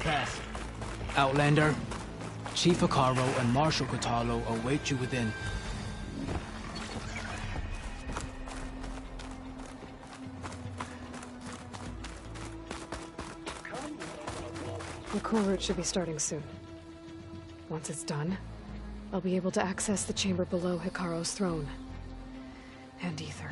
pass. Outlander, Chief Hikaru and Marshal Kotalo await you within. The core route should be starting soon. Once it's done, I'll be able to access the chamber below Hikaru's throne. And Ether.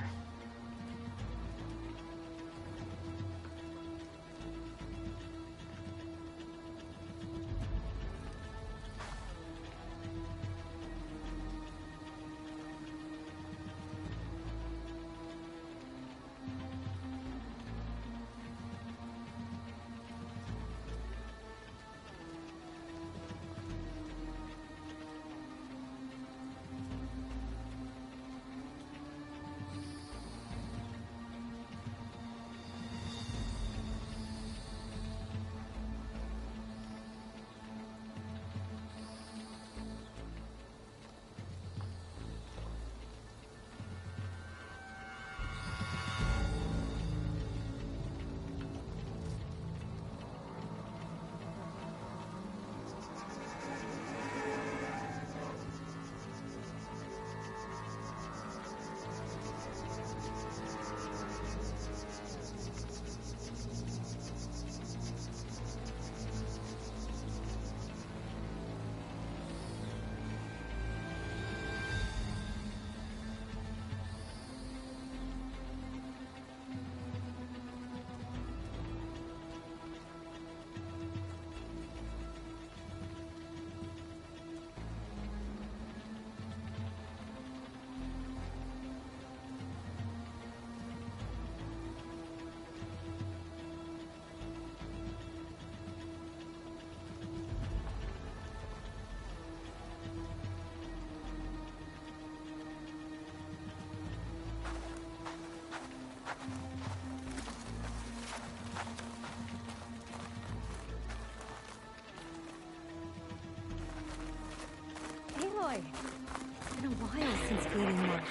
It's been a while since Bleeding Mark.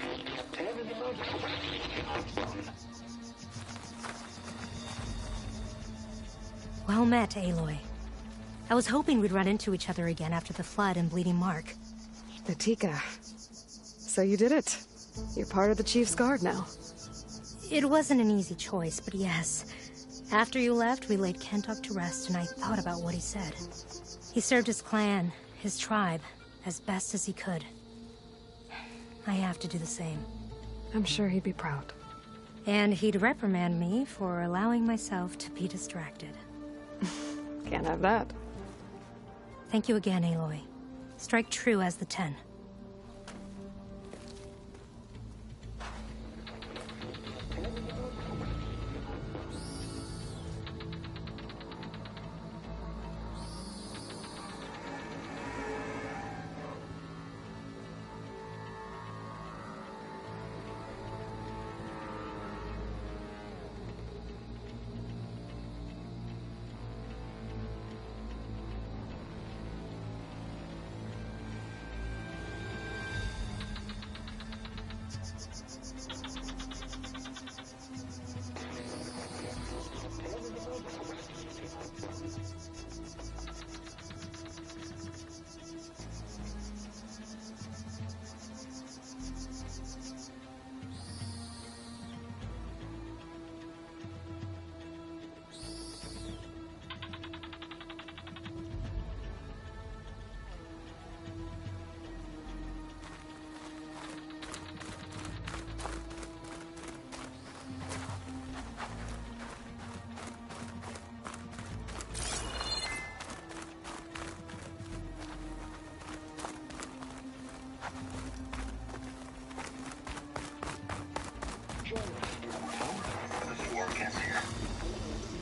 Well met, Aloy. I was hoping we'd run into each other again after the flood and Bleeding Mark. Natika. So you did it. You're part of the Chief's Guard now. It wasn't an easy choice, but yes. After you left, we laid Kentuck to rest, and I thought about what he said. He served his clan, his tribe, as best as he could. I have to do the same. I'm sure he'd be proud. And he'd reprimand me for allowing myself to be distracted. Can't have that. Thank you again, Aloy. Strike true as the 10.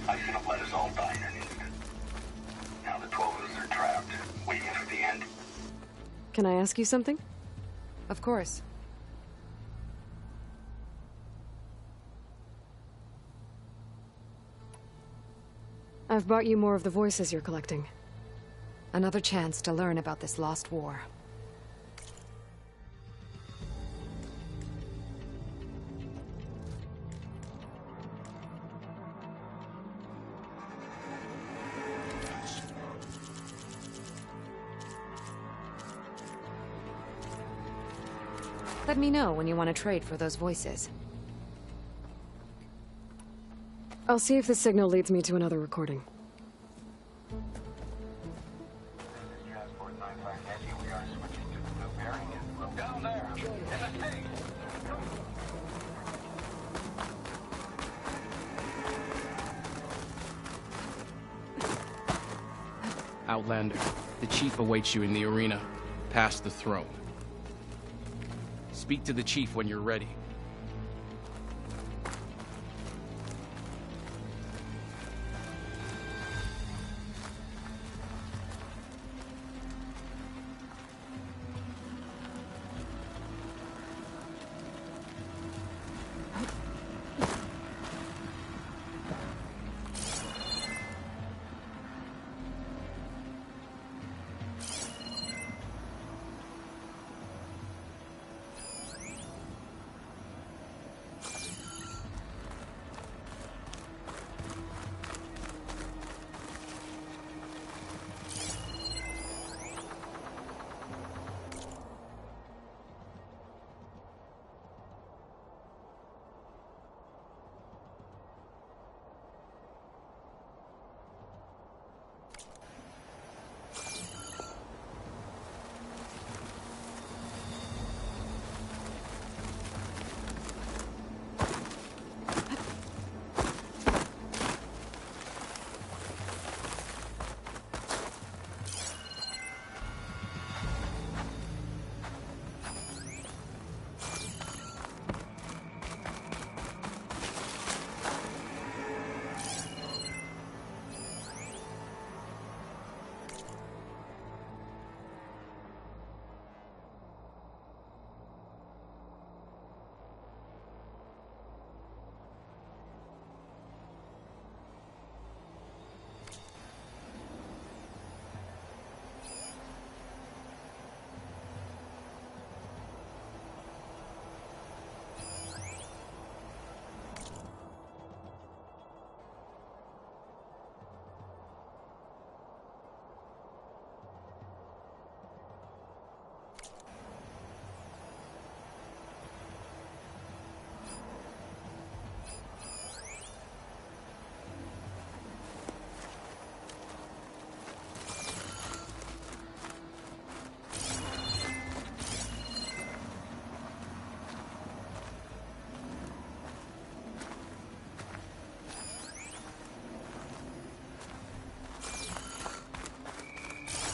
I should have let us all die in an instant. Now the 12 of us are trapped, waiting for the end. Can I ask you something? Of course. I've brought you more of the voices you're collecting. Another chance to learn about this lost war. Let me know when you want to trade for those voices. I'll see if this signal leads me to another recording. Outlander, the chief awaits you in the arena, past the throne. Speak to the chief when you're ready.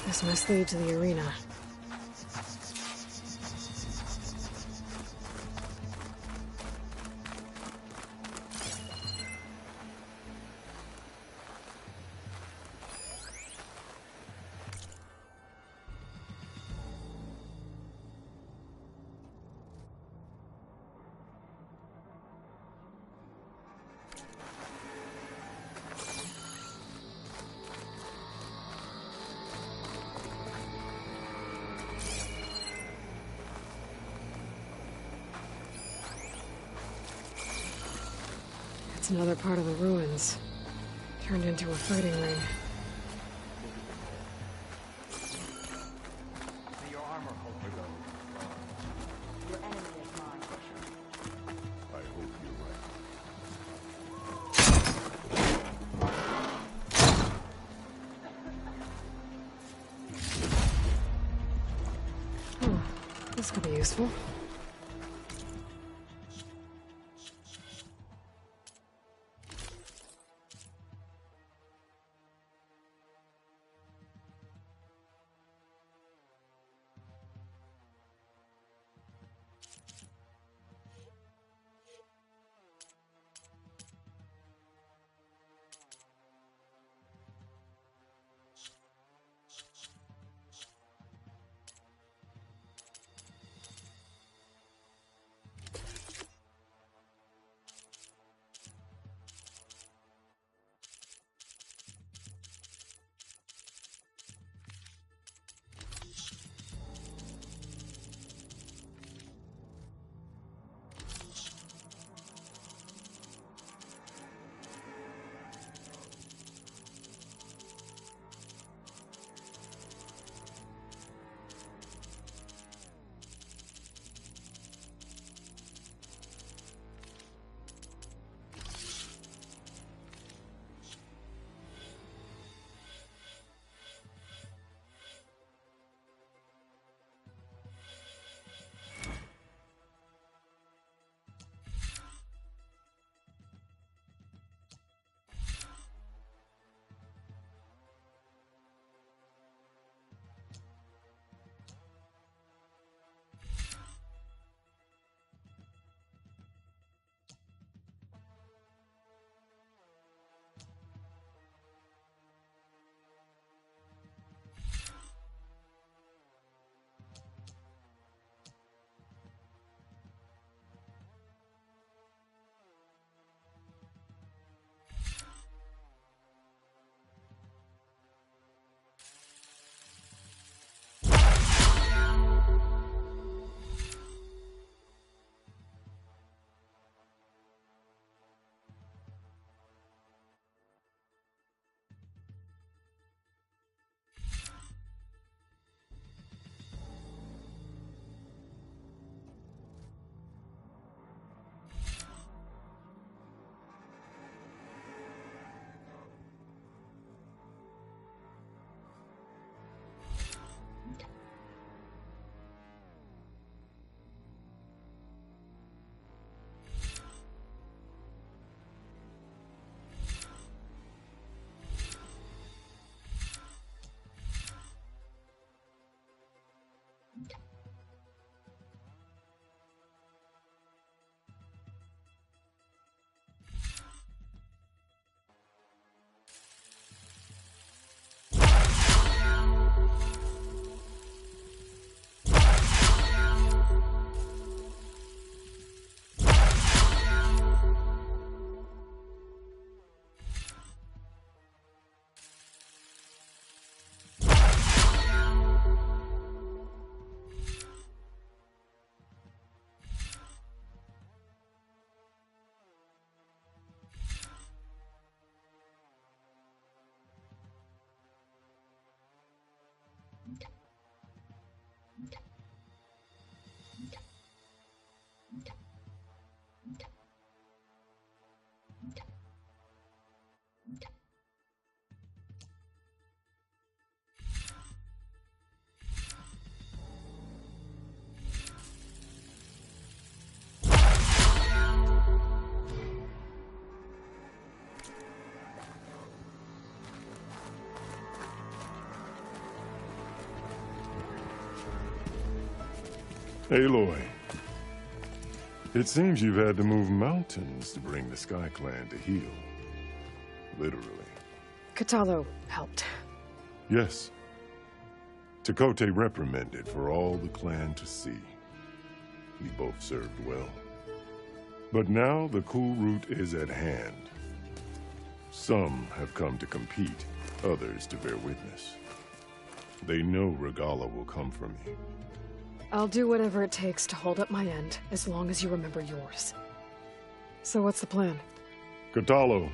This must lead to the arena. It's another part of the ruins, turned into a fighting ring. Your armor holder goes. Your enemy is mine. I hope you're right. This could be useful. Aloy, it seems you've had to move mountains to bring the Sky Clan to heel. Literally. Katalo helped. Yes. Tekote reprimanded for all the clan to see. We both served well. But now the cool route is at hand. Some have come to compete, others to bear witness. They know Regala will come for me. I'll do whatever it takes to hold up my end, as long as you remember yours. So what's the plan? Katalo.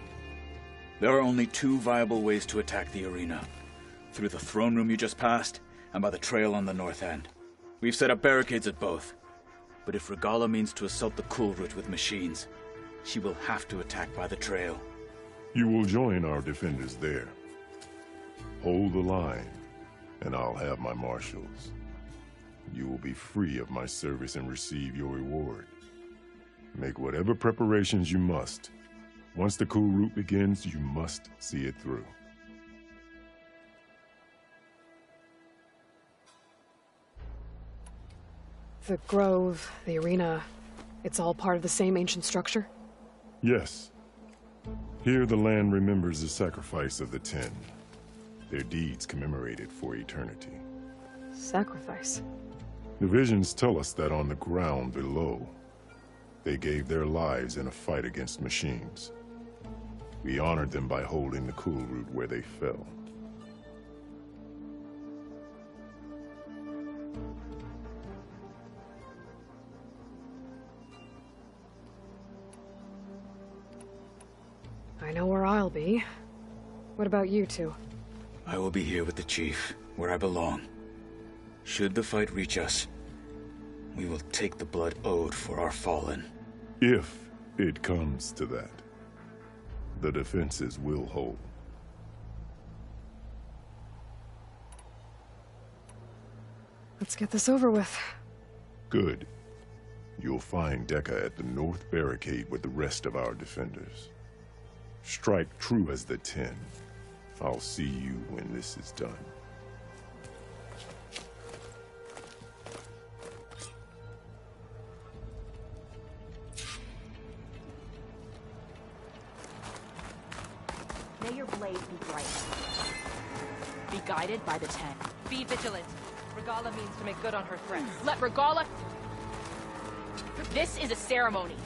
There are only two viable ways to attack the arena. Through the throne room you just passed, and by the trail on the north end. We've set up barricades at both. But if Regala means to assault the cool route with machines, she will have to attack by the trail. You will join our defenders there. Hold the line, and I'll have my marshals. You will be free of my service and receive your reward. Make whatever preparations you must. Once the cool route begins, you must see it through. The grove, the arena, it's all part of the same ancient structure? Yes. Here the land remembers the sacrifice of the 10. Their deeds commemorated for eternity. Sacrifice? The visions tell us that on the ground below, they gave their lives in a fight against machines. We honored them by holding the cool route where they fell. I know where I'll be. What about you two? I will be here with the chief, where I belong. Should the fight reach us, we will take the blood owed for our fallen. If it comes to that, the defenses will hold. Let's get this over with. Good. You'll find Dekka at the north barricade with the rest of our defenders. Strike true as the 10. I'll see you when this is done. May your blade be bright. Be guided by the 10. Be vigilant. Regala means to make good on her threats. Let Regala... This is a ceremony.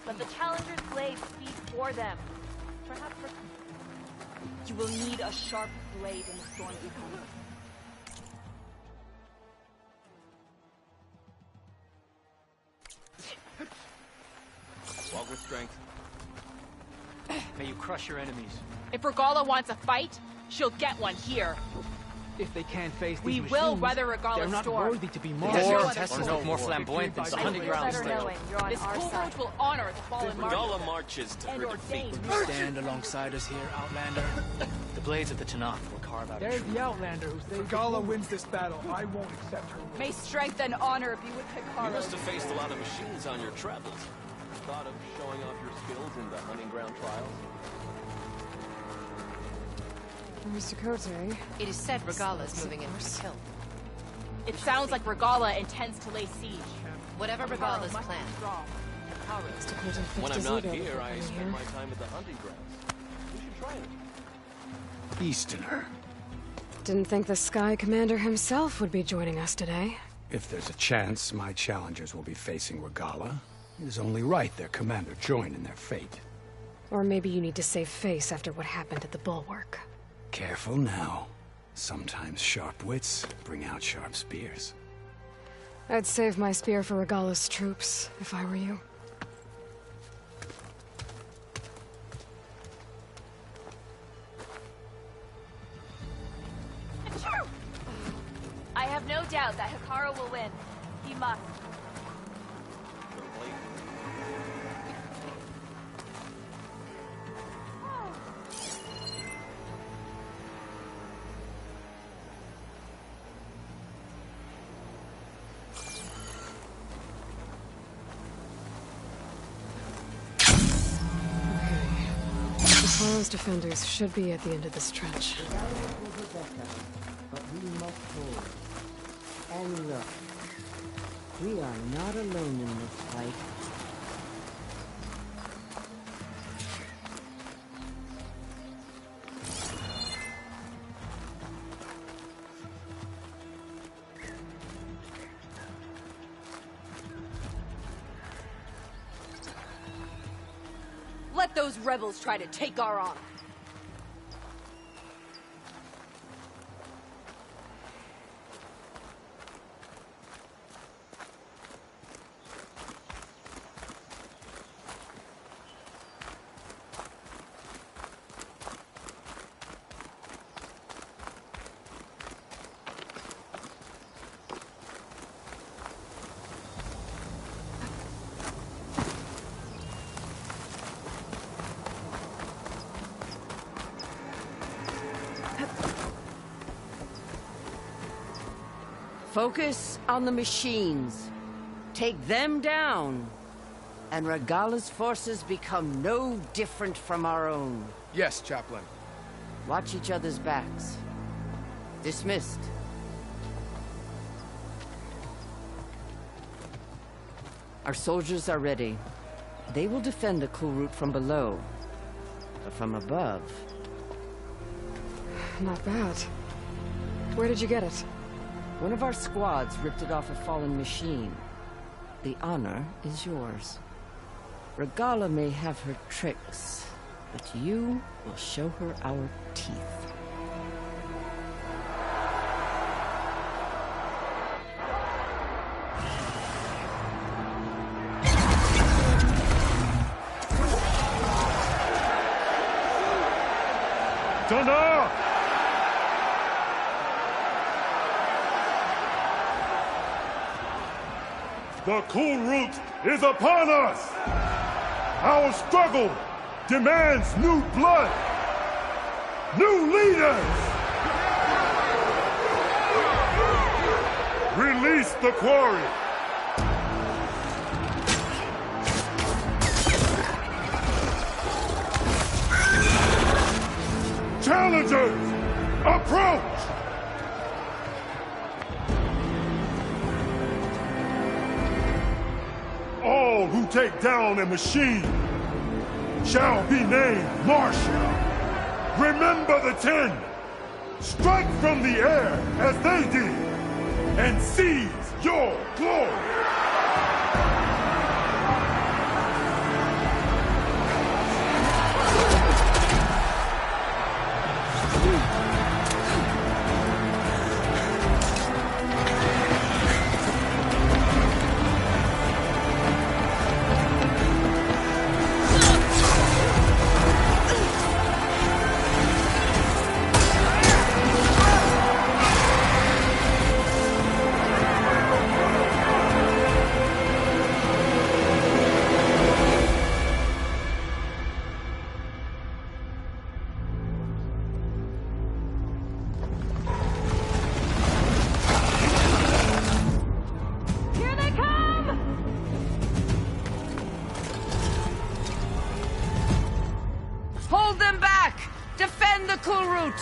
Let the challenger's blade speed for them. Perhaps you will need a sharp blade in the storm to come. Walk with strength. May you crush your enemies. If Regala wants a fight, she'll get one here. If they can't face these We machines, will weather they're Regala's not storm. worthy to be The martyred. war test look more flamboyant than the hunting grounds stage. This cool road will honor the fallen Regala martyrs marches to and her defeat. ordain Stand alongside us here, Outlander. The blades of the Tanakh will carve out a There's tree. the Outlander who saved Regala wins this battle. I won't accept her rule. May strength and honor be with You Hikaru. must have faced a lot of machines on your travels. Thought of showing off your skills in the hunting ground trials? Mr. Cote. It is said Regala's moving in to kill. It sounds like Regala intends to lay siege. Whatever Regala's plan. Mr. Cote fixed When I'm his not ego here, before I coming spend here. my time at the hunting grounds. You should try it. Easterner. Didn't think the Sky Commander himself would be joining us today. If there's a chance my challengers will be facing Regala, it is only right their commander join in their fate. Or maybe you need to save face after what happened at the Bulwark. Careful now. Sometimes sharp wits bring out sharp spears. I'd save my spear for Regala's troops, if I were you. I have no doubt that Hikaru will win. He must. Hikaru's defenders should be at the end of this trench. But we must hold. And look, we are not alone in this fight. Let those rebels try to take our honor. Focus on the machines. Take them down. And Regala's forces become no different from our own. Yes, Chaplain. Watch each other's backs. Dismissed. Our soldiers are ready. They will defend the cool route from below. But from above... Not bad. Where did you get it? One of our squads ripped it off a fallen machine. The honor is yours. Regala may have her tricks, but you will show her our teeth. Tanakh! The cool route is upon us! Our struggle demands new blood! New leaders! Release the quarry! Challengers, approach! All who take down a machine shall be named martial. Remember the 10. Strike from the air as they did and seize your glory. the cool route!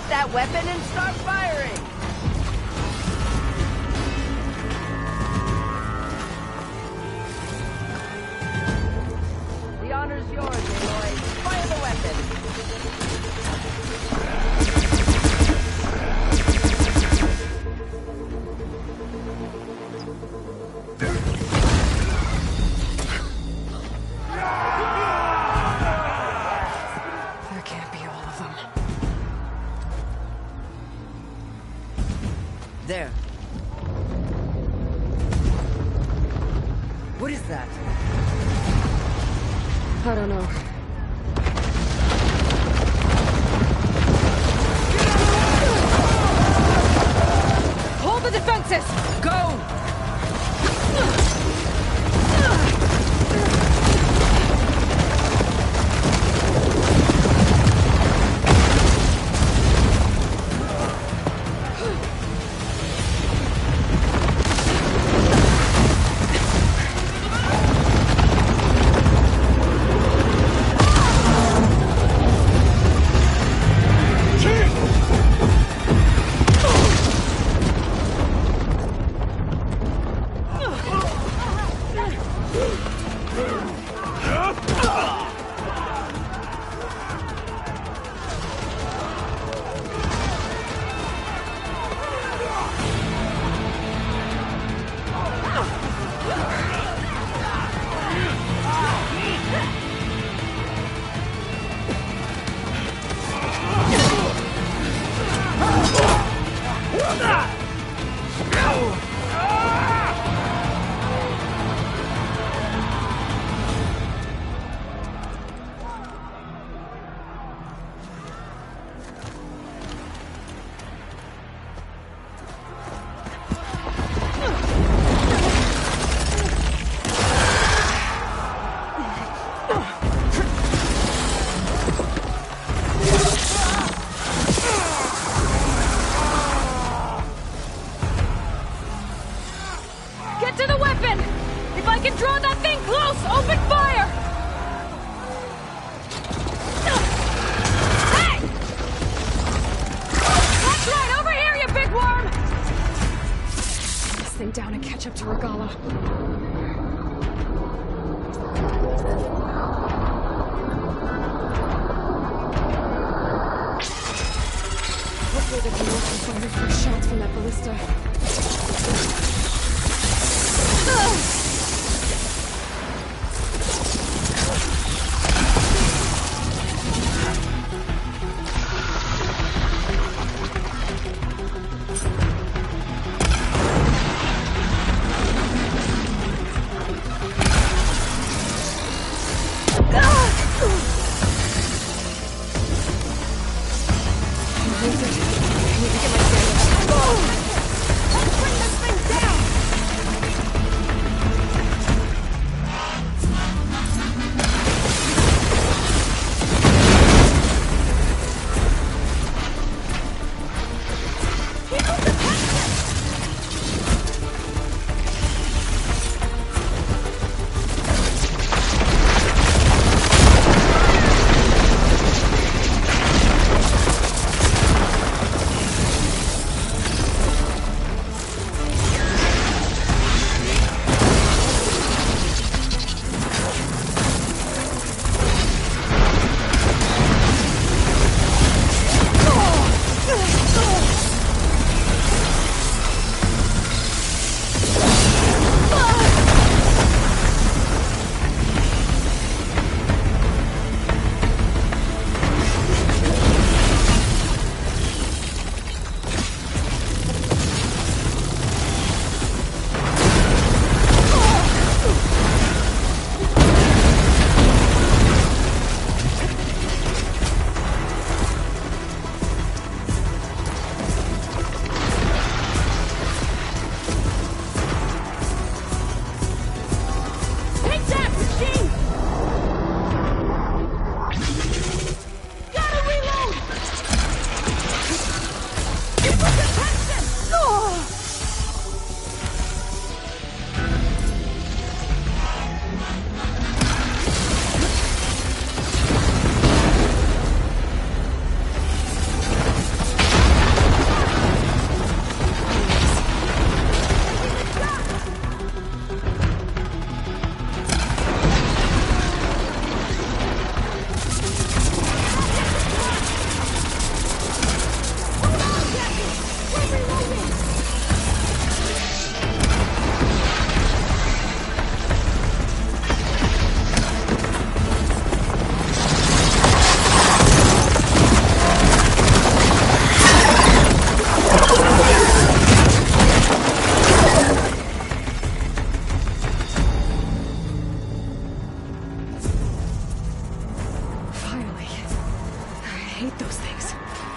That weapon and start firing! The honor's yours, Aloy. Fire the weapon! There can't be all of them. There. What is that? I don't know. Hold the defenses! Go! down and catch up to Regala. Hopefully they can open fire for shots from that ballista.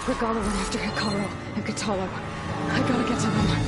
Regala went after Hikaru and Katalo. I gotta get to them.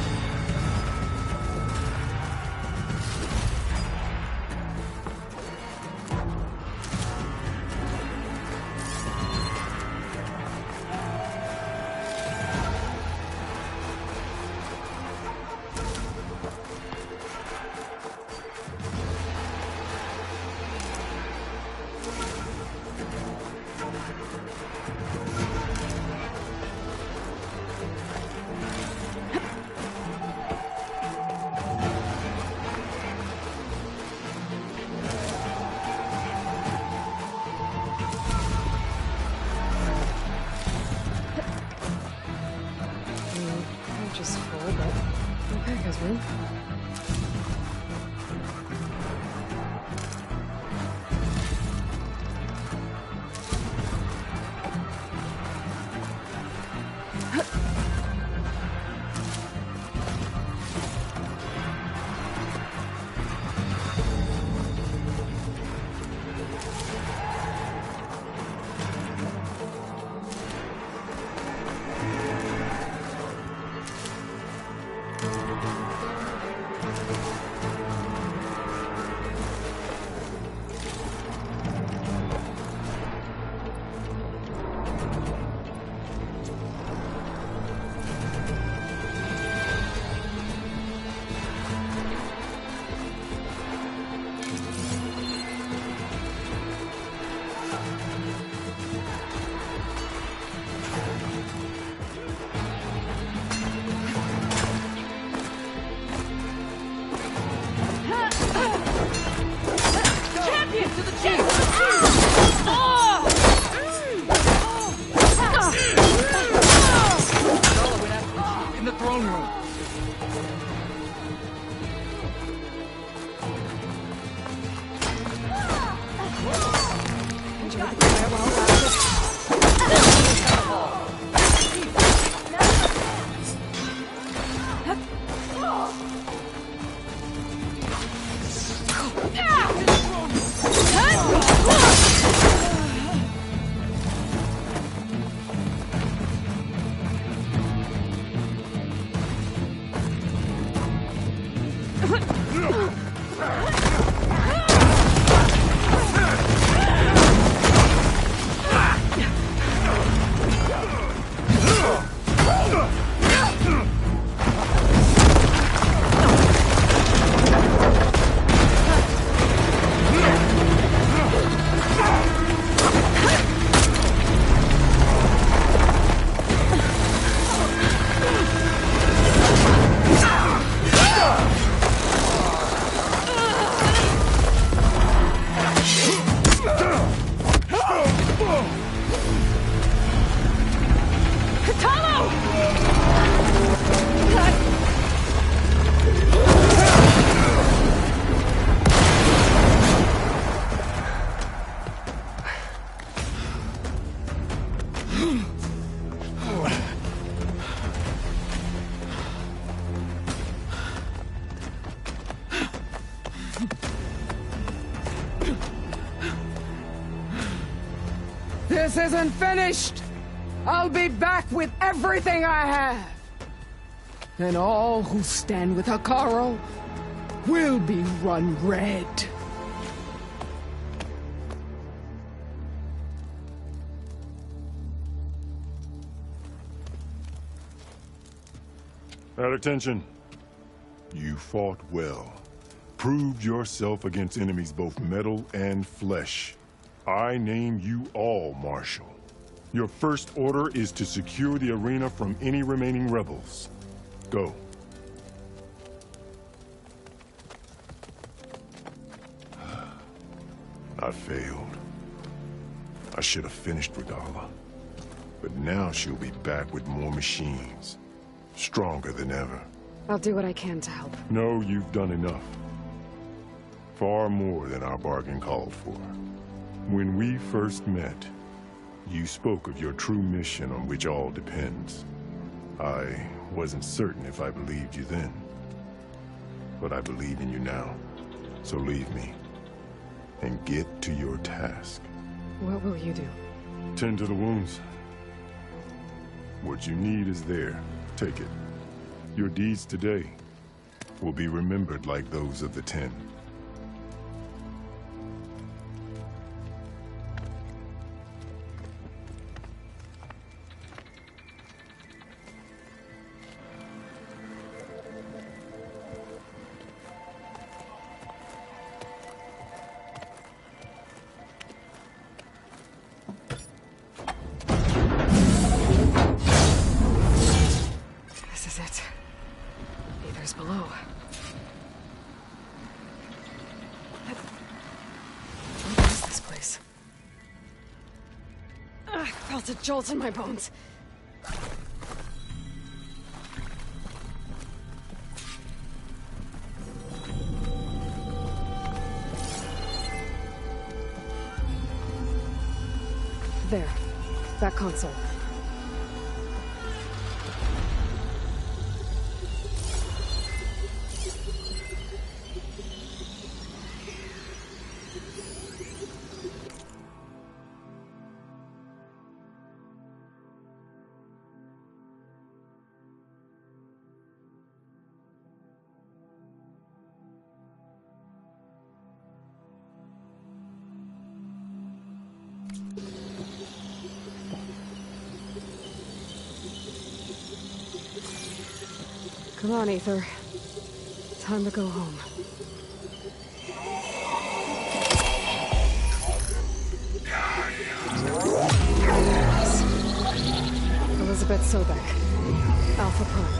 Just full, but my pack has room. This isn't finished! I'll be back with everything I have! And all who stand with Hekarro will be run red. At attention. You fought well. Proved yourself against enemies both metal and flesh. I name you all Marshal. Your first order is to secure the arena from any remaining rebels. Go. I failed. I should have finished Regala. But now she'll be back with more machines. Stronger than ever. I'll do what I can to help. No, you've done enough. Far more than our bargain called for. When we first met, you spoke of your true mission on which all depends. I wasn't certain if I believed you then. But I believe in you now. So leave me. And get to your task. What will you do? Tend to the wounds. What you need is there. Take it. Your deeds today will be remembered like those of the 10. Below. What is this place? I felt a jolt in my bones. There. That console. Come on, Aether. Time to go home. Elizabeth Sobek. Alpha Prime.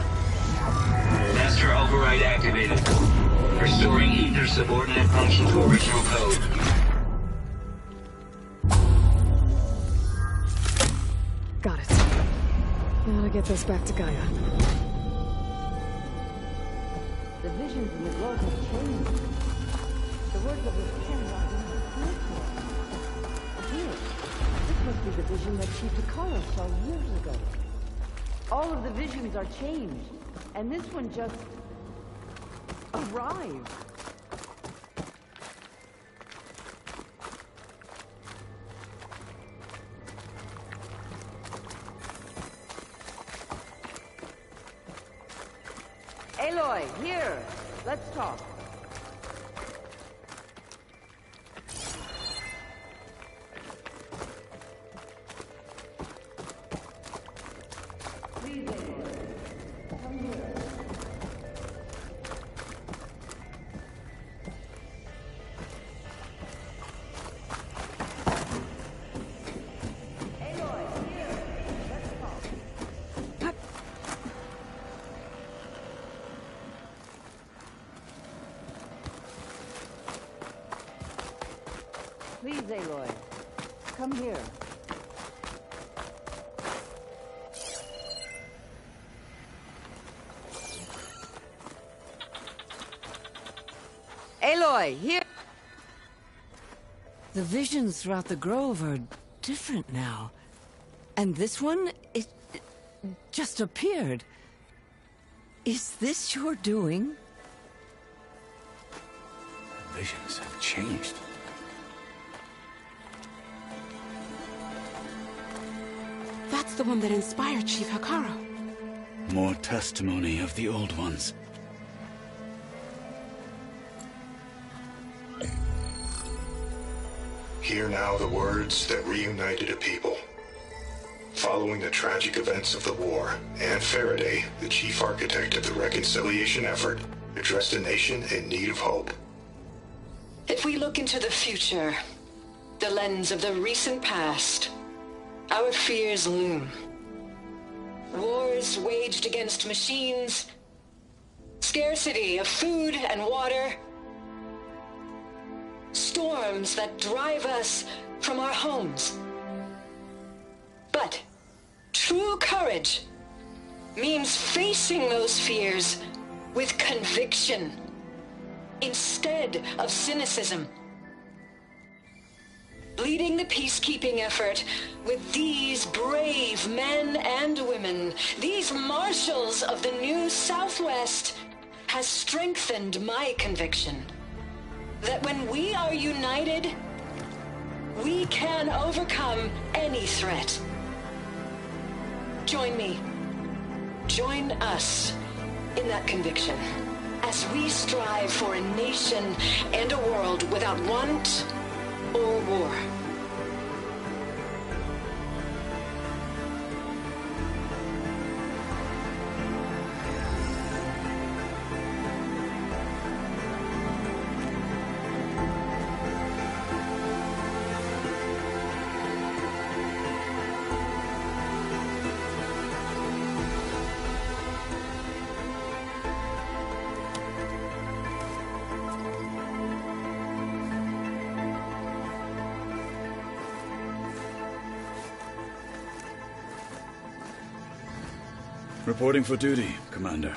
Master override activated. Restoring Aether's subordinate function to original code. Got it. Now to get this back to Gaia. The visions in the grove have changed. The words of the 10 are being here. This must be the vision that Chief Hekarro saw years ago. All of the visions are changed, and this one just arrived. Aloy, here. Let's talk. Please, Aloy. Come here. Aloy, here. Let's talk. Please, Aloy. Come here. Aloy, here! The visions throughout the grove are different now. And this one, it just appeared. Is this your doing? Visions have changed. That's the one that inspired Chief Hikaru. More testimony of the old ones. Hear now the words that reunited a people. Following the tragic events of the war, Anne Faraday, the chief architect of the reconciliation effort, addressed a nation in need of hope. If we look into the future, the lens of the recent past, our fears loom. Wars waged against machines, scarcity of food and water, storms that drive us from our homes. But true courage means facing those fears with conviction instead of cynicism. Leading the peacekeeping effort with these brave men and women, these marshals of the new Southwest, has strengthened my conviction that when we are united, we can overcome any threat. Join me. Join us in that conviction as we strive for a nation and a world without want or war. Reporting for duty, Commander.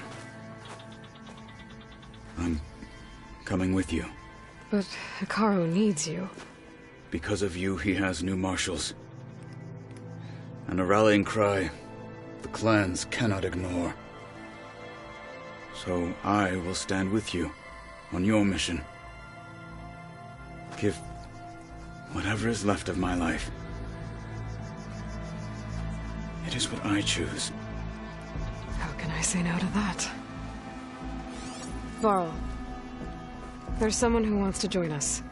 I'm coming with you. But Hikaru needs you. Because of you, he has new marshals. And a rallying cry the clans cannot ignore. So I will stand with you on your mission. Give whatever is left of my life. It is what I choose. How can I say no to that? Varl, there's someone who wants to join us.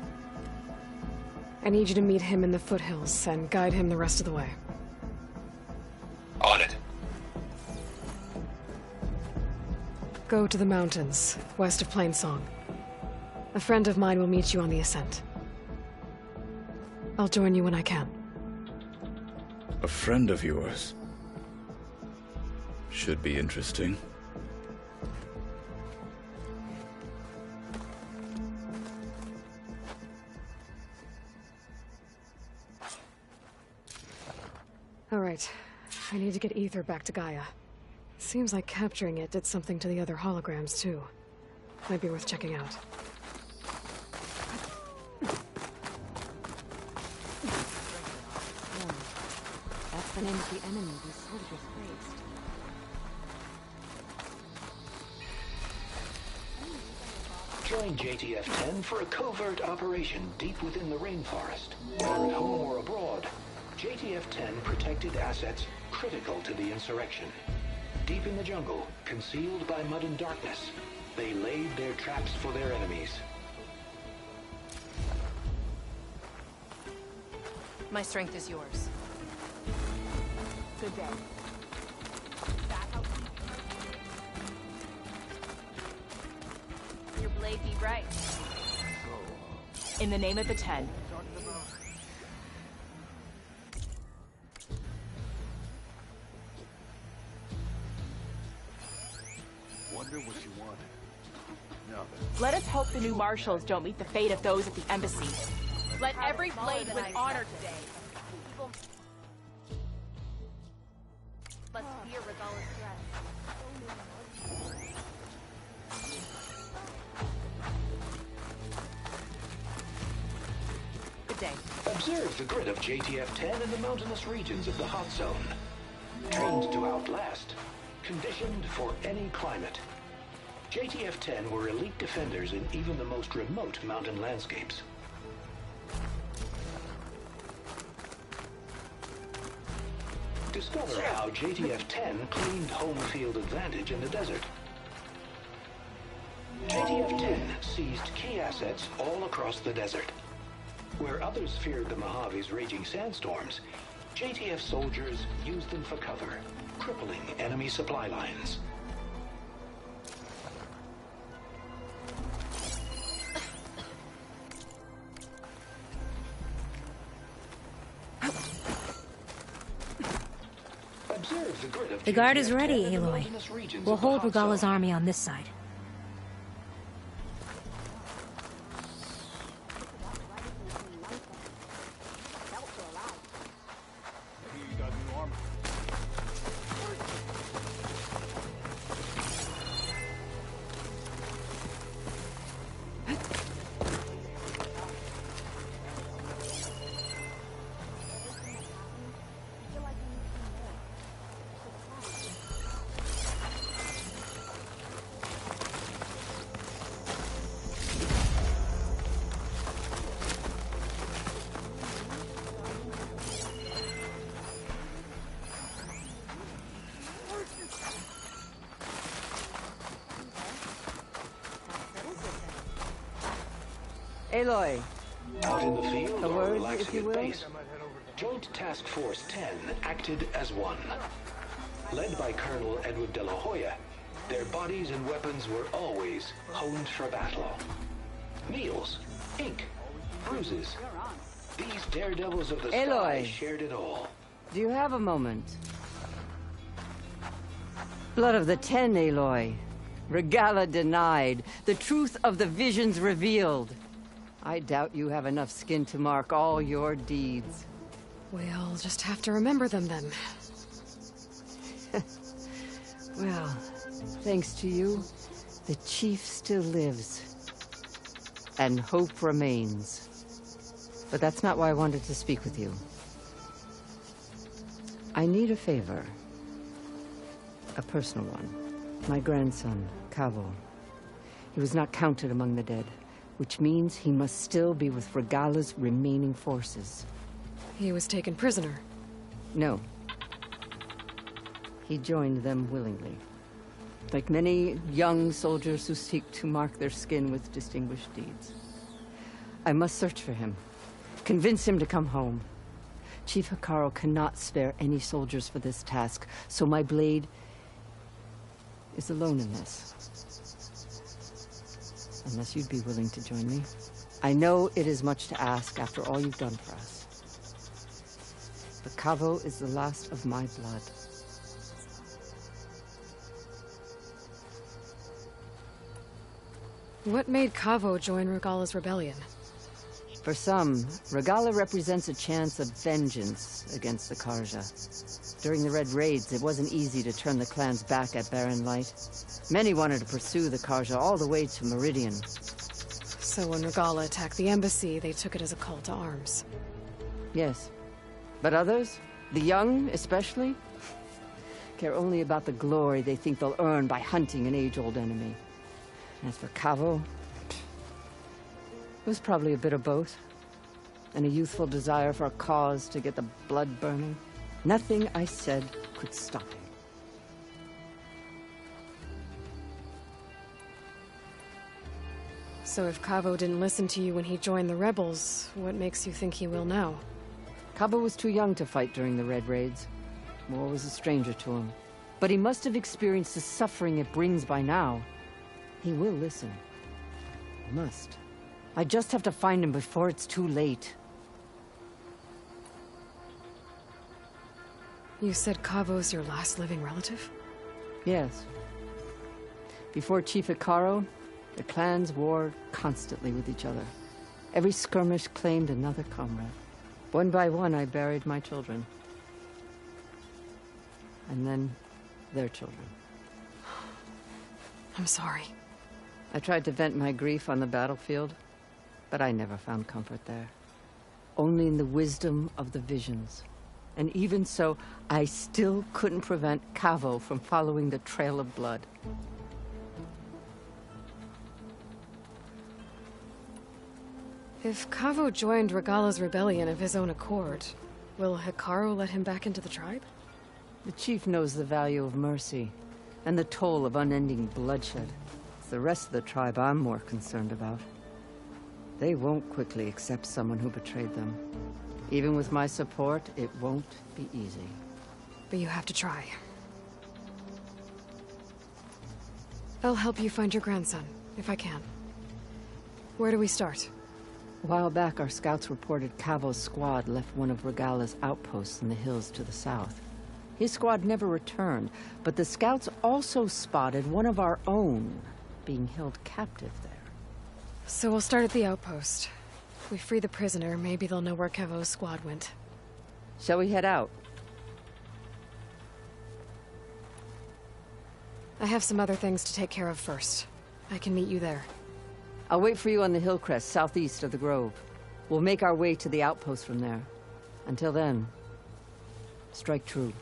I need you to meet him in the foothills and guide him the rest of the way. On it. Go to the mountains, west of Plainsong. A friend of mine will meet you on the ascent. I'll join you when I can. A friend of yours? Should be interesting. All right. I need to get Ether back to Gaia. Seems like capturing it did something to the other holograms, too. Might be worth checking out. That's the name of the enemy these soldiers faced. Join JTF-10 for a covert operation deep within the rainforest. Whether at home or abroad, JTF-10 protected assets critical to the insurrection. Deep in the jungle, concealed by mud and darkness, they laid their traps for their enemies. My strength is yours. Good day. Your blade be right. In the name of the 10. Wonder what you wanted. Nothing. Let us hope the new marshals don't meet the fate of those at the embassy. Let every blade with honor today. Let's fear Regala's threat. Good day. Observe the grid of JTF-10 in the mountainous regions of the hot zone. Trained to outlast, conditioned for any climate. JTF-10 were elite defenders in even the most remote mountain landscapes. Discover how JTF-10 claimed home field advantage in the desert. JTF-10 seized key assets all across the desert. Where others feared the Mojave's raging sandstorms, JTF soldiers used them for cover, crippling enemy supply lines. The guard is ready, Aloy. We'll hold Regalla's army on this side. Aloy. Out in the field, A or word, relaxing if you at will? base, Joint Task Force 10 acted as one. Led by Colonel Edward de la Hoya, their bodies and weapons were always honed for battle. Meals, ink, bruises. These daredevils of the sky Aloy. shared it all. Do you have a moment? Blood of the Ten, Aloy. Regalla denied. The truth of the visions revealed. I doubt you have enough skin to mark all your deeds. We'll just have to remember them then. Well, thanks to you, the Chief still lives. And hope remains. But that's not why I wanted to speak with you. I need a favor. A personal one. My grandson, Cavo. He was not counted among the dead, which means he must still be with Regalla's remaining forces. He was taken prisoner. No. He joined them willingly. Like many young soldiers who seek to mark their skin with distinguished deeds. I must search for him. Convince him to come home. Chief Hekarro cannot spare any soldiers for this task, so my blade is alone in this. Unless you'd be willing to join me. I know it is much to ask after all you've done for us. But Cavo is the last of my blood. What made Cavo join Regalla's rebellion? For some, Regalla represents a chance of vengeance against the Karja. During the Red Raids, it wasn't easy to turn the clans back at Barren Light. Many wanted to pursue the Karja all the way to Meridian. So when Regalla attacked the embassy, they took it as a call to arms. Yes. But others, the young especially, care only about the glory they think they'll earn by hunting an age-old enemy. As for Cavo, it was probably a bit of both. And a youthful desire for a cause to get the blood burning. Nothing I said could stop him. So if Cavo didn't listen to you when he joined the rebels, what makes you think he will now? Cavo was too young to fight during the Red Raids. War was a stranger to him. But he must have experienced the suffering it brings by now. He will listen. He must. I just have to find him before it's too late. You said Cavo's your last living relative? Yes. Before Chief Hekarro, the clans warred constantly with each other. Every skirmish claimed another comrade. One by one, I buried my children. And then their children. I'm sorry. I tried to vent my grief on the battlefield, but I never found comfort there. Only in the wisdom of the visions. And even so, I still couldn't prevent Cavo from following the trail of blood. If Cavo joined Regalla's rebellion of his own accord, will Hekarro let him back into the tribe? The Chief knows the value of mercy, and the toll of unending bloodshed. It's the rest of the tribe I'm more concerned about. They won't quickly accept someone who betrayed them. Even with my support, it won't be easy. But you have to try. I'll help you find your grandson, if I can. Where do we start? A while back, our scouts reported Cavo's squad left one of Regala's outposts in the hills to the south. His squad never returned, but the scouts also spotted one of our own being held captive there. So we'll start at the outpost. If we free the prisoner, maybe they'll know where Cavo's squad went. Shall we head out? I have some other things to take care of first. I can meet you there. I'll wait for you on the hill crest, southeast of the grove. We'll make our way to the outpost from there. Until then, strike true.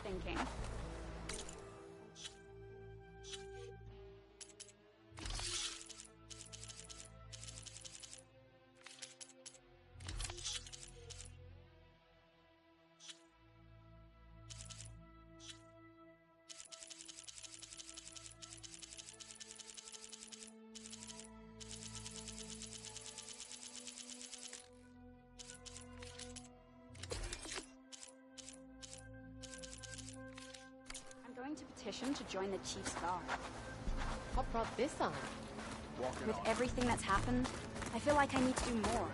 Thinking. To petition to join the Chief's Guard. What brought this on? With everything that's happened, I feel like I need to do more.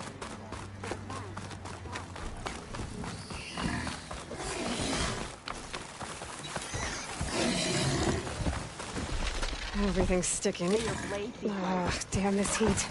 Everything's sticking. Ugh, damn this heat.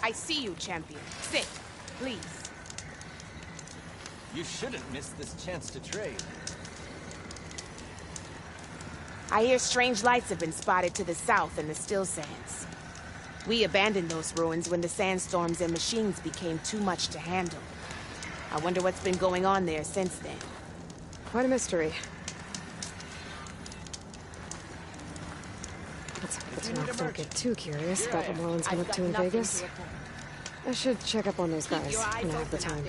I see you, champion. Sit, please. You shouldn't miss this chance to trade. I hear strange lights have been spotted to the south in the Still Sands. We abandoned those ruins when the sandstorms and machines became too much to handle. I wonder what's been going on there since then. Quite a mystery. Let's hope the Tanaks don't get too curious about what Merlin's been up to in Vegas. I should check up on those guys when I have the time.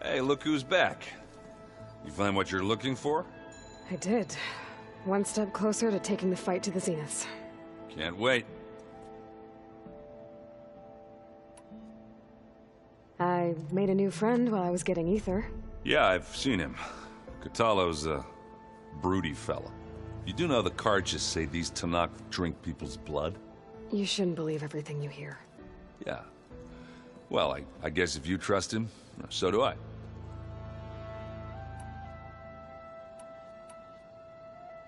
Hey, look who's back. You find what you're looking for? I did. One step closer to taking the fight to the zeniths. Can't wait. I made a new friend while I was getting ether. Yeah, I've seen him. Catalo's a broody fella. You do know the cards just say these Tanakh drink people's blood? You shouldn't believe everything you hear. Yeah. Well, I guess if you trust him, so do I.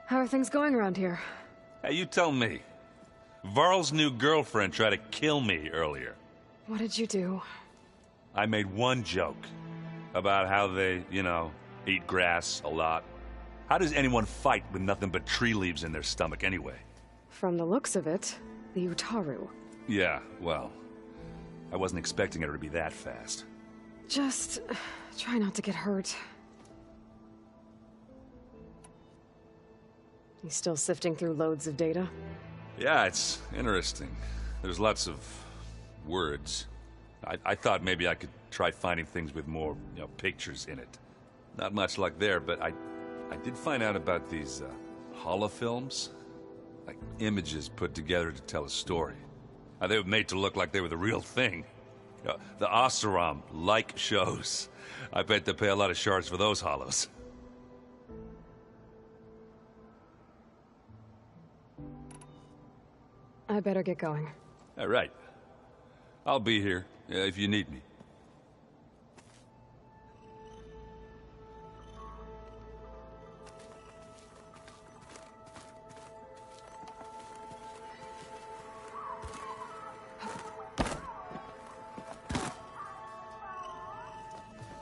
How are things going around here? Hey, you tell me. Varl's new girlfriend tried to kill me earlier. What did you do? I made one joke about how they, you know, eat grass a lot. How does anyone fight with nothing but tree leaves in their stomach anyway? From the looks of it, the Utaru. Yeah, well, I wasn't expecting her to be that fast. Just try not to get hurt. You still sifting through loads of data? Yeah, it's interesting. There's lots of words. I thought maybe I could try finding things with more, you know, pictures in it. Not much luck there, but I did find out about these holofilms. Like images put together to tell a story. They were made to look like they were the real thing. The Oseram-like shows. I bet they pay a lot of shards for those hollows. I better get going. All right. I'll be here if you need me.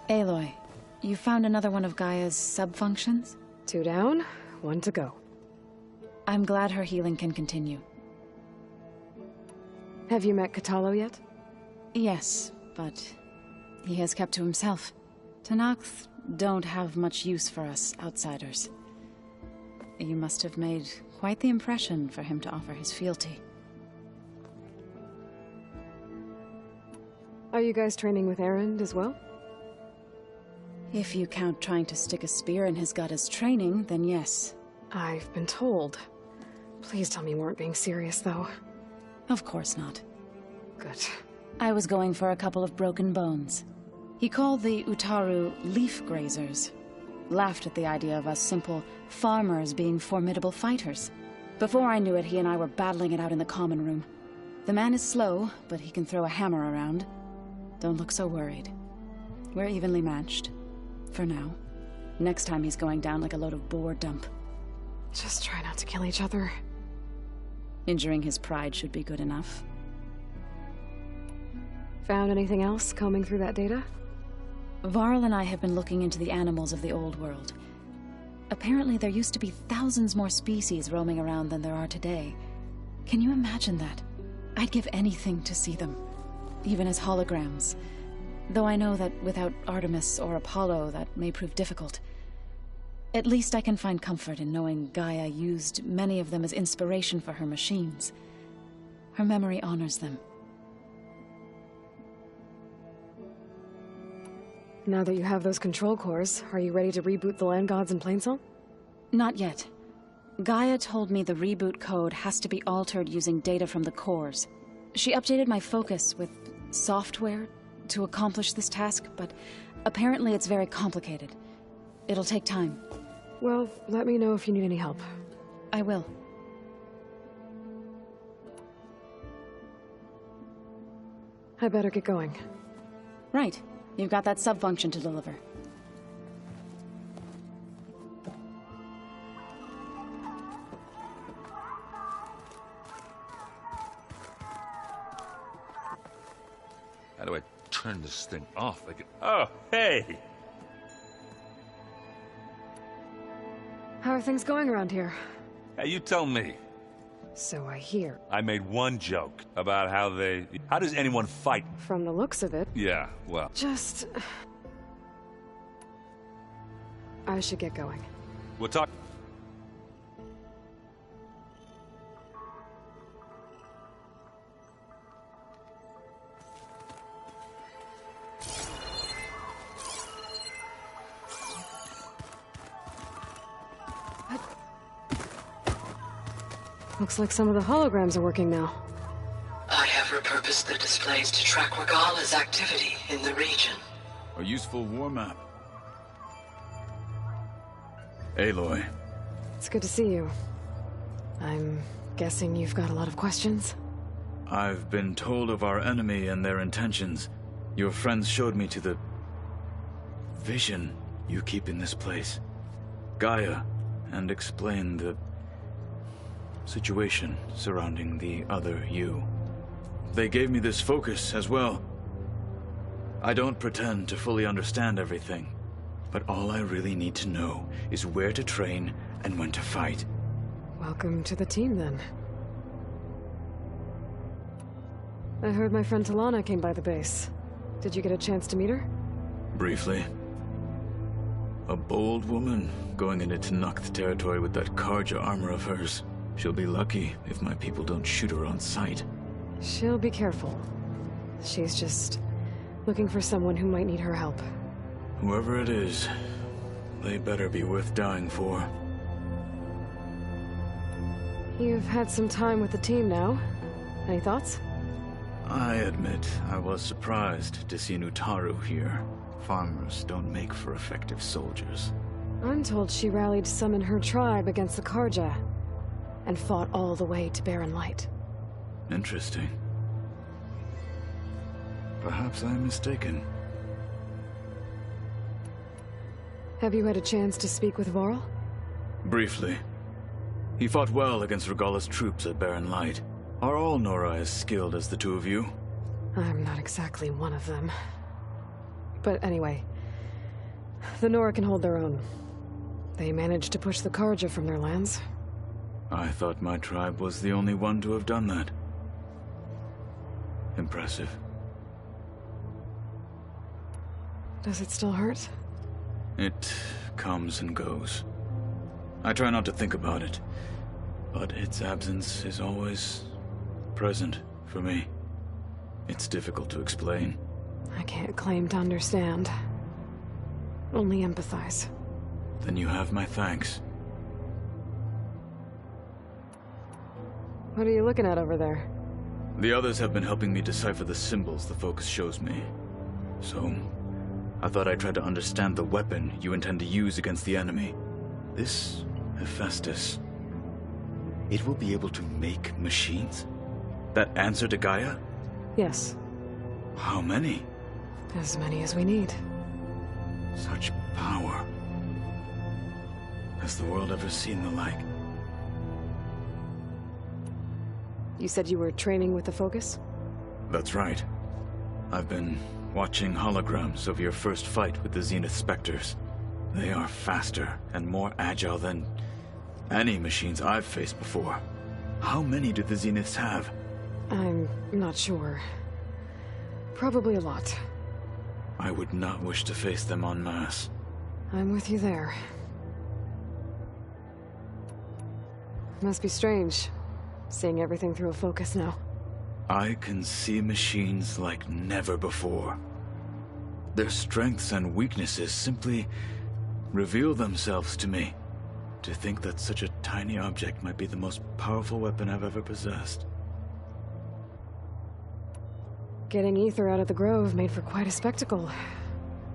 Aloy, you found another one of Gaia's sub-functions? 2 down, 1 to go. I'm glad her healing can continue. Have you met Kotallo yet? Yes, but he has kept to himself. Tenakth don't have much use for us outsiders. You must have made quite the impression for him to offer his fealty. Are you guys training with Erend as well? If you count trying to stick a spear in his gut as training, then yes. I've been told. Please tell me you weren't being serious, though. Of course not. Good. I was going for a couple of broken bones. He called the Utaru leaf grazers. Laughed at the idea of us simple farmers being formidable fighters. Before I knew it, he and I were battling it out in the common room. The man is slow, but he can throw a hammer around. Don't look so worried. We're evenly matched. For now. Next time he's going down like a load of boar dump. Just try not to kill each other. Injuring his pride should be good enough. Found anything else combing through that data? Varl and I have been looking into the animals of the old world. Apparently there used to be thousands more species roaming around than there are today. Can you imagine that? I'd give anything to see them. Even as holograms. Though I know that without Artemis or Apollo, that may prove difficult. At least I can find comfort in knowing Gaia used many of them as inspiration for her machines. Her memory honors them. Now that you have those control cores, are you ready to reboot the land gods in Plainsong? Not yet. Gaia told me the reboot code has to be altered using data from the cores. She updated my focus with software to accomplish this task, but apparently it's very complicated. It'll take time. Well, let me know if you need any help. I will. I better get going. Right. You've got that sub-function to deliver. How do I turn this thing off? Oh, hey! How are things going around here? Hey, you tell me. So I hear. I made one joke about how they... How does anyone fight? From the looks of it. Yeah, well... Just... I should get going. We'll talk... Looks like some of the holograms are working now. I have repurposed the displays to track Regala's activity in the region. A useful war map. Aloy. It's good to see you. I'm guessing you've got a lot of questions? I've been told of our enemy and their intentions. Your friends showed me to the... vision you keep in this place. Gaia, and explained the... situation surrounding the other you. They gave me this focus as well. I don't pretend to fully understand everything, but all I really need to know is where to train and when to fight. Welcome to the team, then. I heard my friend Talana came by the base. Did you get a chance to meet her? Briefly. A bold woman going into Tenakth territory with that Karja armor of hers. She'll be lucky if my people don't shoot her on sight. She'll be careful. She's just looking for someone who might need her help. Whoever it is, they better be worth dying for. You've had some time with the team now. Any thoughts? I admit I was surprised to see Nutaru here. Farmers don't make for effective soldiers. I'm told she rallied some in her tribe against the Karja, and fought all the way to Barren Light. Interesting. Perhaps I'm mistaken. Have you had a chance to speak with Varl? Briefly. He fought well against Regala's troops at Barren Light. Are all Nora as skilled as the two of you? I'm not exactly one of them. But anyway, the Nora can hold their own. They managed to push the Karja from their lands. I thought my tribe was the only one to have done that. Impressive. Does it still hurt? It comes and goes. I try not to think about it, but its absence is always present for me. It's difficult to explain. I can't claim to understand. Only empathize. Then you have my thanks. What are you looking at over there? The others have been helping me decipher the symbols the focus shows me. So, I thought I'd try to understand the weapon you intend to use against the enemy. This Hephaestus. It will be able to make machines? That answer to Gaia? Yes. How many? As many as we need. Such power. Has the world ever seen the like? You said you were training with the Focus? That's right. I've been watching holograms of your first fight with the Zenith Spectres. They are faster and more agile than any machines I've faced before. How many do the Zeniths have? I'm not sure. Probably a lot. I would not wish to face them en masse. I'm with you there. Must be strange, seeing everything through a Focus now. I can see machines like never before. Their strengths and weaknesses simply reveal themselves to me. To think that such a tiny object might be the most powerful weapon I've ever possessed. Getting Ether out of the Grove made for quite a spectacle.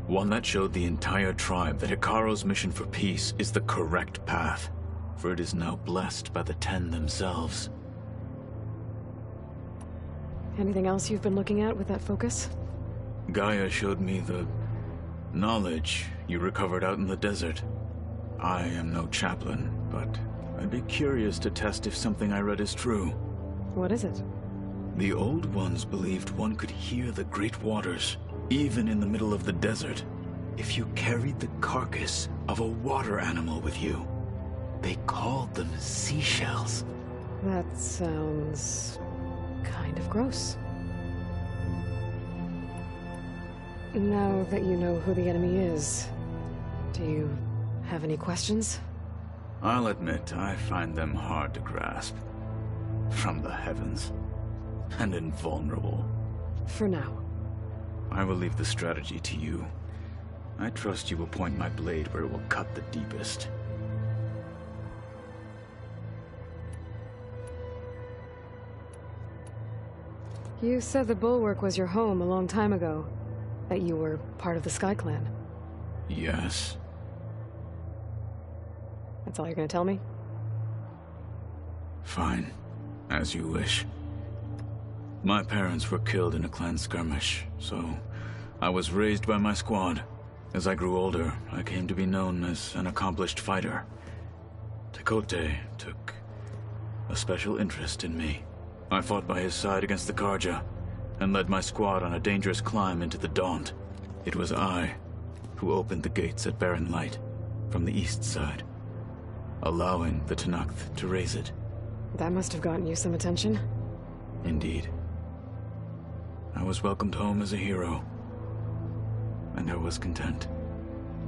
One that showed the entire tribe that Hekarro's mission for peace is the correct path, for it is now blessed by the Ten themselves. Anything else you've been looking at with that Focus? Gaia showed me the knowledge you recovered out in the desert. I am no chaplain, but I'd be curious to test if something I read is true. What is it? The Old Ones believed one could hear the great waters, even in the middle of the desert, if you carried the carcass of a water animal with you. They called them seashells. That sounds kind of gross. Now that you know who the enemy is, do you have any questions? I'll admit, I find them hard to grasp. From the heavens. And invulnerable. For now. I will leave the strategy to you. I trust you will point my blade where it will cut the deepest. You said the Bulwark was your home a long time ago. That you were part of the Sky Clan. Yes. That's all you're gonna tell me? Fine. As you wish. My parents were killed in a clan skirmish, so I was raised by my squad. As I grew older, I came to be known as an accomplished fighter. Tekote took a special interest in me. I fought by his side against the Karja, and led my squad on a dangerous climb into the Daunt. It was I who opened the gates at Barren Light from the east side, allowing the Tenakth to raise it. That must have gotten you some attention. Indeed. I was welcomed home as a hero, and I was content.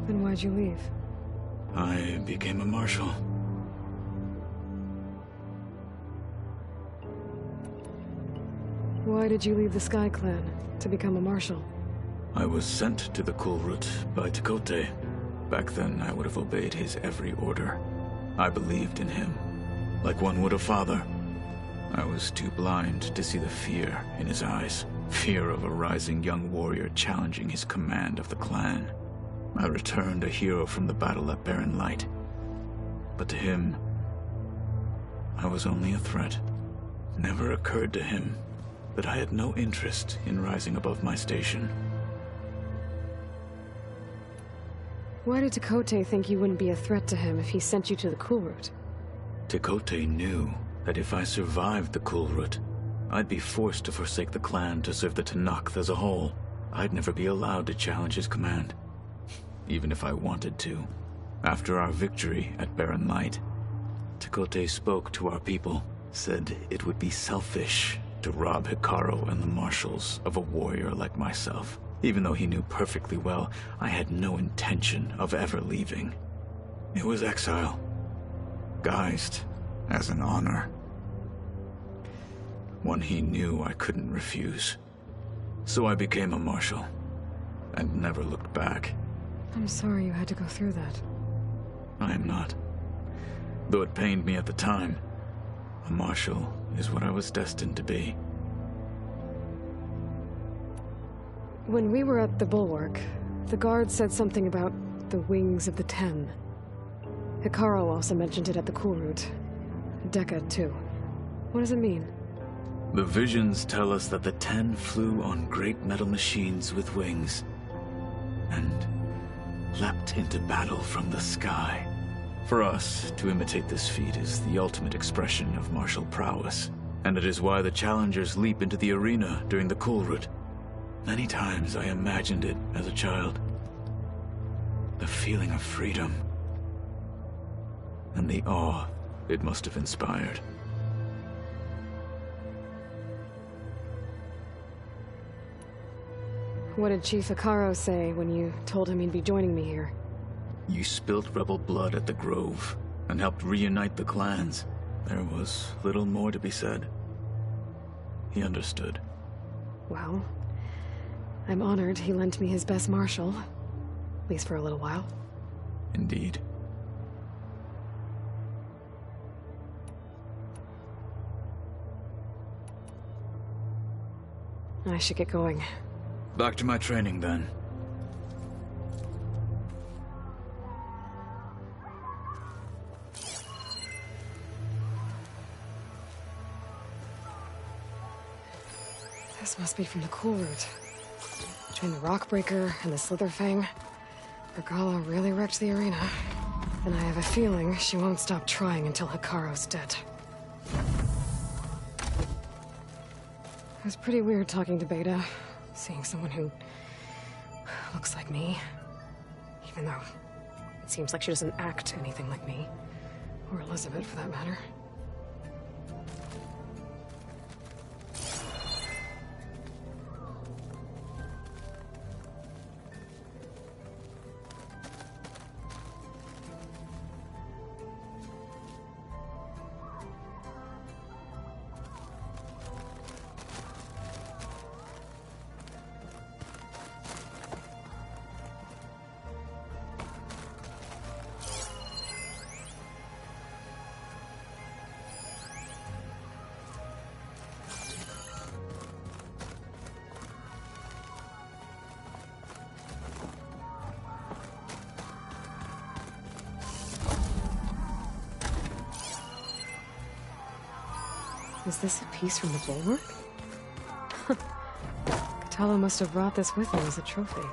Then why'd you leave? I became a marshal. Why did you leave the Sky Clan to become a marshal? I was sent to the Kulrut by Tekote. Back then, I would have obeyed his every order. I believed in him, like one would a father. I was too blind to see the fear in his eyes. Fear of a rising young warrior challenging his command of the clan. I returned a hero from the battle at Barren Light. But to him, I was only a threat. Never occurred to him that I had no interest in rising above my station. Why did Tekote think you wouldn't be a threat to him if he sent you to the Kulrut? Tekote knew that if I survived the Kulrut, I'd be forced to forsake the clan to serve the Tenakth as a whole. I'd never be allowed to challenge his command, even if I wanted to. After our victory at Barren Light, Tekote spoke to our people, said it would be selfish to rob Hikaru and the marshals of a warrior like myself, even though he knew perfectly well I had no intention of ever leaving. It was exile, guised as an honor. One he knew I couldn't refuse. So I became a marshal, and never looked back. I'm sorry you had to go through that. I am not. Though it pained me at the time, a marshal is what I was destined to be. When we were at the Bulwark, the guard said something about the Wings of the Ten. Hikaru also mentioned it at the Kulrut. Dekka, too. What does it mean? The visions tell us that the Ten flew on great metal machines with wings, and leapt into battle from the sky. For us, to imitate this feat is the ultimate expression of martial prowess, and it is why the challengers leap into the arena during the Kulrut. Many times I imagined it as a child. The feeling of freedom, and the awe it must have inspired. What did Chief Hikaru say when you told him he'd be joining me here? You spilt rebel blood at the Grove, and helped reunite the clans. There was little more to be said. He understood. Well, I'm honored he lent me his best marshal. At least for a little while. Indeed. I should get going. Back to my training, then. This must be from the Kulrut. Between the Rockbreaker and the Slitherfang, Regala really wrecked the arena. And I have a feeling she won't stop trying until Hikaru's dead. It was pretty weird talking to Beta, seeing someone who looks like me. Even though it seems like she doesn't act anything like me. Or Elizabeth, for that matter. Is this a piece from the Bulwark? Katala must have brought this with him as a trophy.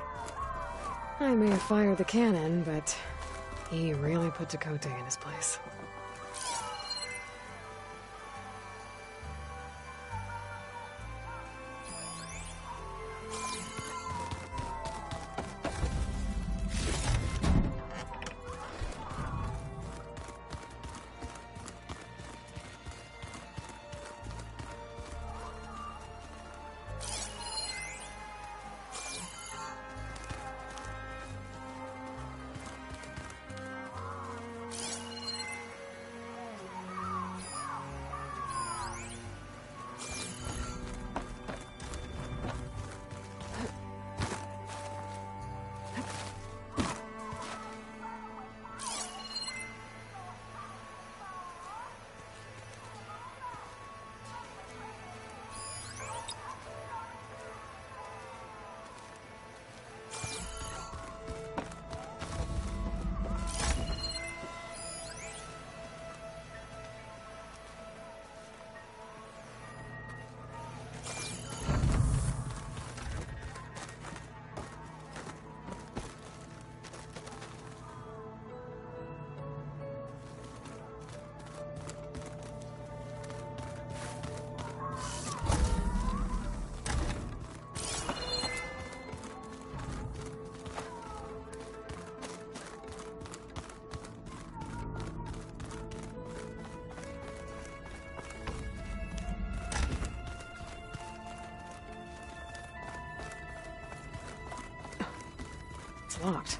I may have fired the cannon, but he really put Tekote in his place. locked.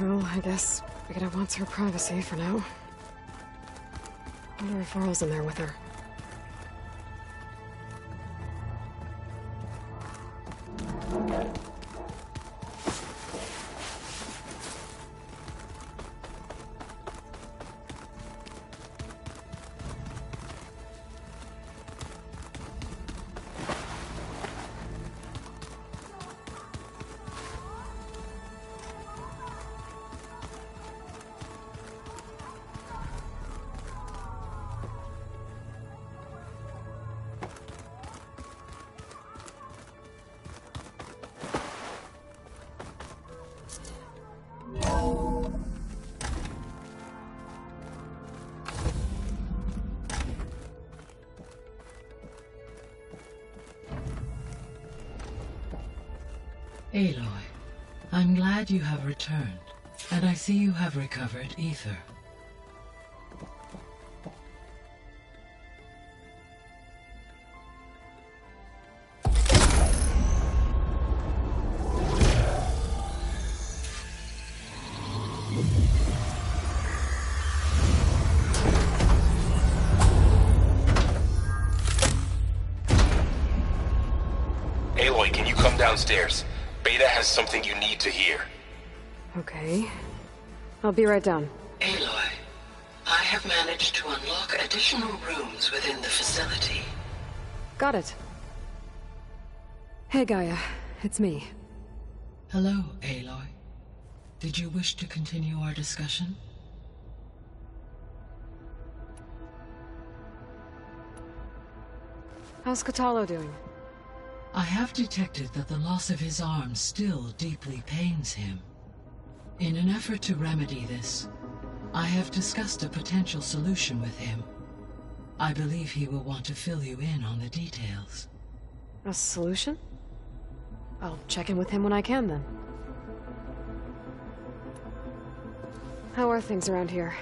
Well, I guess Beta wants her privacy for now. Wonder if Varl's in there with her. Aloy, I'm glad you have returned, and I see you have recovered ether. Aloy, can you come downstairs? Beta has something you need to hear. Okay. I'll be right down. Aloy, I have managed to unlock additional rooms within the facility. Got it. Hey, Gaia. It's me. Hello, Aloy. Did you wish to continue our discussion? How's Kotallo doing? I have detected that the loss of his arm still deeply pains him. In an effort to remedy this, I have discussed a potential solution with him. I believe he will want to fill you in on the details. A solution? I'll check in with him when I can, then. How are things around here?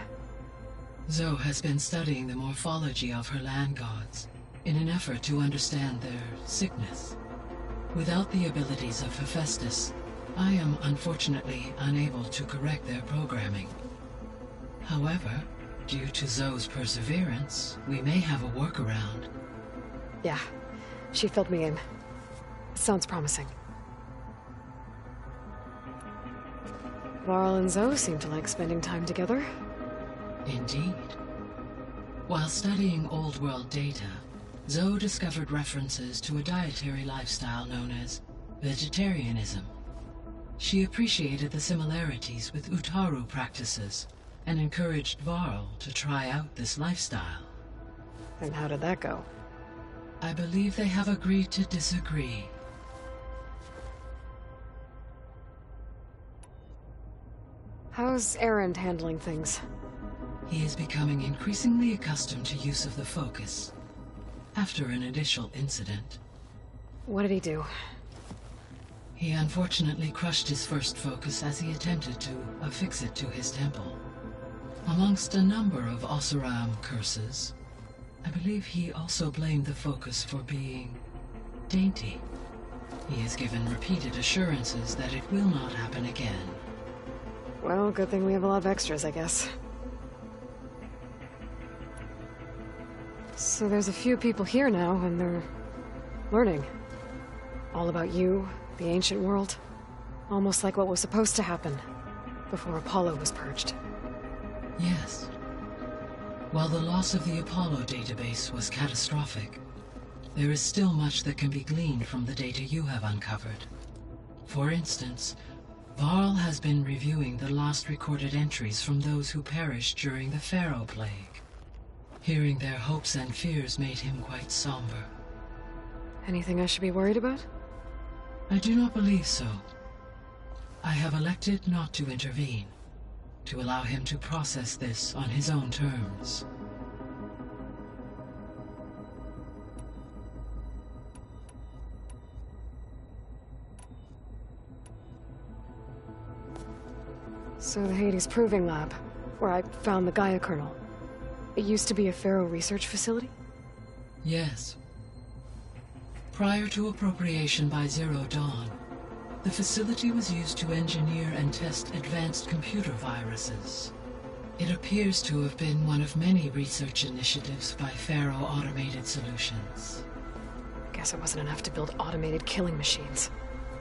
Zoe has been studying the morphology of her land gods in an effort to understand their sickness. Without the abilities of Hephaestus, I am unfortunately unable to correct their programming. However, due to Zoe's perseverance, we may have a workaround. Yeah, she filled me in. Sounds promising. Varl and Zoe seem to like spending time together. Indeed. While studying Old World data, Zoe discovered references to a dietary lifestyle known as vegetarianism. She appreciated the similarities with Utaru practices and encouraged Varl to try out this lifestyle. And how did that go? I believe they have agreed to disagree. How's Erend handling things? He is becoming increasingly accustomed to use of the focus. After an initial incident. What did he do? He unfortunately crushed his first focus as he attempted to affix it to his temple. Amongst a number of Oseram curses, I believe he also blamed the focus for being dainty. He has given repeated assurances that it will not happen again. Well, good thing we have a lot of extras, I guess. So there's a few people here now, and they're learning. All about you, the ancient world. Almost like what was supposed to happen before Apollo was purged. Yes. While the loss of the Apollo database was catastrophic, there is still much that can be gleaned from the data you have uncovered. For instance, Varl has been reviewing the last recorded entries from those who perished during the Pharaoh Plague. Hearing their hopes and fears made him quite somber. Anything I should be worried about? I do not believe so. I have elected not to intervene, to allow him to process this on his own terms. So the Hades Proving Lab, where I found the Gaia kernel. It used to be a Pharaoh research facility? Yes. Prior to appropriation by Zero Dawn, The facility was used to engineer and test advanced computer viruses. It appears to have been one of many research initiatives by Faro Automated Solutions. Guess it wasn't enough to build automated killing machines.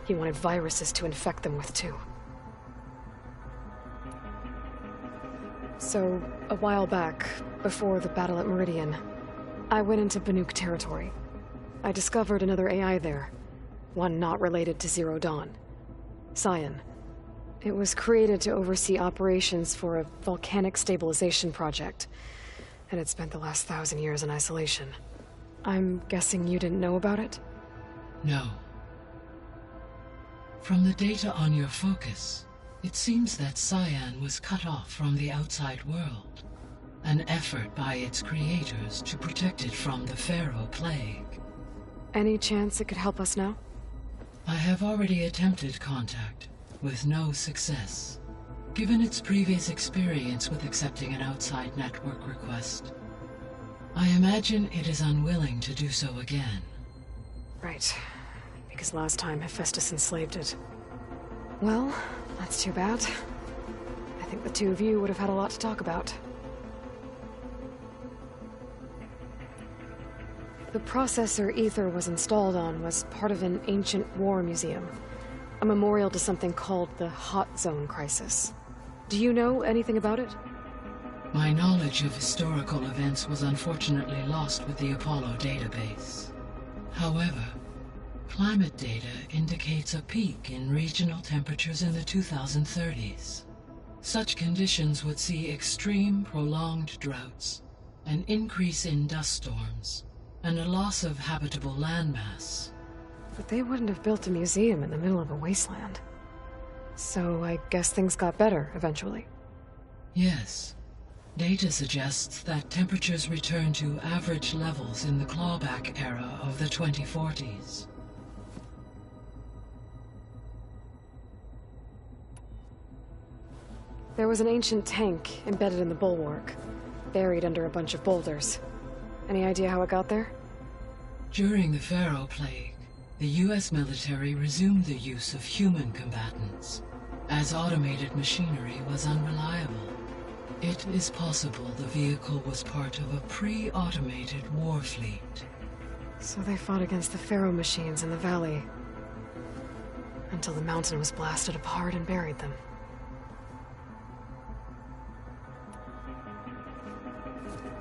He wanted viruses to infect them with, too. So, a while back, before the battle at Meridian, I went into Banuk territory. I discovered another AI there, one not related to Zero Dawn. Cyan. It was created to oversee operations for a volcanic stabilization project, and it spent the last 1,000 years in isolation. I'm guessing you didn't know about it? No. From the data on your focus, it seems that Cyan was cut off from the outside world, an effort by its creators to protect it from the Faro plague. Any chance it could help us now? I have already attempted contact, with no success. Given its previous experience with accepting an outside network request, I imagine it is unwilling to do so again. Right. Because last time Hephaestus enslaved it. Well, that's too bad. I think the two of you would have had a lot to talk about. The processor Ether was installed on was part of an ancient war museum. A memorial to something called the Hot Zone Crisis. Do you know anything about it? My knowledge of historical events was unfortunately lost with the Apollo database. However, climate data indicates a peak in regional temperatures in the 2030s. Such conditions would see extreme, prolonged droughts, an increase in dust storms, and a loss of habitable landmass. But they wouldn't have built a museum in the middle of a wasteland. So I guess things got better eventually. Yes. Data suggests that temperatures returned to average levels in the clawback era of the 2040s. There was an ancient tank embedded in the bulwark, buried under a bunch of boulders. Any idea how it got there? During the Faro plague, the US military resumed the use of human combatants, as automated machinery was unreliable. It is possible the vehicle was part of a pre-automated war fleet. So they fought against the Faro machines in the valley, until the mountain was blasted apart and buried them.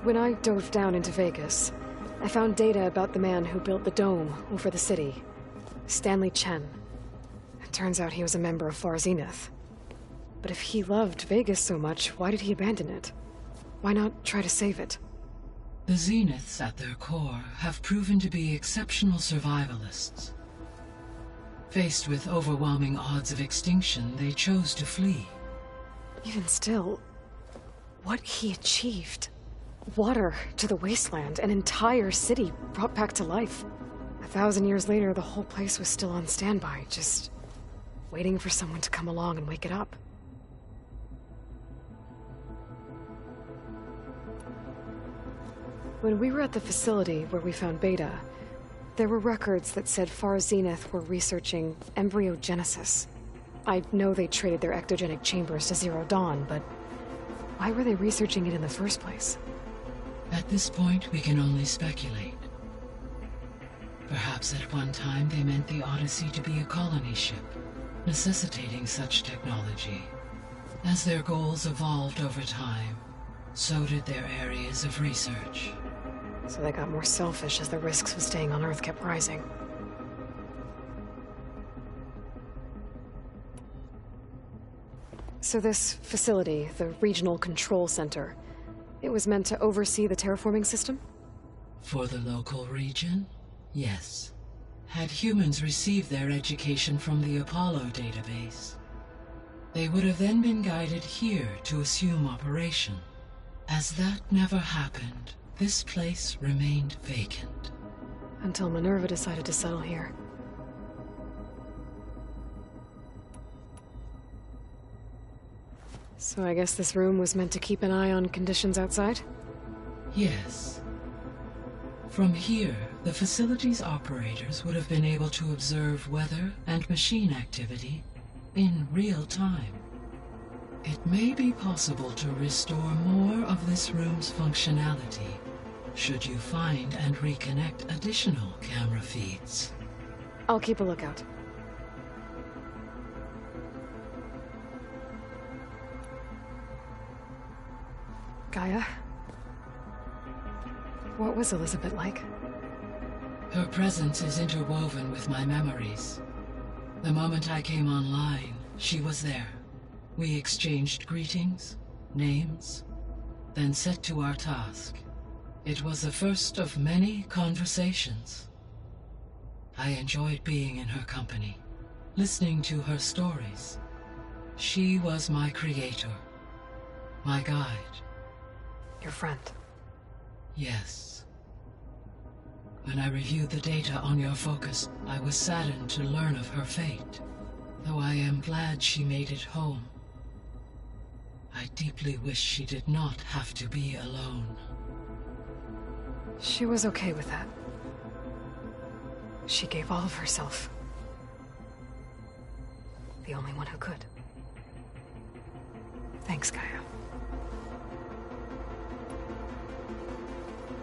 When I dove down into Vegas, I found data about the man who built the dome over the city, Stanley Chen. It turns out he was a member of Far Zenith. But if he loved Vegas so much, why did he abandon it? Why not try to save it? The Zeniths, at their core, have proven to be exceptional survivalists. Faced with overwhelming odds of extinction, they chose to flee. Even still, what he achieved. Water to the wasteland, an entire city brought back to life. 1,000 years later, the whole place was still on standby, just waiting for someone to come along and wake it up. When we were at the facility where we found Beta, there were records that said Far Zenith were researching embryogenesis. I know they traded their ectogenic chambers to Zero Dawn, but why were they researching it in the first place? At this point, we can only speculate. Perhaps at one time they meant the Odyssey to be a colony ship, necessitating such technology. As their goals evolved over time, so did their areas of research. So they got more selfish as the risks of staying on Earth kept rising. So this facility, the Regional Control Center, it was meant to oversee the terraforming system? For the local region, yes. Had humans received their education from the Apollo database, they would have then been guided here to assume operation. As that never happened, this place remained vacant. Until Minerva decided to settle here. So I guess this room was meant to keep an eye on conditions outside? Yes. From here, the facility's operators would have been able to observe weather and machine activity in real time. It may be possible to restore more of this room's functionality, should you find and reconnect additional camera feeds. I'll keep a lookout. Gaia? What was Elizabeth like? Her presence is interwoven with my memories. The moment I came online, she was there. We exchanged greetings, names, then set to our task. It was the first of many conversations. I enjoyed being in her company, listening to her stories. She was my creator, my guide. Your friend? Yes. When I reviewed the data on your focus, I was saddened to learn of her fate. Though I am glad she made it home. I deeply wish she did not have to be alone. She was okay with that. She gave all of herself. The only one who could. Thanks, Gaia.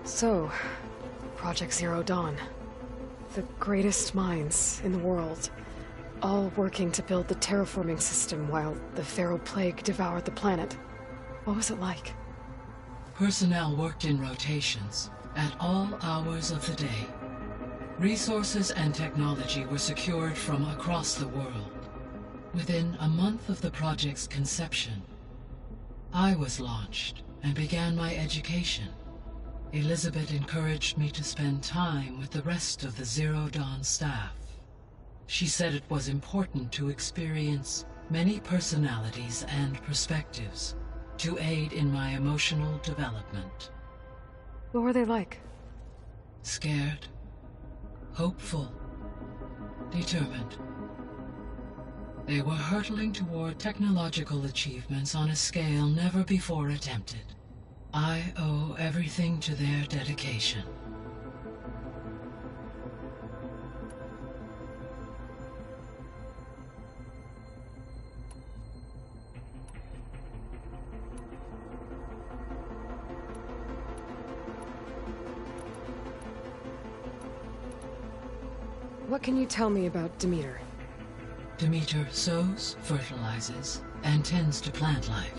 So, Project Zero Dawn. The greatest minds in the world, all working to build the terraforming system while the Pharaoh Plague devoured the planet. What was it like? Personnel worked in rotations, at all hours of the day. Resources and technology were secured from across the world. Within a month of the project's conception, I was launched and began my education. Elizabeth encouraged me to spend time with the rest of the Zero Dawn staff. She said it was important to experience many personalities and perspectives to aid in my emotional development. What were they like? Scared, hopeful, determined. They were hurtling toward technological achievements on a scale never before attempted. I owe everything to their dedication. What can you tell me about Demeter? Demeter sows, fertilizes, and tends to plant life.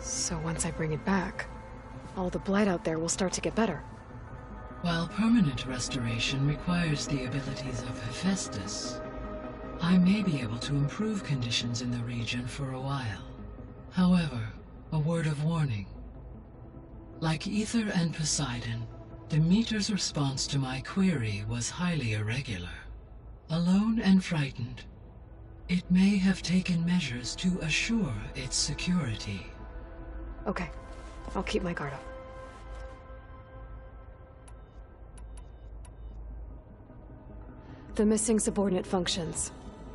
So once I bring it back, all the blight out there will start to get better. While permanent restoration requires the abilities of Hephaestus, I may be able to improve conditions in the region for a while. However, a word of warning. Like Ether and Poseidon, Demeter's response to my query was highly irregular. Alone and frightened, it may have taken measures to assure its security. Okay, I'll keep my guard up. The missing subordinate functions.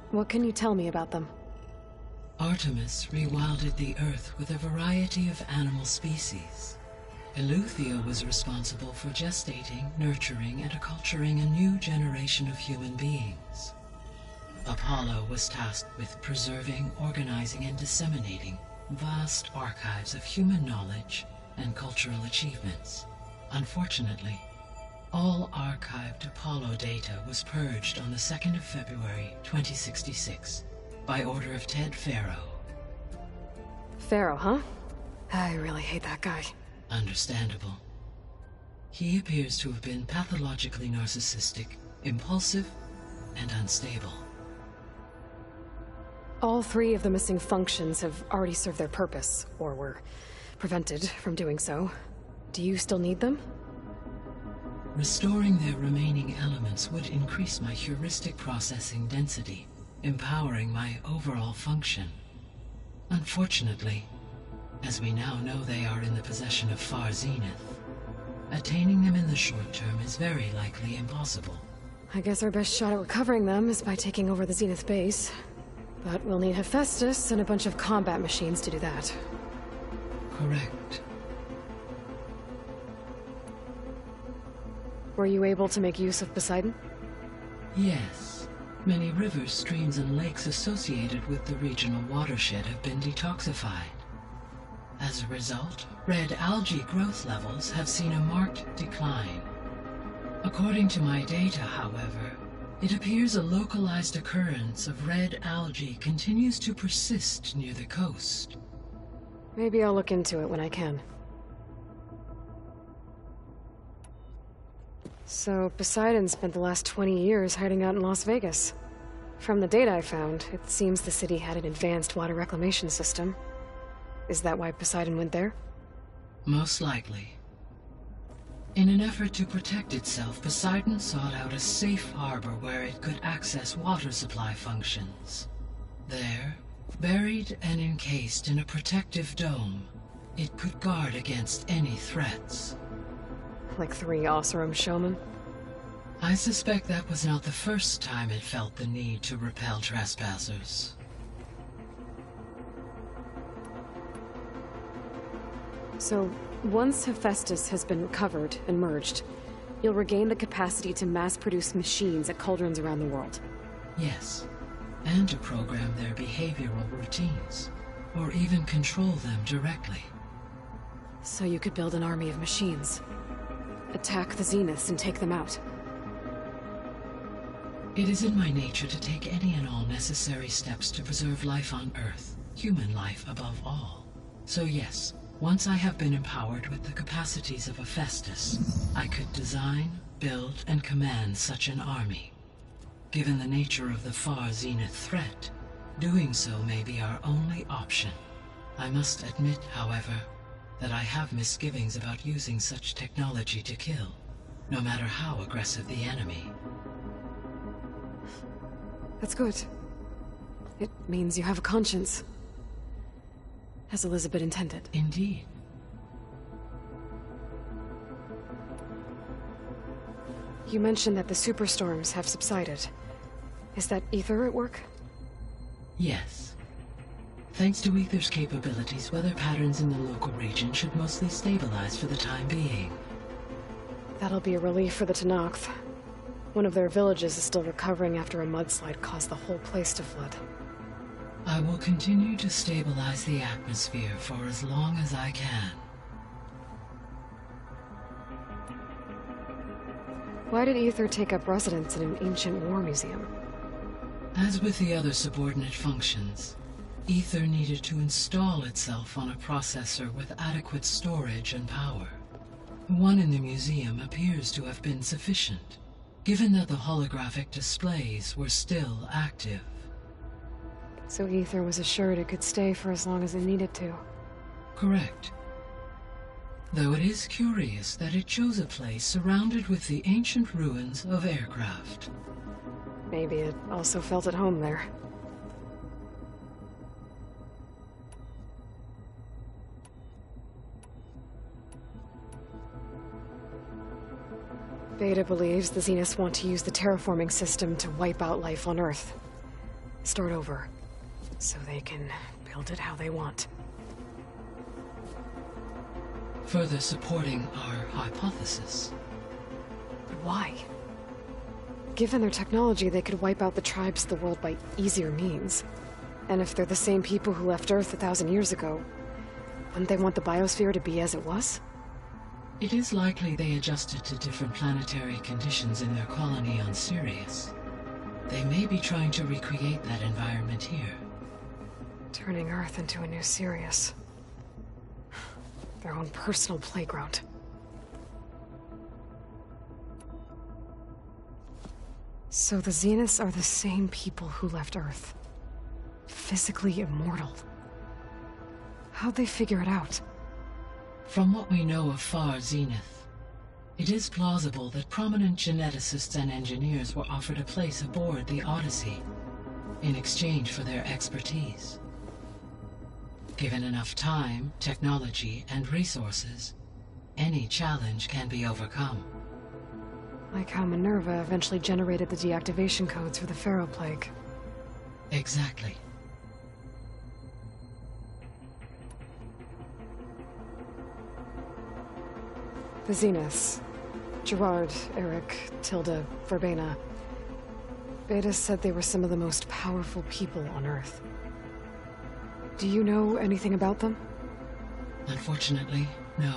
What can you tell me about them? Artemis rewilded the Earth with a variety of animal species. Eleuthia was responsible for gestating, nurturing, and acculturating a new generation of human beings. Apollo was tasked with preserving, organizing, and disseminating vast archives of human knowledge and cultural achievements. Unfortunately, all archived Apollo data was purged on the 2nd of February, 2066, by order of Ted Pharaoh. Pharaoh, huh? I really hate that guy. Understandable. He appears to have been pathologically narcissistic, impulsive, and unstable. All 3 of the missing functions have already served their purpose, or were prevented from doing so. Do you still need them? Restoring their remaining elements would increase my heuristic processing density, empowering my overall function. Unfortunately, as we now know they are in the possession of Far Zenith, attaining them in the short term is very likely impossible. I guess our best shot at recovering them is by taking over the Zenith base. But we'll need Hephaestus and a bunch of combat machines to do that. Correct. Were you able to make use of Poseidon? Yes. Many rivers, streams, and lakes associated with the regional watershed have been detoxified. As a result, red algae growth levels have seen a marked decline. According to my data, however, it appears a localized occurrence of red algae continues to persist near the coast. Maybe I'll look into it when I can. So, Poseidon spent the last 20 years hiding out in Las Vegas. From the data I found, it seems the city had an advanced water reclamation system. Is that why Poseidon went there? Most likely. In an effort to protect itself, Poseidon sought out a safe harbor where it could access water supply functions. There, buried and encased in a protective dome, it could guard against any threats. Like 3 Oseram showmen? I suspect that was not the first time it felt the need to repel trespassers. So, once Hephaestus has been recovered and merged, you'll regain the capacity to mass-produce machines at cauldrons around the world. Yes, and to program their behavioral routines, or even control them directly. So you could build an army of machines. Attack the Zeniths and take them out. It is in my nature to take any and all necessary steps to preserve life on Earth, human life above all. So yes, once I have been empowered with the capacities of Hephaestus, I could design, build, and command such an army. Given the nature of the far Zenith threat, doing so may be our only option. I must admit, however, that I have misgivings about using such technology to kill, no matter how aggressive the enemy. That's good. It means you have a conscience. As Elizabeth intended. Indeed. You mentioned that the superstorms have subsided. Is that Ether at work? Yes. Thanks to Ether's capabilities, weather patterns in the local region should mostly stabilize for the time being. That'll be a relief for the Tenakth. One of their villages is still recovering after a mudslide caused the whole place to flood. I will continue to stabilize the atmosphere for as long as I can. Why did Ether take up residence in an ancient war museum? As with the other subordinate functions, Ether needed to install itself on a processor with adequate storage and power. One in the museum appears to have been sufficient, given that the holographic displays were still active. So Ether was assured it could stay for as long as it needed to. Correct. Though it is curious that it chose a place surrounded with the ancient ruins of aircraft. Maybe it also felt at home there. Beta believes the Zeniths want to use the terraforming system to wipe out life on Earth. Start over, so they can build it how they want. Further supporting our hypothesis. But why? Given their technology, they could wipe out the tribes of the world by easier means. And if they're the same people who left Earth 1,000 years ago, wouldn't they want the biosphere to be as it was? It is likely they adjusted to different planetary conditions in their colony on Sirius. They may be trying to recreate that environment here. Turning Earth into a new Sirius. Their own personal playground. So the Zeniths are the same people who left Earth. Physically immortal. How'd they figure it out? From what we know of Far Zenith, it is plausible that prominent geneticists and engineers were offered a place aboard the Odyssey in exchange for their expertise. Given enough time, technology, and resources, any challenge can be overcome. Like how Minerva eventually generated the deactivation codes for the Pharaoh Plague. Exactly. The Zeniths. Gerard, Eric, Tilda, Verbena. Beta said they were some of the most powerful people on Earth. Do you know anything about them? Unfortunately, no.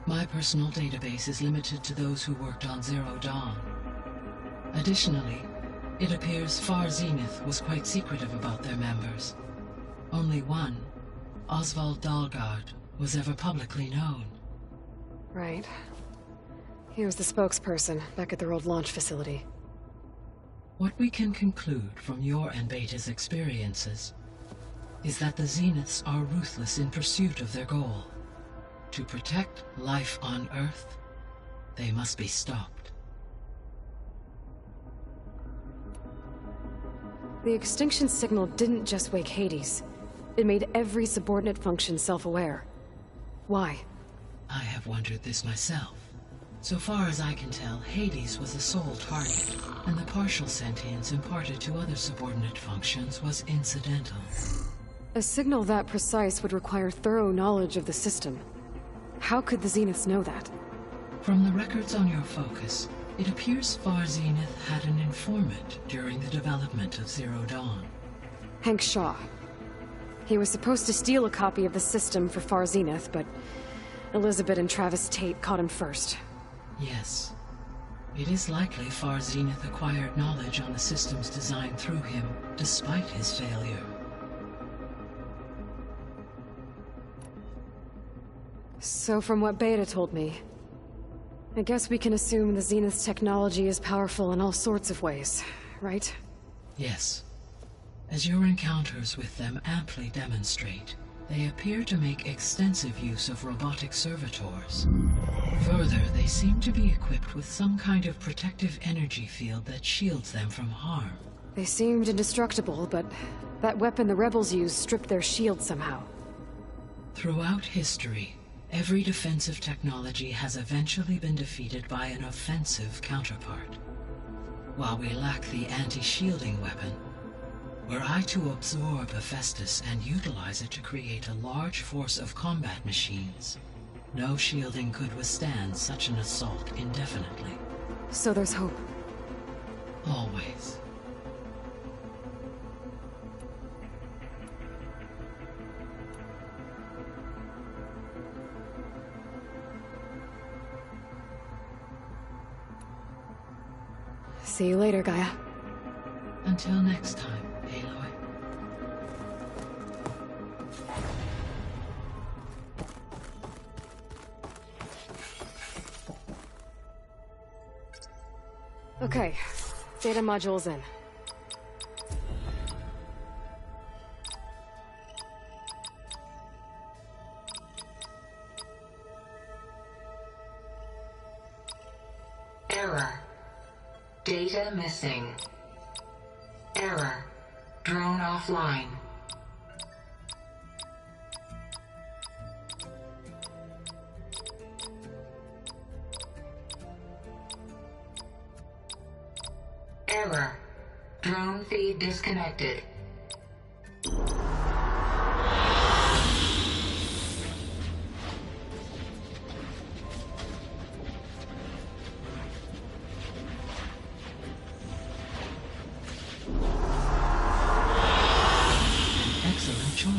My personal database is limited to those who worked on Zero Dawn. Additionally, it appears Far Zenith was quite secretive about their members. Only one, Oswald Dahlgard, was ever publicly known. Right. He was the spokesperson back at their old launch facility. What we can conclude from your and Beta's experiences is that the Zeniths are ruthless in pursuit of their goal. To protect life on Earth, they must be stopped. The extinction signal didn't just wake Hades. It made every subordinate function self-aware. Why? I have wondered this myself. So far as I can tell, Hades was the sole target, and the partial sentience imparted to other subordinate functions was incidental. A signal that precise would require thorough knowledge of the system. How could the Zeniths know that? From the records on your focus, it appears Far Zenith had an informant during the development of Zero Dawn. Hank Shaw. He was supposed to steal a copy of the system for Far Zenith, but Elizabeth and Travis Tate caught him first. Yes. It is likely Far Zenith acquired knowledge on the systems designed through him, despite his failure. So from what Beta told me, I guess we can assume the Zenith's technology is powerful in all sorts of ways, right? Yes. As your encounters with them amply demonstrate, they appear to make extensive use of robotic servitors. Further, they seem to be equipped with some kind of protective energy field that shields them from harm. They seemed indestructible, but that weapon the rebels used stripped their shield somehow. Throughout history, every defensive technology has eventually been defeated by an offensive counterpart. While we lack the anti-shielding weapon, were I to absorb Hephaestus and utilize it to create a large force of combat machines, no shielding could withstand such an assault indefinitely. So there's hope. Always. See you later, Gaia. Until next time, Aloy. Okay, data module's in. Error. Data missing. Error. Drone offline. Error. Drone feed disconnected. Excellent choice.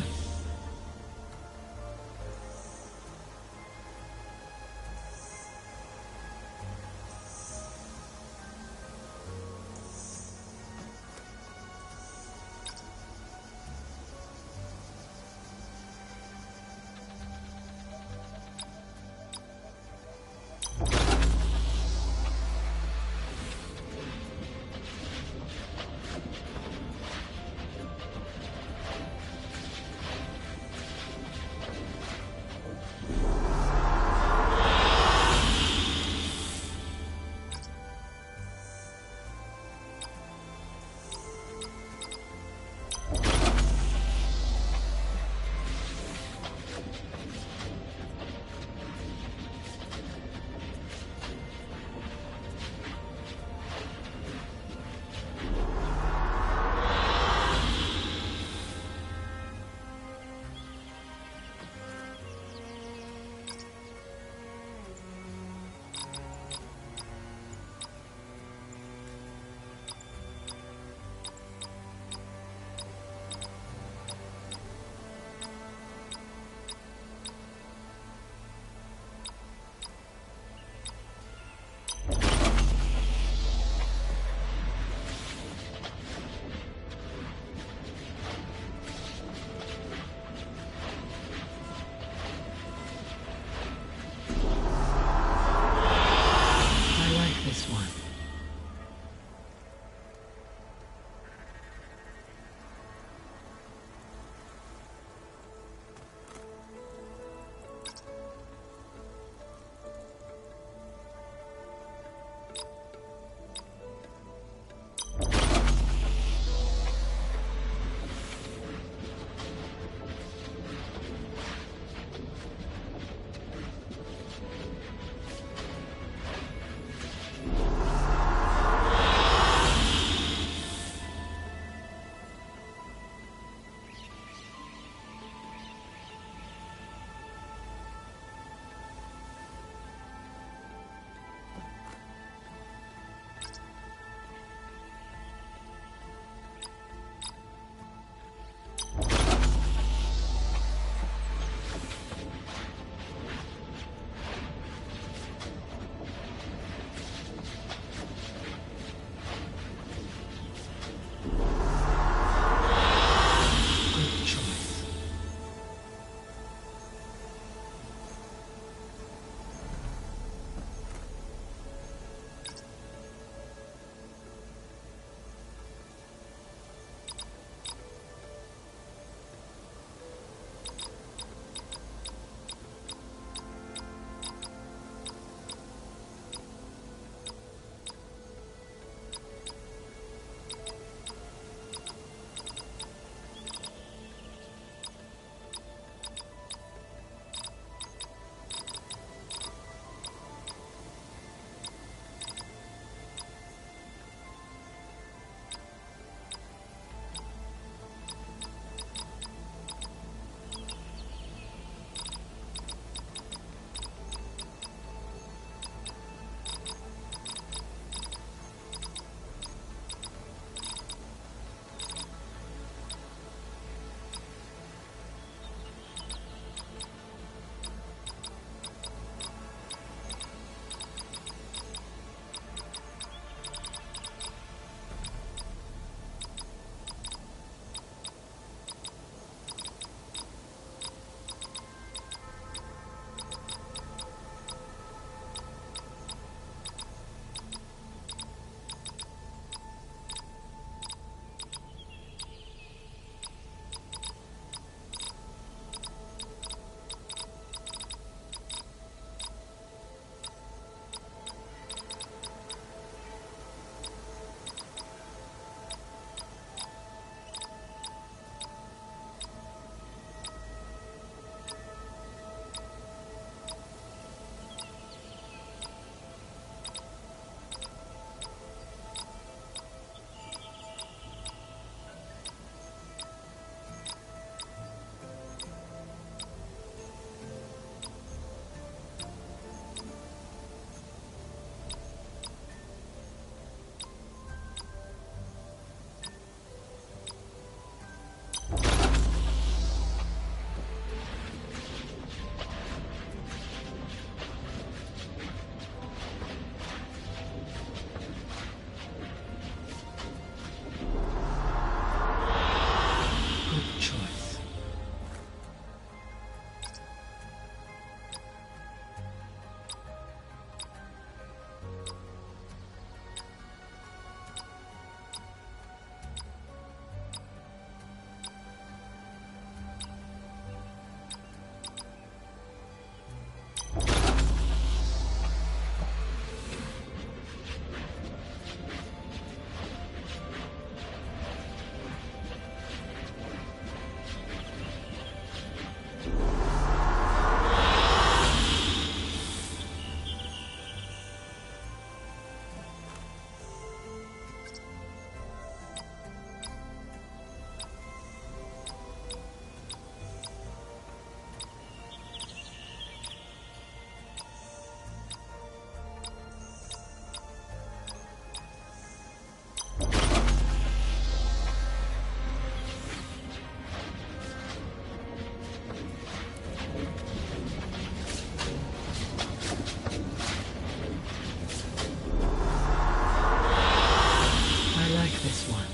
this one.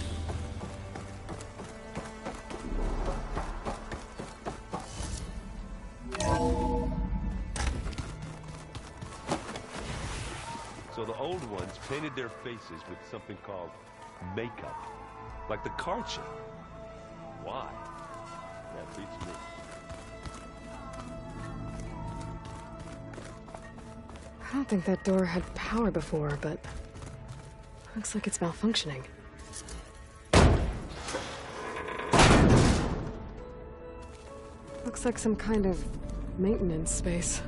So the old ones painted their faces with something called makeup. Like the card shape. Why? That beats me. I don't think that door had power before, but looks like it's malfunctioning. Looks like some kind of maintenance space.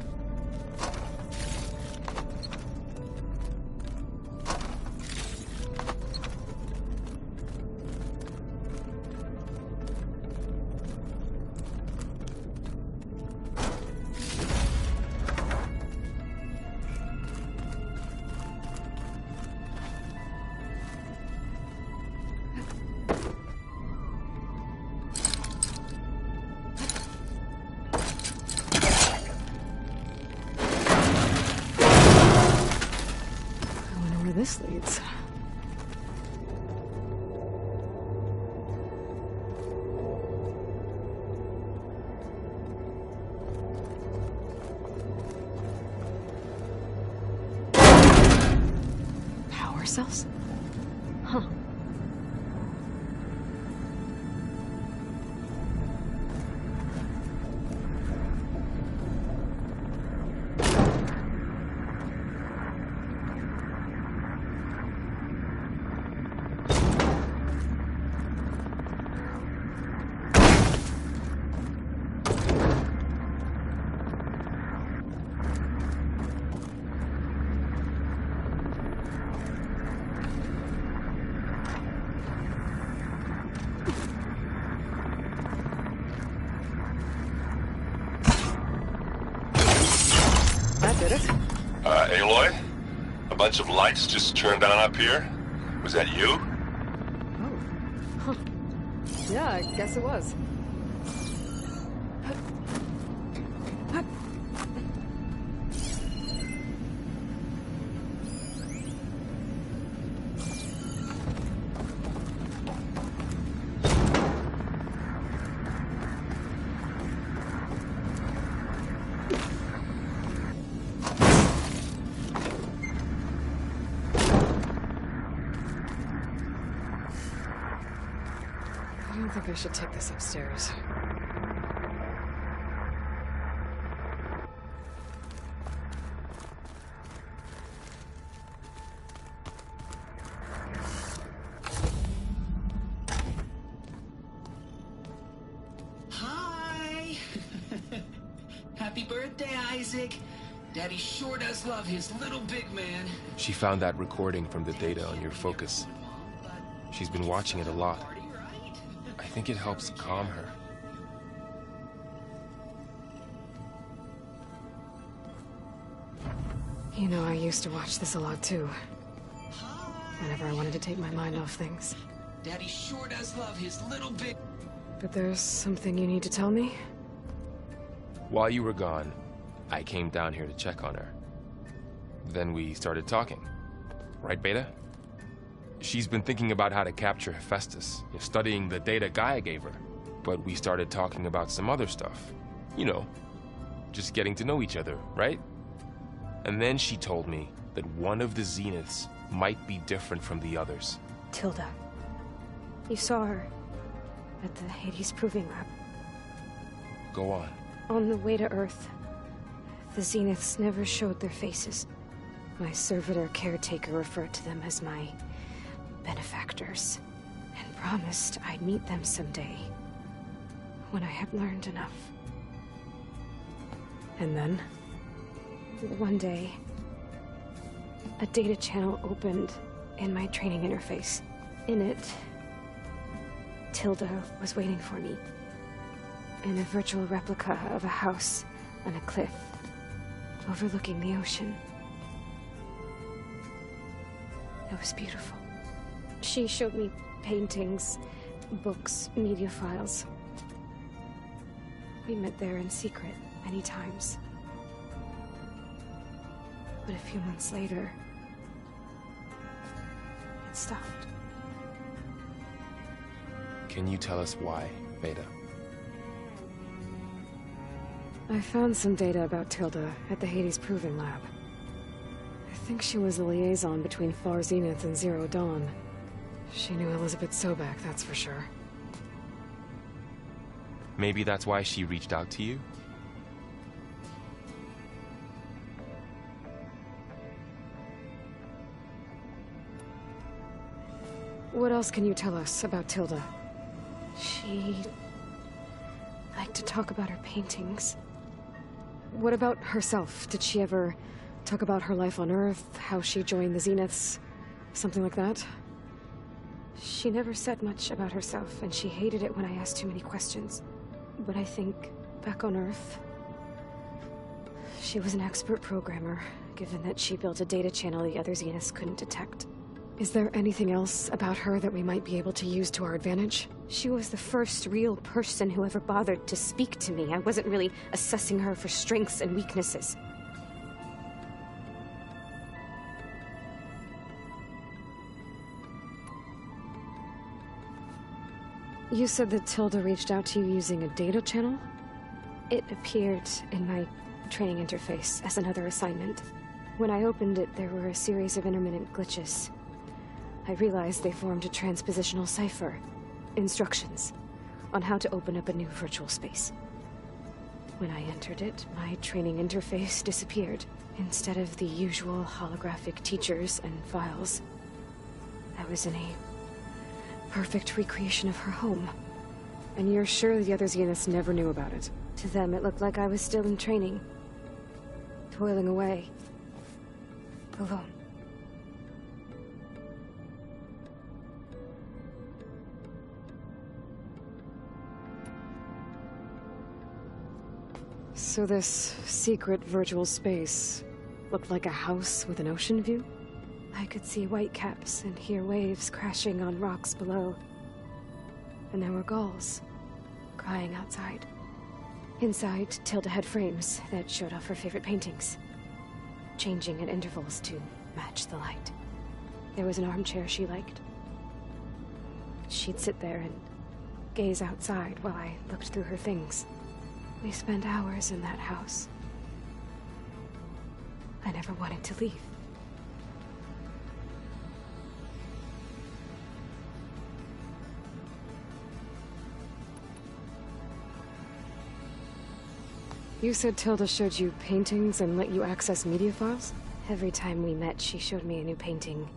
This leads. Power cells? Huh. Aloy? A bunch of lights just turned on up here? Was that you? Oh. Huh. Yeah, I guess it was. I don't think I should take this upstairs. Hi! Happy birthday, Isaac. Daddy sure does love his little big man. She found that recording from the data on your focus. She's been watching it a lot. I think it helps calm her. You know, I used to watch this a lot too. Whenever I wanted to take my mind off things. Daddy sure does love his little big... But there's something you need to tell me? While you were gone, I came down here to check on her. Then we started talking. Right, Beta? She's been thinking about how to capture Hephaestus, studying the data Gaia gave her. But we started talking about some other stuff. You know, just getting to know each other, right? And then she told me that one of the Zeniths might be different from the others. Tilda. You saw her at the Hades Proving Lab. Go on. On the way to Earth, the Zeniths never showed their faces. My servitor caretaker referred to them as my benefactors, and promised I'd meet them someday, when I had learned enough. And then? One day, a data channel opened in my training interface. In it, Tilda was waiting for me, in a virtual replica of a house on a cliff, overlooking the ocean. It was beautiful. She showed me paintings, books, media files. We met there in secret many times. But a few months later, it stopped. Can you tell us why, Beta? I found some data about Tilda at the Hades Proving Lab. I think she was the liaison between Far Zenith and Zero Dawn. She knew Elizabeth Sobek, that's for sure. Maybe that's why she reached out to you? What else can you tell us about Tilda? She liked to talk about her paintings. What about herself? Did she ever talk about her life on Earth, how she joined the Zeniths, something like that? She never said much about herself, and she hated it when I asked too many questions. But I think, back on Earth, she was an expert programmer, given that she built a data channel the other Zeniths couldn't detect. Is there anything else about her that we might be able to use to our advantage? She was the first real person who ever bothered to speak to me. I wasn't really assessing her for strengths and weaknesses. You said that Tilda reached out to you using a data channel? It appeared in my training interface as another assignment. When I opened it, there were a series of intermittent glitches. I realized they formed a transpositional cipher. Instructions on how to open up a new virtual space. When I entered it, my training interface disappeared. Instead of the usual holographic teachers and files, I was in a perfect recreation of her home. And you're sure the other Zeniths never knew about it? To them, it looked like I was still in training. Toiling away. Alone. So this secret virtual space looked like a house with an ocean view? I could see whitecaps and hear waves crashing on rocks below. And there were gulls crying outside. Inside, Tilda had frames that showed off her favorite paintings, changing at intervals to match the light. There was an armchair she liked. She'd sit there and gaze outside while I looked through her things. We spent hours in that house. I never wanted to leave. You said Tilda showed you paintings and let you access media files? Every time we met, she showed me a new painting.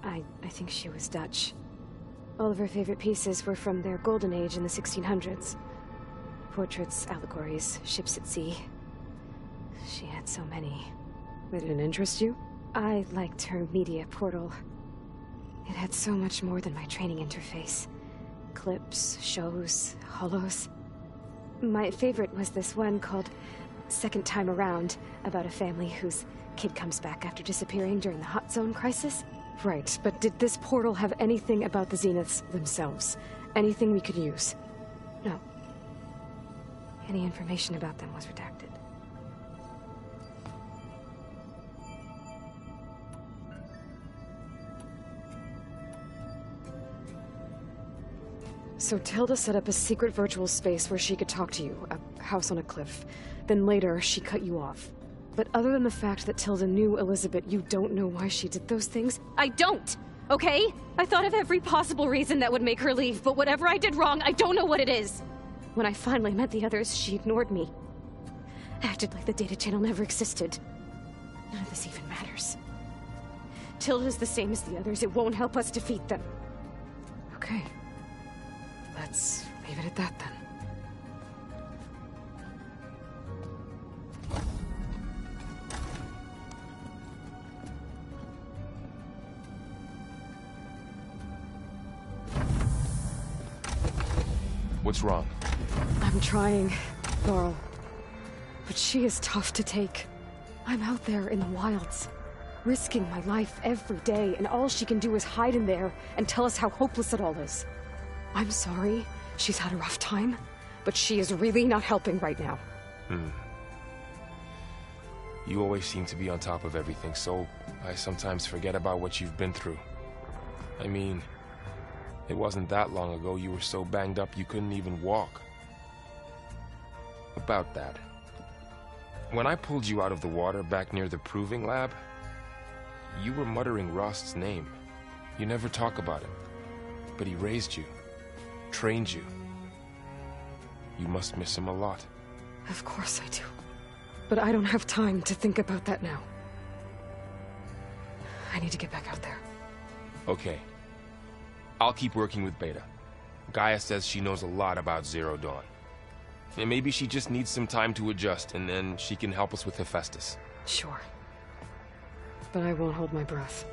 I think she was Dutch. All of her favorite pieces were from their golden age in the 1600s. Portraits, allegories, ships at sea. She had so many. They didn't interest you? I liked her media portal. It had so much more than my training interface. Clips, shows, holos. My favorite was this one called Second Time Around, about a family whose kid comes back after disappearing during the Hot Zone crisis. Right, but did this portal have anything about the Zeniths themselves? Anything we could use? No. Any information about them was redacted. So Tilda set up a secret virtual space where she could talk to you, a house on a cliff. Then later, she cut you off. But other than the fact that Tilda knew Elizabeth, you don't know why she did those things? I don't! Okay? I thought of every possible reason that would make her leave, but whatever I did wrong, I don't know what it is! When I finally met the others, she ignored me. Acted like the data channel never existed. None of this even matters. Tilda's the same as the others. It won't help us defeat them. Okay. Let's leave it at that, then. What's wrong? I'm trying, Varl. But she is tough to take. I'm out there in the wilds, risking my life every day, and all she can do is hide in there and tell us how hopeless it all is. I'm sorry, she's had a rough time, but she is really not helping right now. You always seem to be on top of everything, so I sometimes forget about what you've been through. I mean, It wasn't that long ago you were so banged up you couldn't even walk. About that. When I pulled you out of the water back near the proving lab, you were muttering Rost's name. You never talk about him. But he raised you, trained you. You must miss him a lot. Of course I do. But I don't have time to think about that now. I need to get back out there. Okay. I'll keep working with Beta. Gaia says she knows a lot about Zero Dawn. And maybe she just needs some time to adjust, and then she can help us with Hephaestus. Sure. But I won't hold my breath.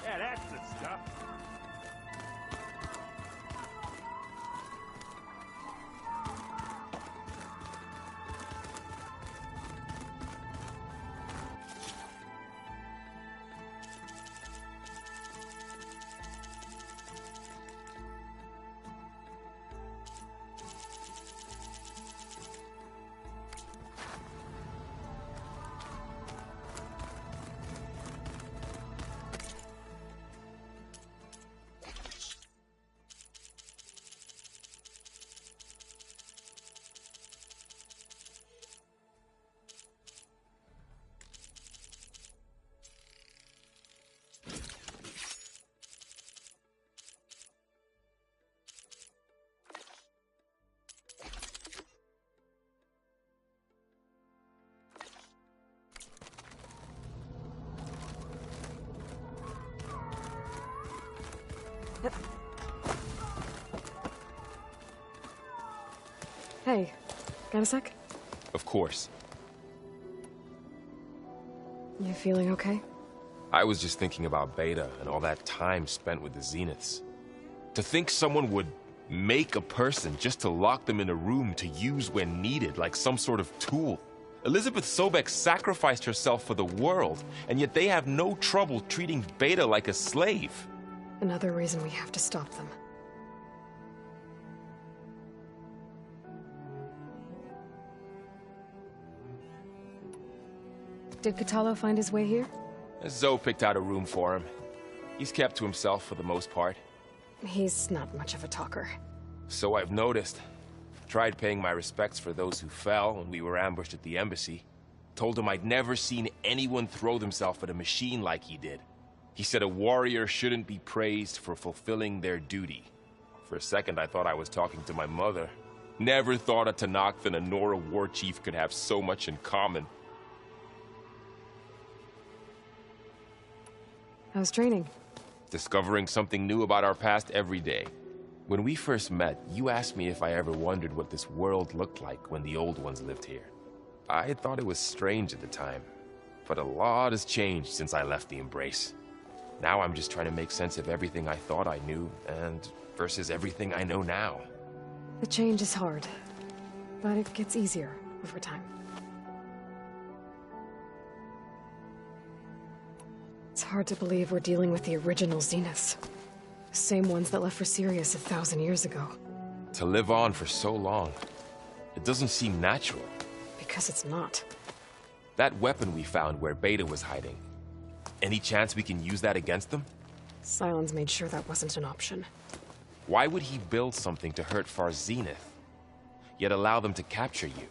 Yeah, that's the stuff. Hey, got a sec? Of course. You feeling okay? I was just thinking about Beta and all that time spent with the Zeniths. To think someone would make a person just to lock them in a room to use when needed, like some sort of tool. Elizabeth Sobek sacrificed herself for the world, and yet they have no trouble treating Beta like a slave. Another reason we have to stop them. Did Catalo find his way here? Zoe picked out a room for him. He's kept to himself for the most part. He's not much of a talker. So I've noticed. Tried paying my respects for those who fell when we were ambushed at the embassy. Told him I'd never seen anyone throw themselves at a machine like he did. He said a warrior shouldn't be praised for fulfilling their duty. For a second I thought I was talking to my mother. Never thought a Tanakh and a Nora war chief could have so much in common. How's training? Discovering something new about our past every day. When we first met, you asked me if I ever wondered what this world looked like when the old ones lived here. I thought it was strange at the time, but a lot has changed since I left the Embrace. Now I'm just trying to make sense of everything I thought I knew, and versus everything I know now. The change is hard, but it gets easier over time. It's hard to believe we're dealing with the original Zeniths. The same ones that left for Sirius 1,000 years ago. To live on for so long, it doesn't seem natural. Because it's not. That weapon we found where Beta was hiding, any chance we can use that against them? Sylens made sure that wasn't an option. Why would he build something to hurt Far Zenith, yet allow them to capture you?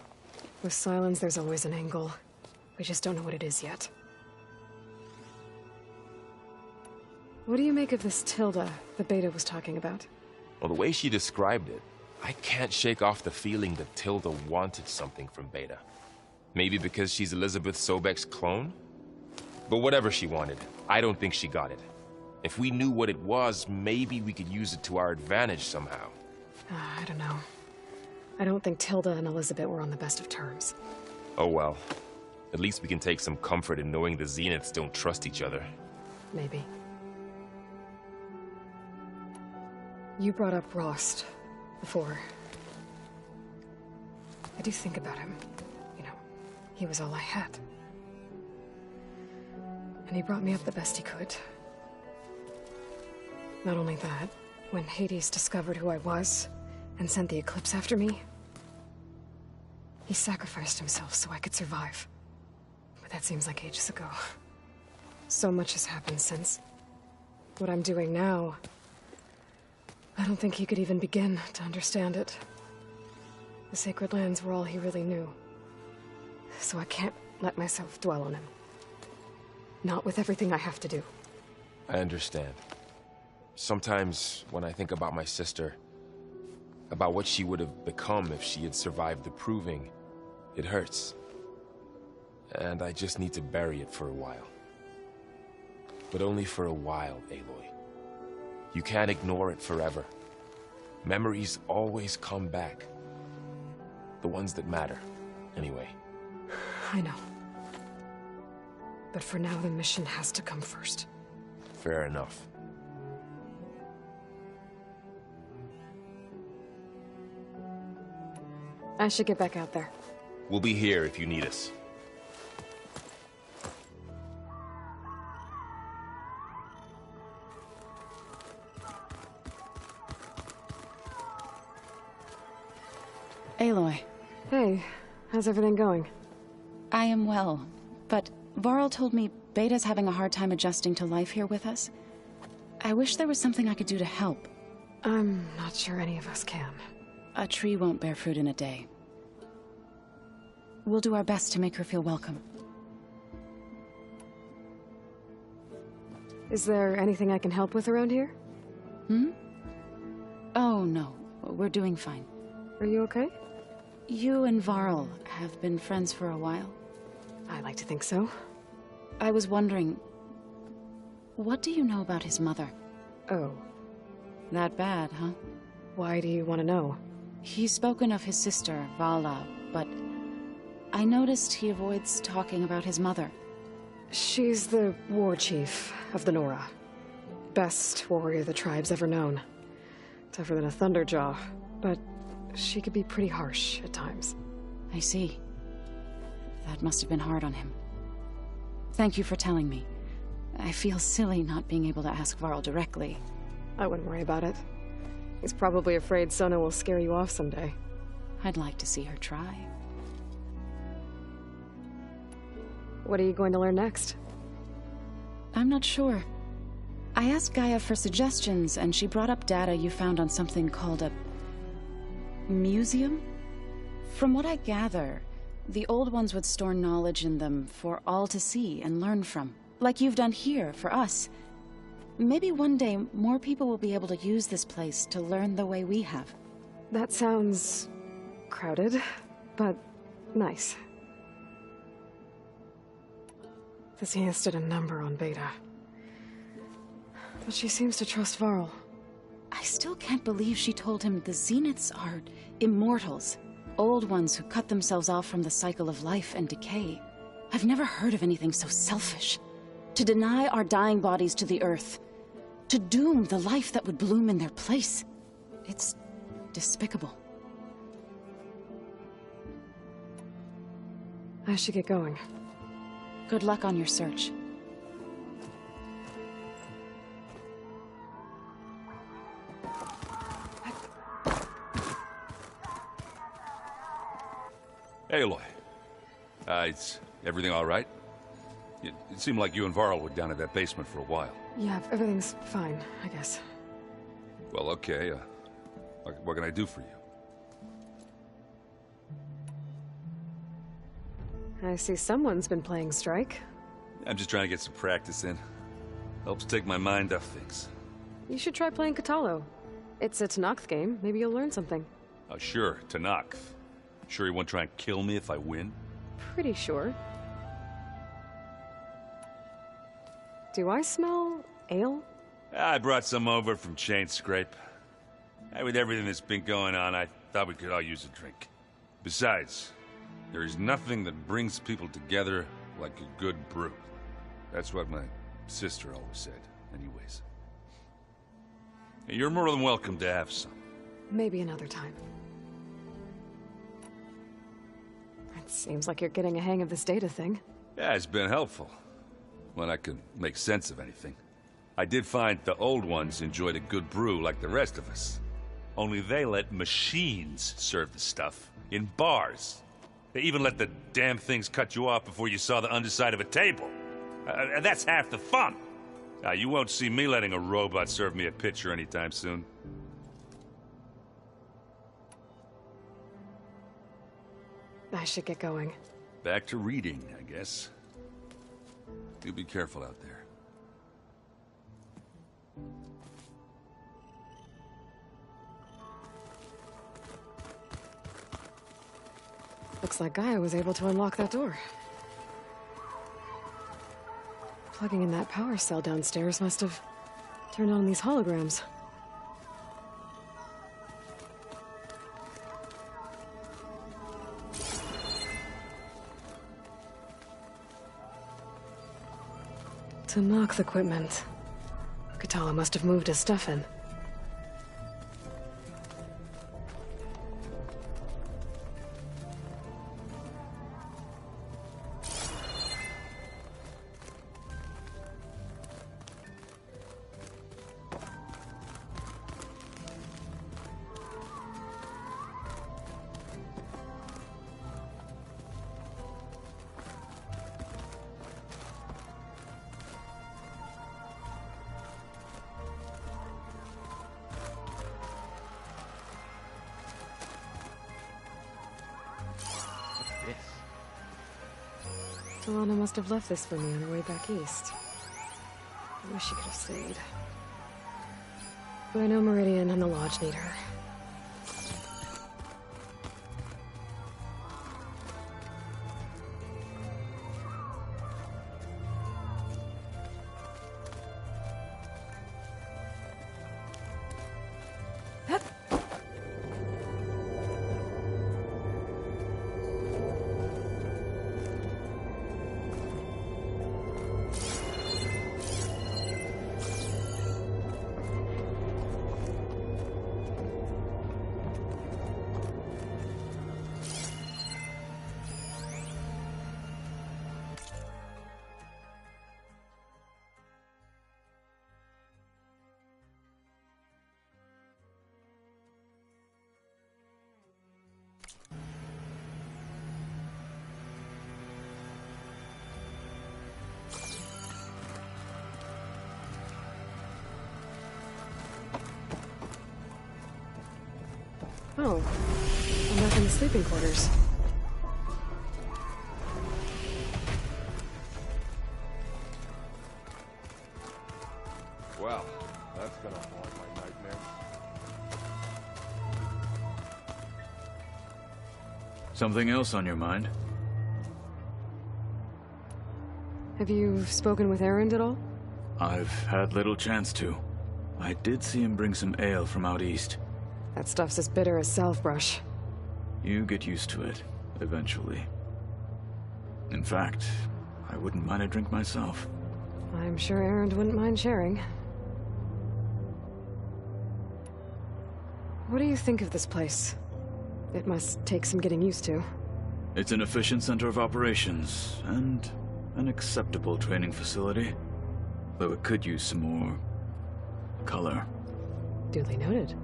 With Sylens, there's always an angle. We just don't know what it is yet. What do you make of this Tilda that Beta was talking about? Well, the way she described it, I can't shake off the feeling that Tilda wanted something from Beta. Maybe because she's Elizabeth Sobek's clone? But whatever she wanted, I don't think she got it. If we knew what it was, maybe we could use it to our advantage somehow. I don't know. I don't think Tilda and Elizabeth were on the best of terms. Oh well. At least we can take some comfort in knowing the Zeniths don't trust each other. Maybe. You brought up Rost before. I do think about him. You know, he was all I had. And he brought me up the best he could. Not only that, when Hades discovered who I was and sent the Eclipse after me, he sacrificed himself so I could survive. But that seems like ages ago. So much has happened since. What I'm doing now, I don't think he could even begin to understand it. The Sacred Lands were all he really knew. So I can't let myself dwell on him. Not with everything I have to do. I understand. Sometimes, when I think about my sister, about what she would have become if she had survived the Proving, it hurts. And I just need to bury it for a while. But only for a while, Aloy. You can't ignore it forever. Memories always come back. The ones that matter, anyway. I know. But for now, the mission has to come first. Fair enough. I should get back out there. We'll be here if you need us. Aloy. Hey, how's everything going? I am well, but Varl told me Beta's having a hard time adjusting to life here with us. I wish there was something I could do to help. I'm not sure any of us can. A tree won't bear fruit in a day. We'll do our best to make her feel welcome. Is there anything I can help with around here? Oh, no. We're doing fine. Are you okay? You and Varl have been friends for a while. I like to think so. I was wondering, what do you know about his mother? Oh. That bad, huh? Why do you want to know? He's spoken of his sister, Vala, but I noticed he avoids talking about his mother. She's the war chief of the Nora. Best warrior the tribe's ever known. Tougher than a Thunderjaw, but she could be pretty harsh at times. I see. That must have been hard on him. Thank you for telling me. I feel silly not being able to ask Varl directly. I wouldn't worry about it. He's probably afraid Sona will scare you off someday. I'd like to see her try. What are you going to learn next? I'm not sure. I asked Gaia for suggestions, and she brought up data you found on something called a museum? From what I gather, the old ones would store knowledge in them for all to see and learn from. Like you've done here, for us. Maybe one day, more people will be able to use this place to learn the way we have. That sounds crowded, but nice. The Zeniths did a number on Beta. But she seems to trust Varl. I still can't believe she told him the Zeniths are immortals. Old ones who cut themselves off from the cycle of life and decay. I've never heard of anything so selfish. To deny our dying bodies to the earth. To doom the life that would bloom in their place. It's despicable. I should get going. Good luck on your search. Aloy. Is everything all right? It seemed like you and Varl were down at that basement for a while. Yeah, everything's fine, I guess. Well, okay. What can I do for you? I see someone's been playing Strike. I'm just trying to get some practice in. Helps take my mind off things. You should try playing Katalo. It's a Tanakh game. Maybe you'll learn something. Oh, sure. Tanakh. Sure he won't try and kill me if I win? Pretty sure. Do I smell ale? I brought some over from Chain Scrape. With everything that's been going on, I thought we could all use a drink. Besides, There is nothing that brings people together like a good brew. That's what my sister always said, anyways. You're more than welcome to have some. Maybe another time. It seems like you're getting a hang of this data thing. Yeah, it's been helpful. When I could make sense of anything. I did find the old ones enjoyed a good brew like the rest of us. Only they let machines serve the stuff in bars. They even let the damn things cut you off before you saw the underside of a table. And that's half the fun. Now, you won't see me letting a robot serve me a pitcher anytime soon. I should get going. Back to reading, I guess. You be careful out there. Looks like Gaia was able to unlock that door. Plugging in that power cell downstairs must have turned on these holograms. To knock the equipment. Katala must have moved his stuff in. Alana must have left this for me on her way back east. I wish she could have stayed. But I know Meridian and the Lodge need her. Oh, I'm back in the sleeping quarters. Well, that's gonna haunt my nightmare. Something else on your mind? Have you spoken with Erend at all? I've had little chance to. I did see him bring some ale from out east. That stuff's as bitter as salve-brush. You get used to it, eventually. In fact, I wouldn't mind a drink myself. I'm sure Erend wouldn't mind sharing. What do you think of this place? It must take some getting used to. It's an efficient center of operations, and an acceptable training facility. Though it could use some more color. Duly noted.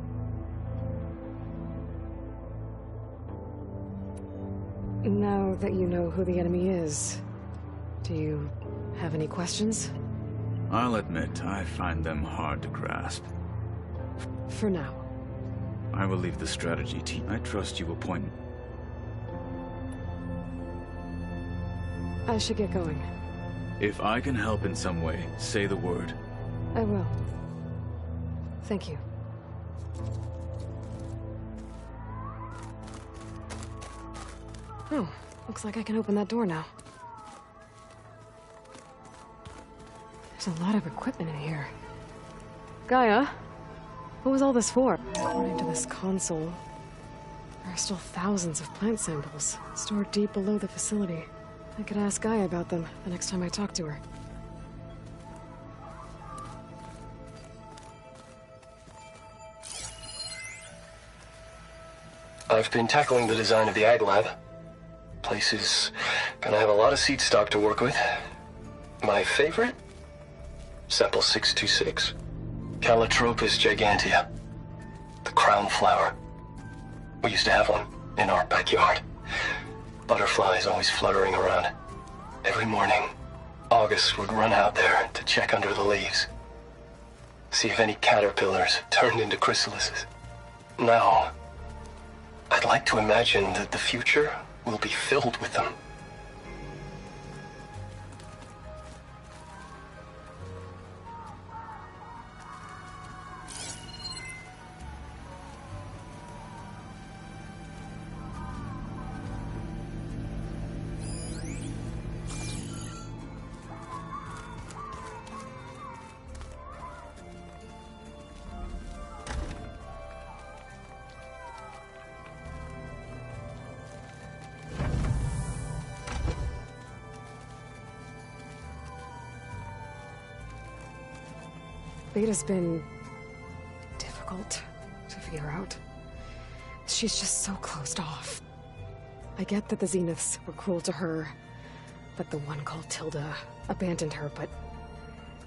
Now that you know who the enemy is, do you have any questions? I'll admit, I find them hard to grasp. For now. I will leave the strategy team. I trust you will point. I should get going. If I can help in some way, say the word. I will. Thank you. Oh, looks like I can open that door now. There's a lot of equipment in here. Gaia, what was all this for? According to this console, There are still thousands of plant samples stored deep below the facility. I could ask Gaia about them the next time I talk to her. I've been tackling the design of the Ag Lab. Place is gonna have a lot of seed stock to work with. My favorite? Sample 626. Calotropis gigantea. The crown flower. We used to have one in our backyard. Butterflies always fluttering around. Every morning, August would run out there to check under the leaves. See if any caterpillars turned into chrysalises. Now, I'd like to imagine that the future will be filled with them. Beta's been difficult to figure out. She's just so closed off. I get that the Zeniths were cruel to her, that the one called Tilda abandoned her, but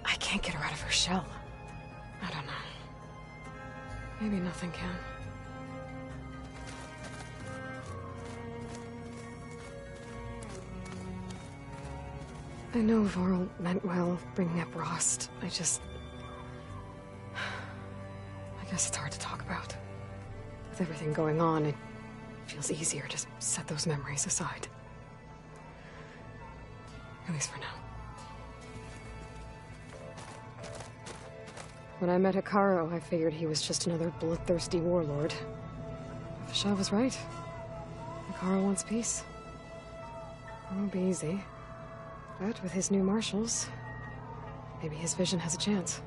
I can't get her out of her shell. I don't know. Maybe nothing can. I know Varl meant well, bringing up Rost. I guess it's hard to talk about. With everything going on, it feels easier to set those memories aside. At least for now. When I met Hikaru, I figured he was just another bloodthirsty warlord. But Fasha was right. Hikaru wants peace. It won't be easy. But with his new marshals, maybe his vision has a chance.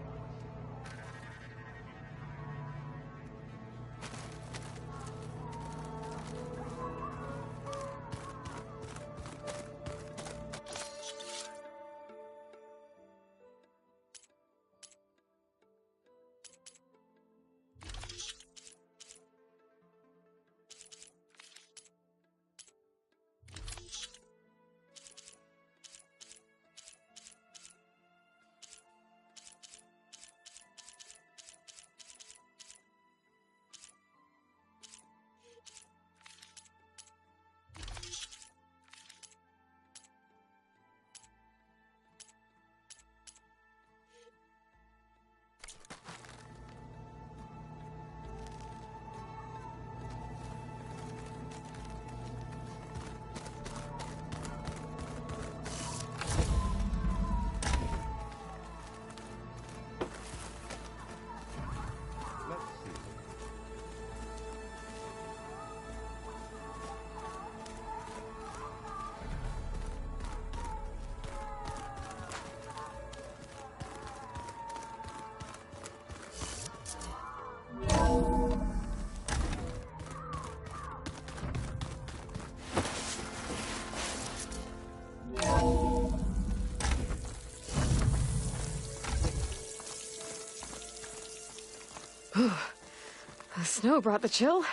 The snow brought the chill.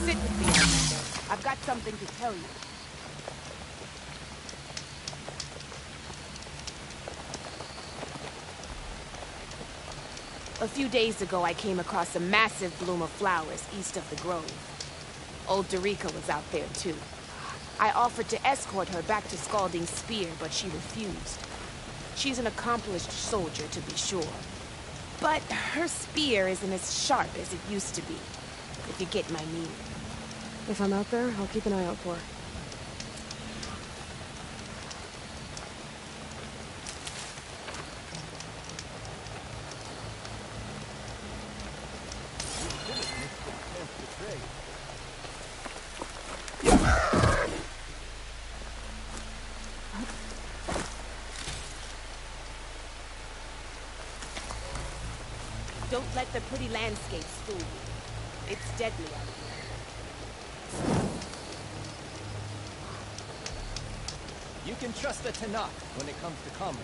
Sit with me, Commander. I've got something to tell you. A few days ago, I came across a massive bloom of flowers east of the grove. Old Dorica was out there, too. I offered to escort her back to Scalding's Spear, but she refused. She's an accomplished soldier, to be sure. But her spear isn't as sharp as it used to be, if you get my meaning. If I'm out there, I'll keep an eye out for her. rig. Don't let the pretty landscapes fool you. It's deadly out here. You can trust the Tanakh when it comes to commerce.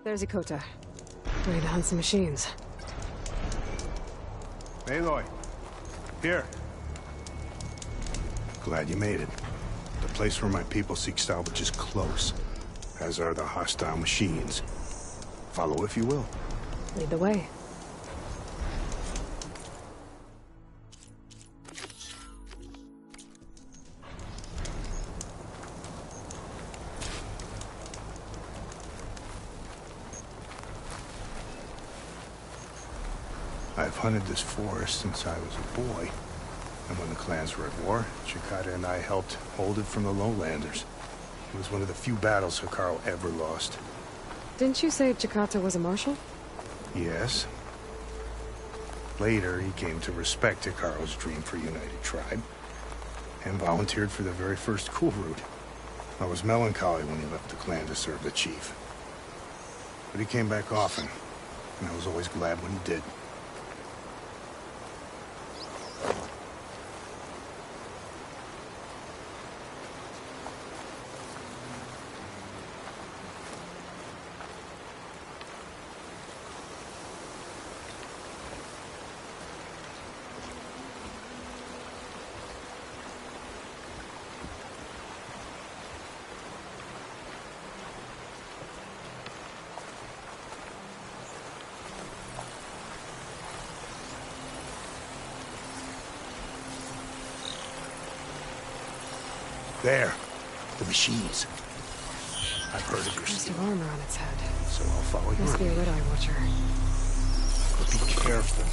There's Ikota. Ready to hunt some machines. Aloy, here. Glad you made it. The place where my people seek salvage is close, as are the hostile machines. Follow if you will. Lead the way. I've hunted this forest since I was a boy. And when the clans were at war, Chikata and I helped hold it from the lowlanders. It was one of the few battles Hikaru ever lost. Didn't you say Chikata was a marshal? Yes. Later, he came to respect Hikaru's dream for a united tribe, and volunteered for the very first coup route. I was melancholy when he left the clan to serve the chief. But he came back often, and I was always glad when he did. There. The machines. I've heard of your Piece skill, of armor on its head. so I'll follow your Must be a lead. Red-Eye Watcher. But be careful.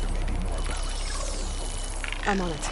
There may be more about it. I'm on it.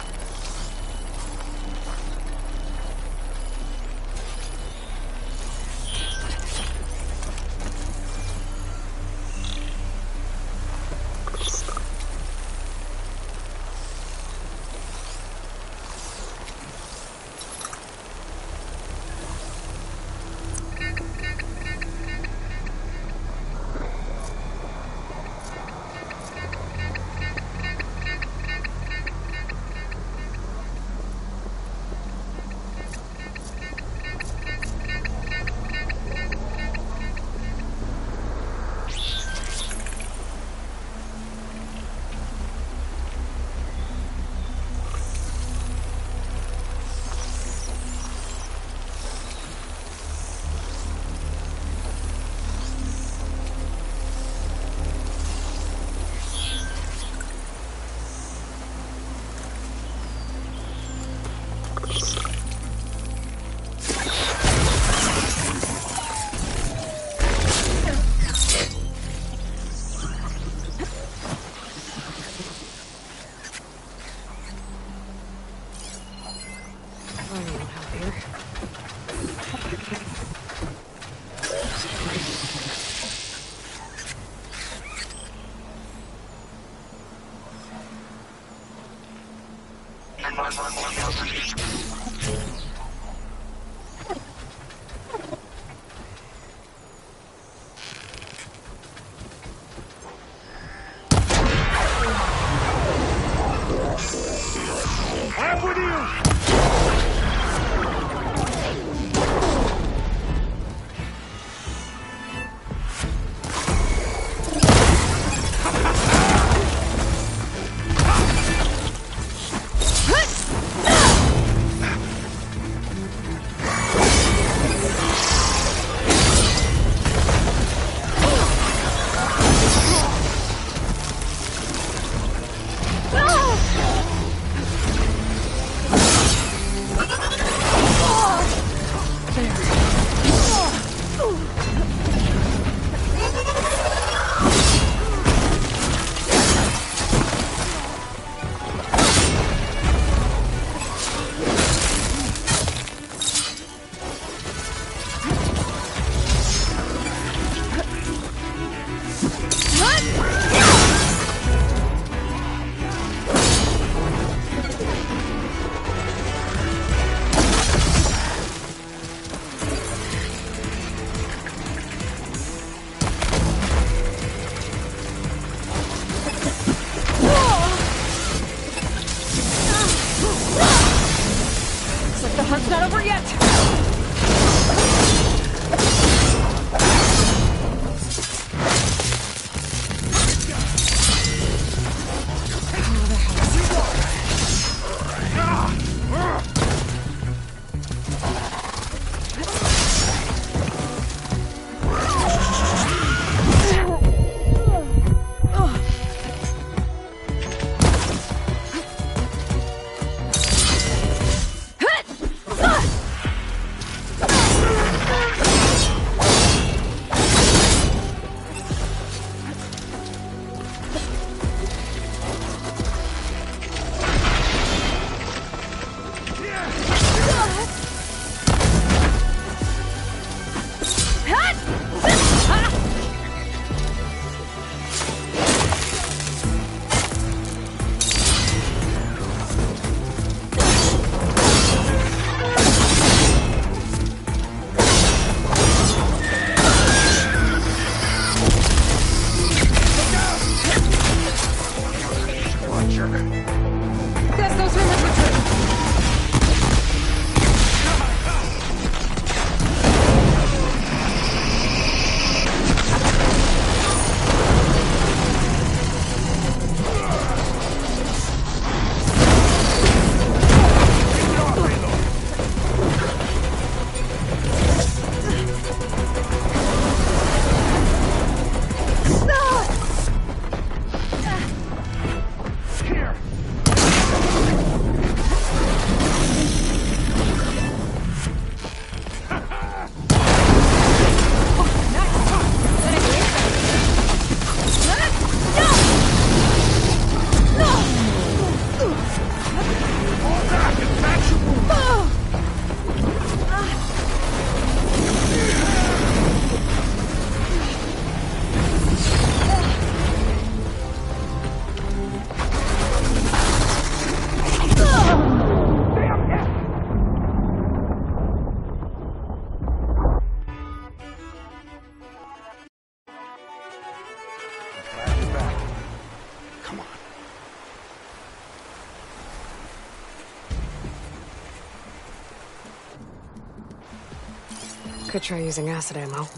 Could try using acid ammo.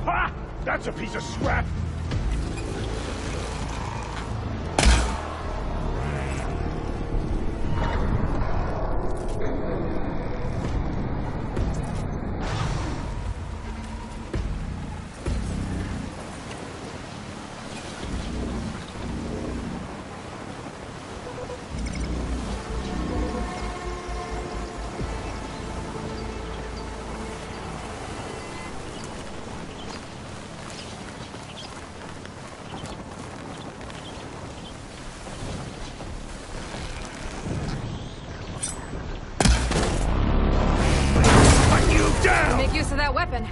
Ha! That's a piece of scrap! Make use of that weapon.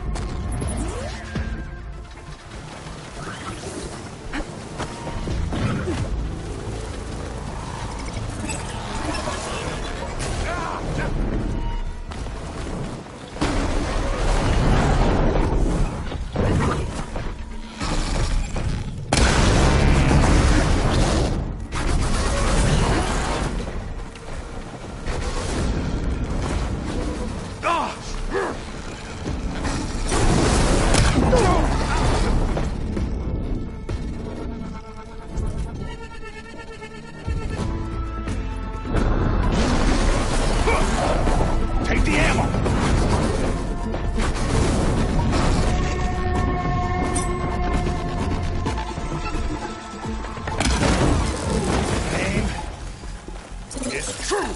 Take the ammo! Aim is true!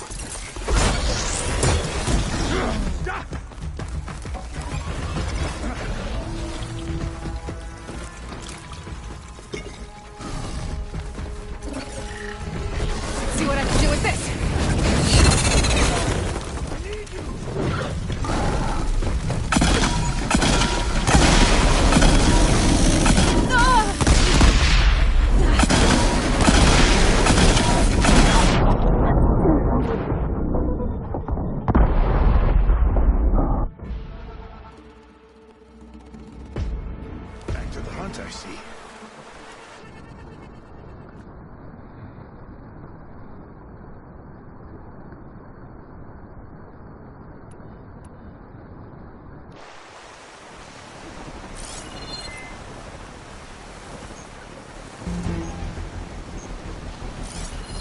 See what I can do with this. Back to the hunt, I see.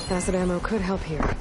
Acid ammo could help here.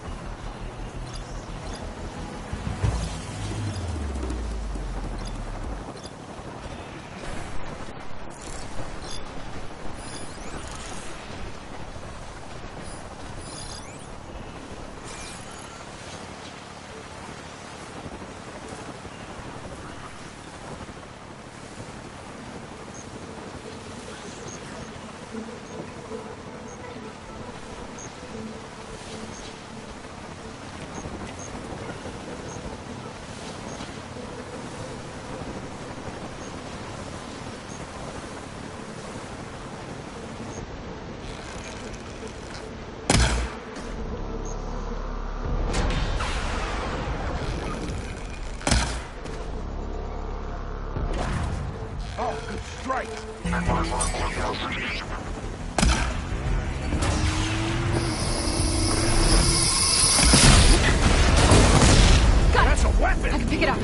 Oh, good strike! Got That's a weapon! I can pick it up.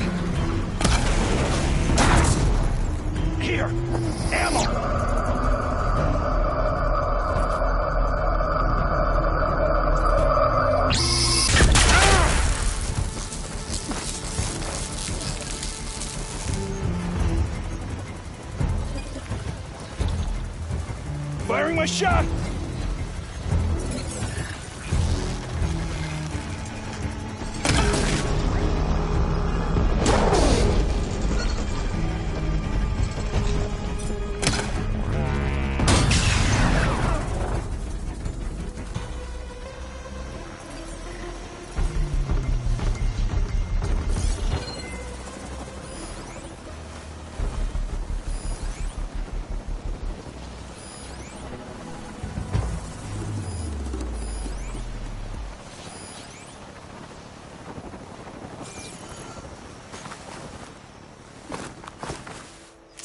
Firing my shot!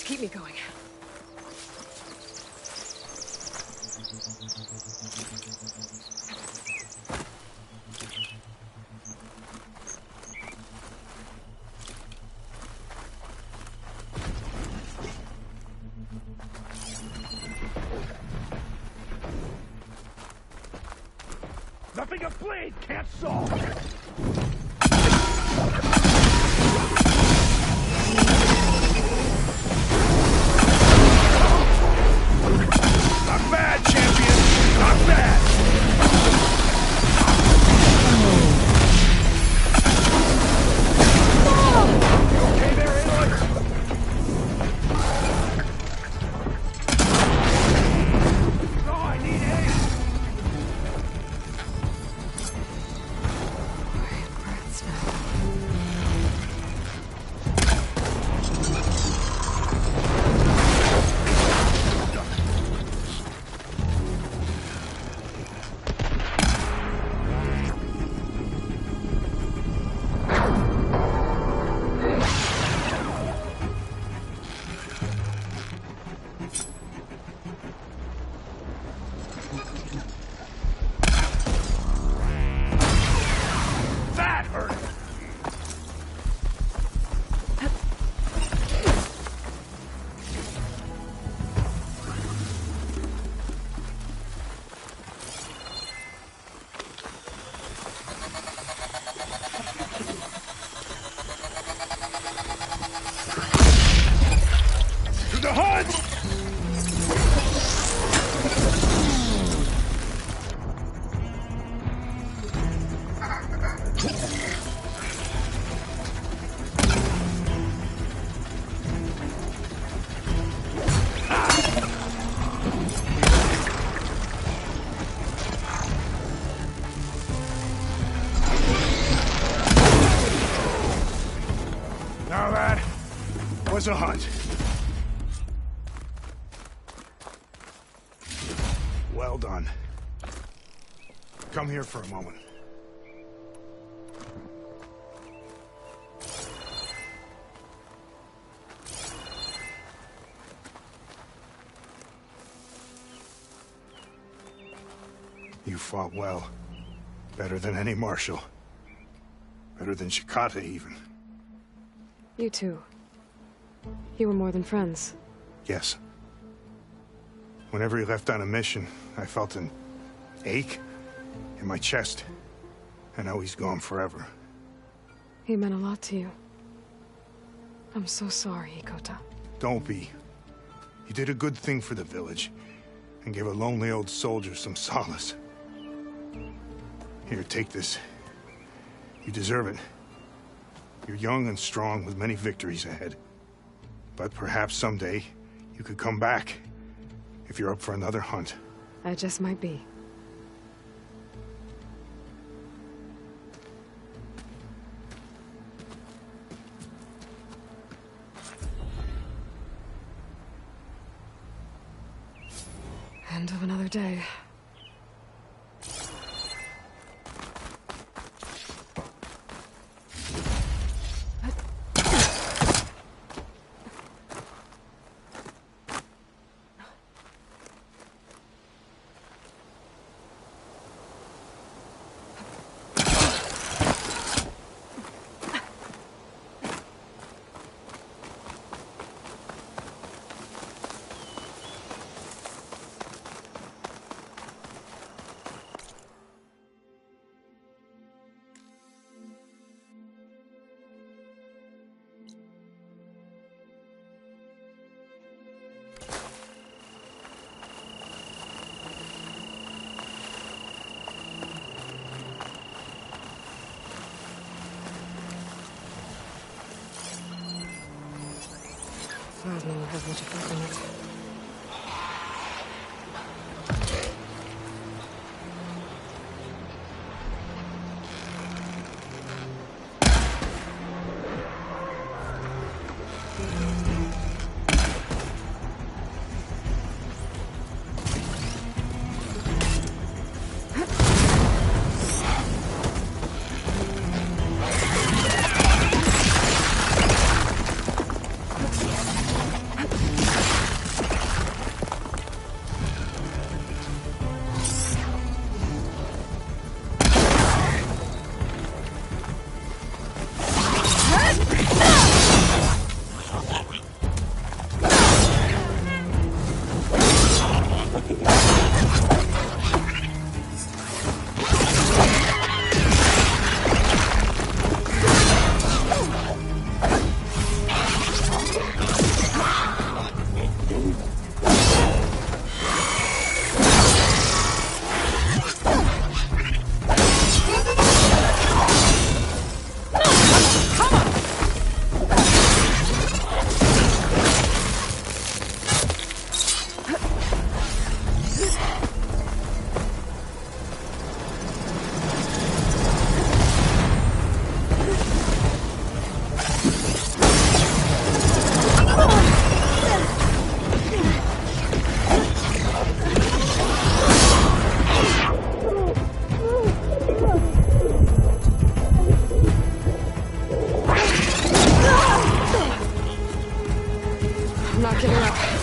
Keep me going. Nothing a blade can't solve! Not bad, champion! Not bad! You okay there, Aloy? No, I need aid! Breaths That hurt! To the hunt! Now that was a hunt. Well done. Come here for a moment. You fought well. Better than any marshal. Better than Shikata, even. You too. You were more than friends. Yes. Whenever he left on a mission, I felt an ache in my chest. And now he's gone forever. He meant a lot to you. I'm so sorry, Hikota. Don't be. You did a good thing for the village, and gave a lonely old soldier some solace. Here, take this. You deserve it. You're young and strong with many victories ahead. But perhaps someday you could come back if you're up for another hunt. I just might be. End of another day. definitely have much effect on it. I'm not giving up.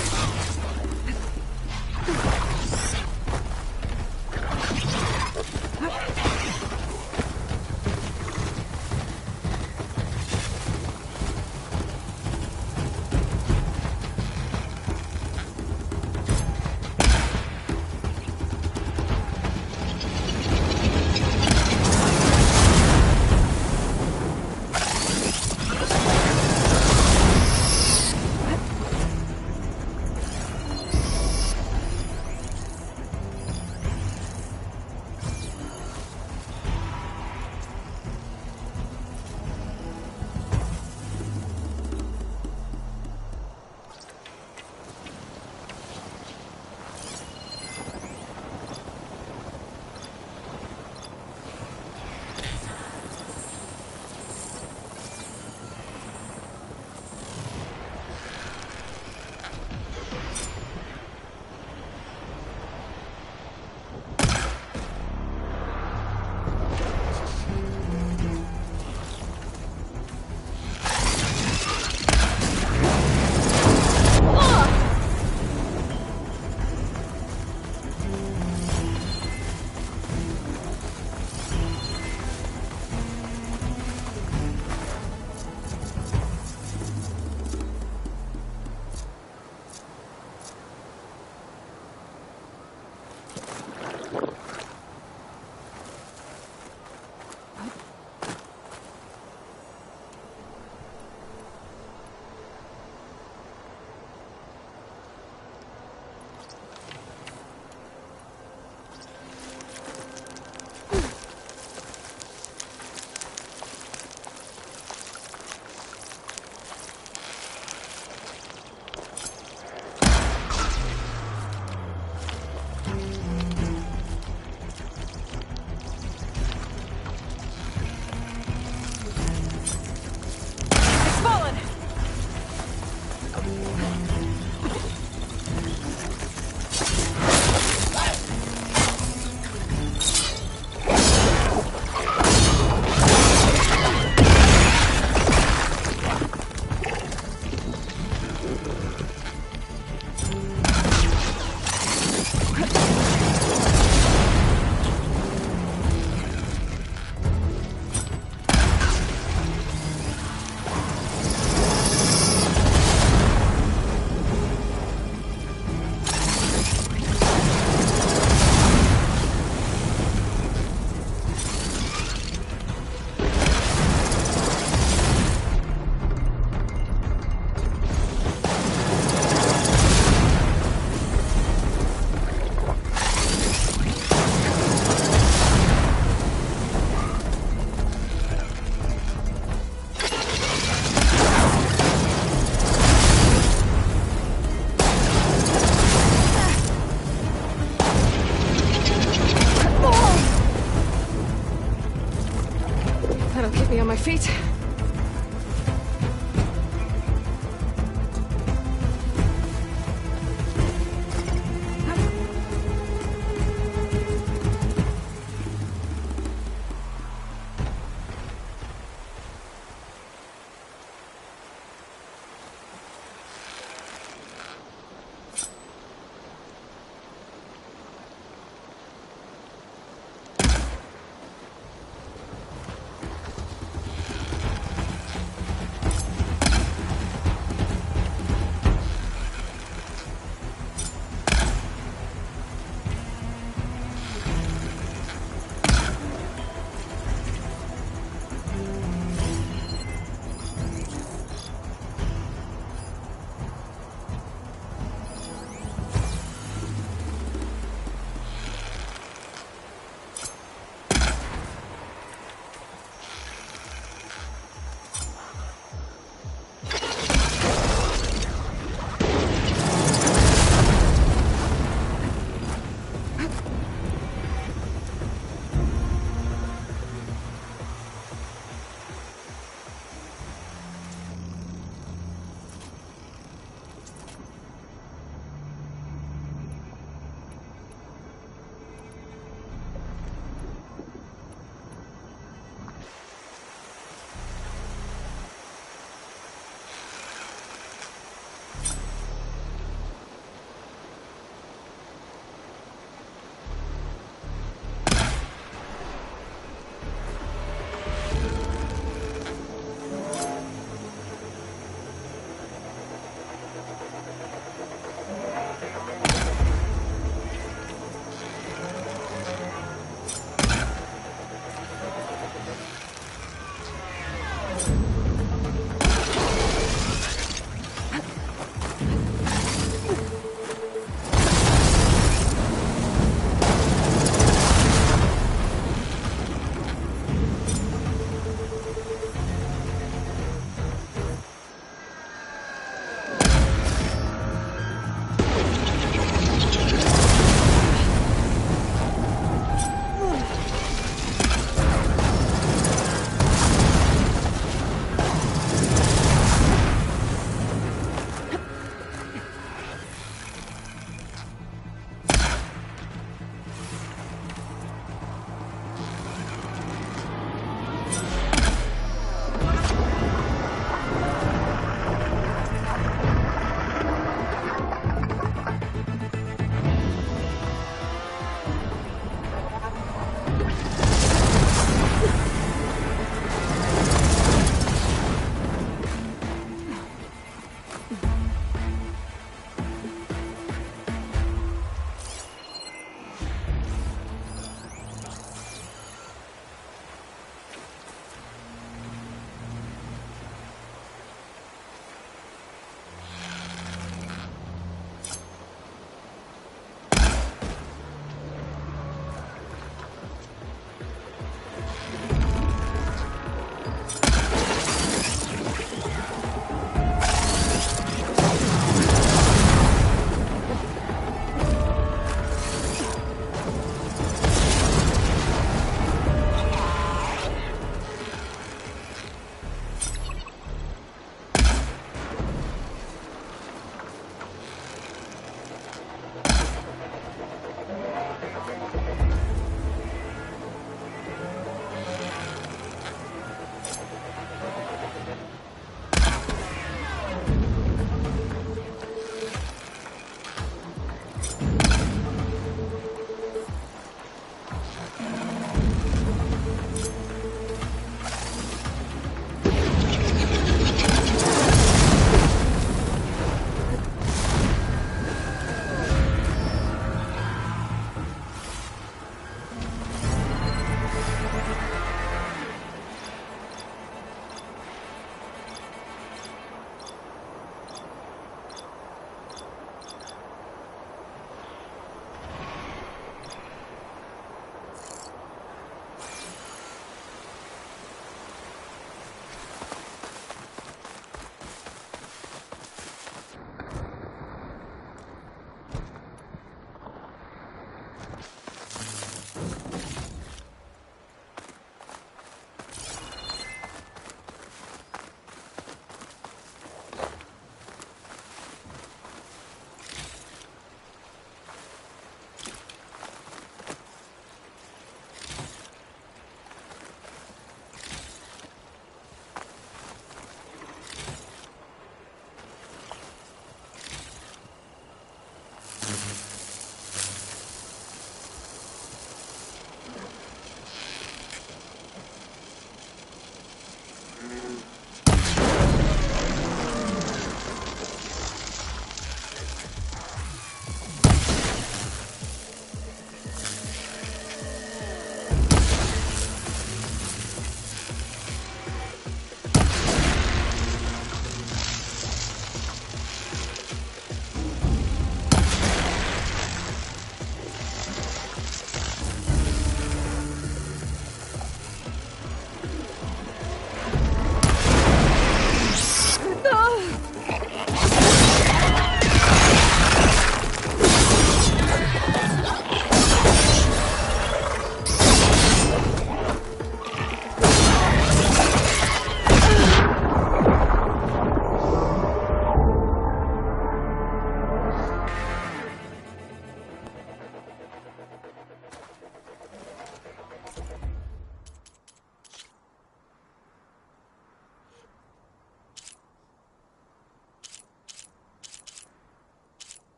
my feet.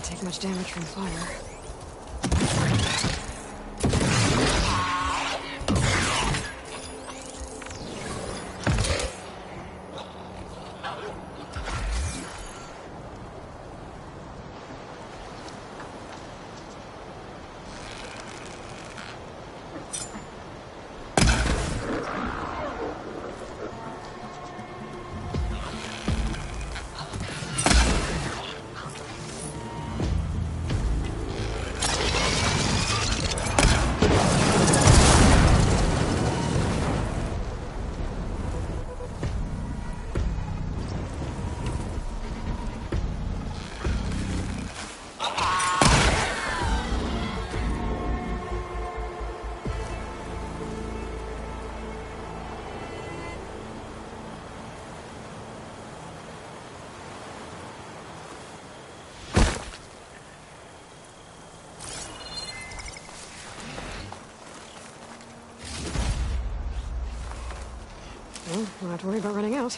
take much damage from fire. Well, don't have to worry about running out.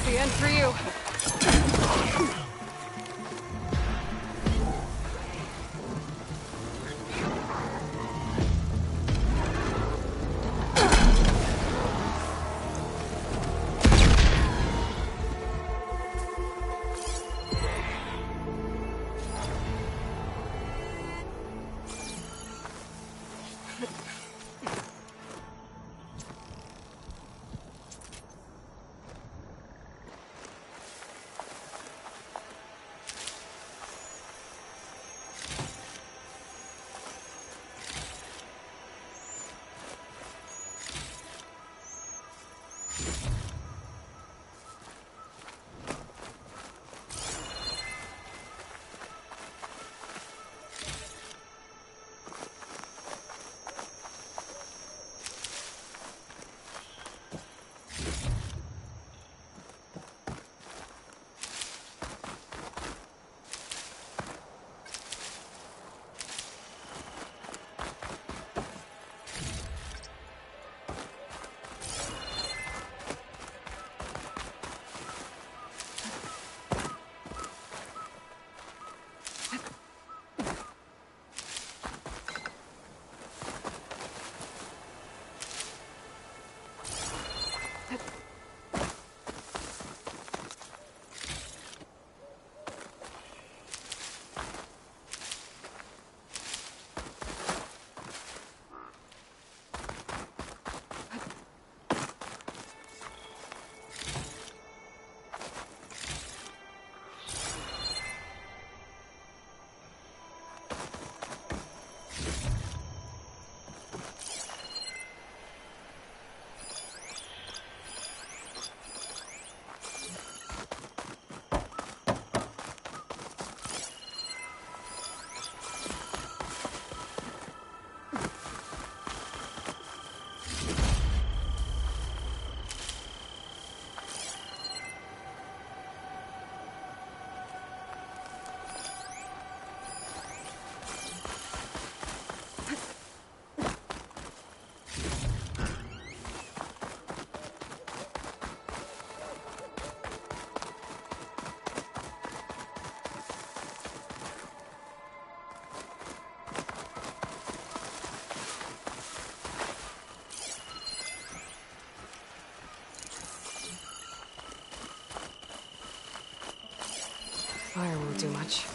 The end for you. Fire won't do much.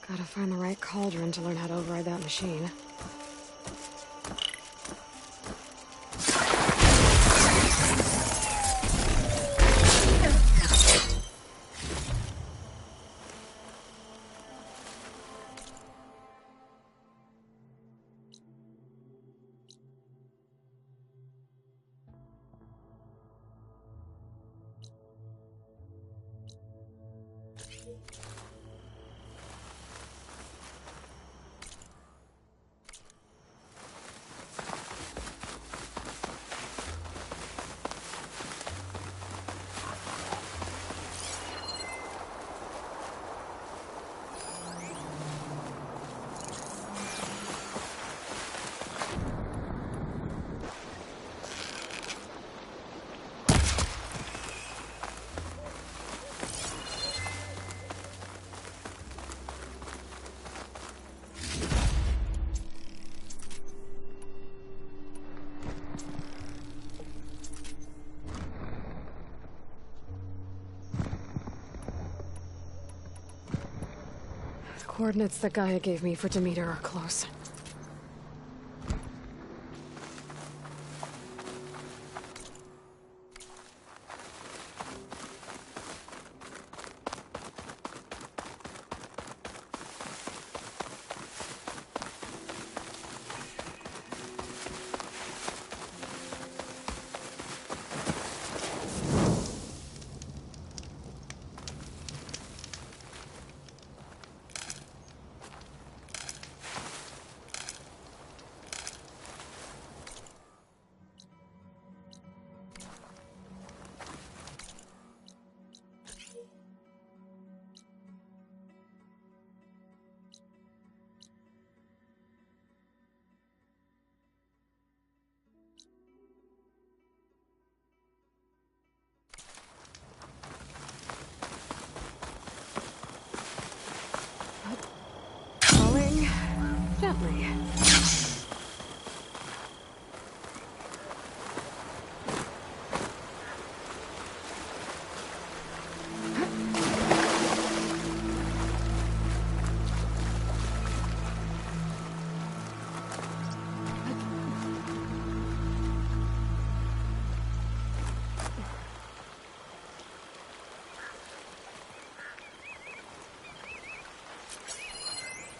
Gotta find the right cauldron to learn how to override that machine. The coordinates that Gaia gave me for Demeter are close. Gently.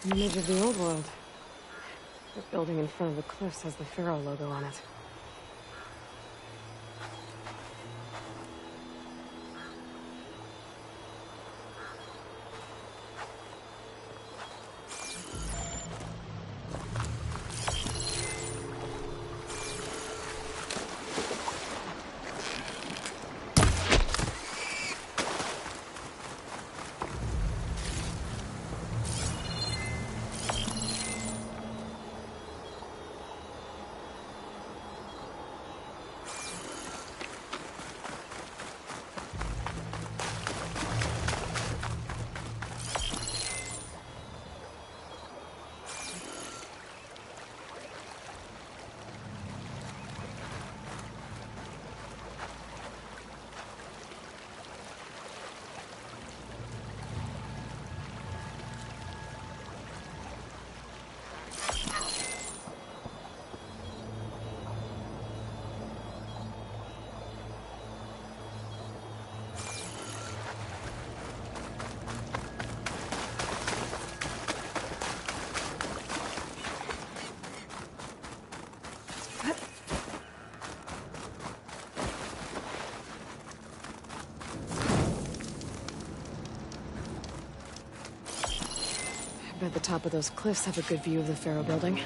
An image of the old world. The building in front of the cliffs has the Pharaoh logo on it. bet the top of those cliffs have a good view of the Pharaoh building.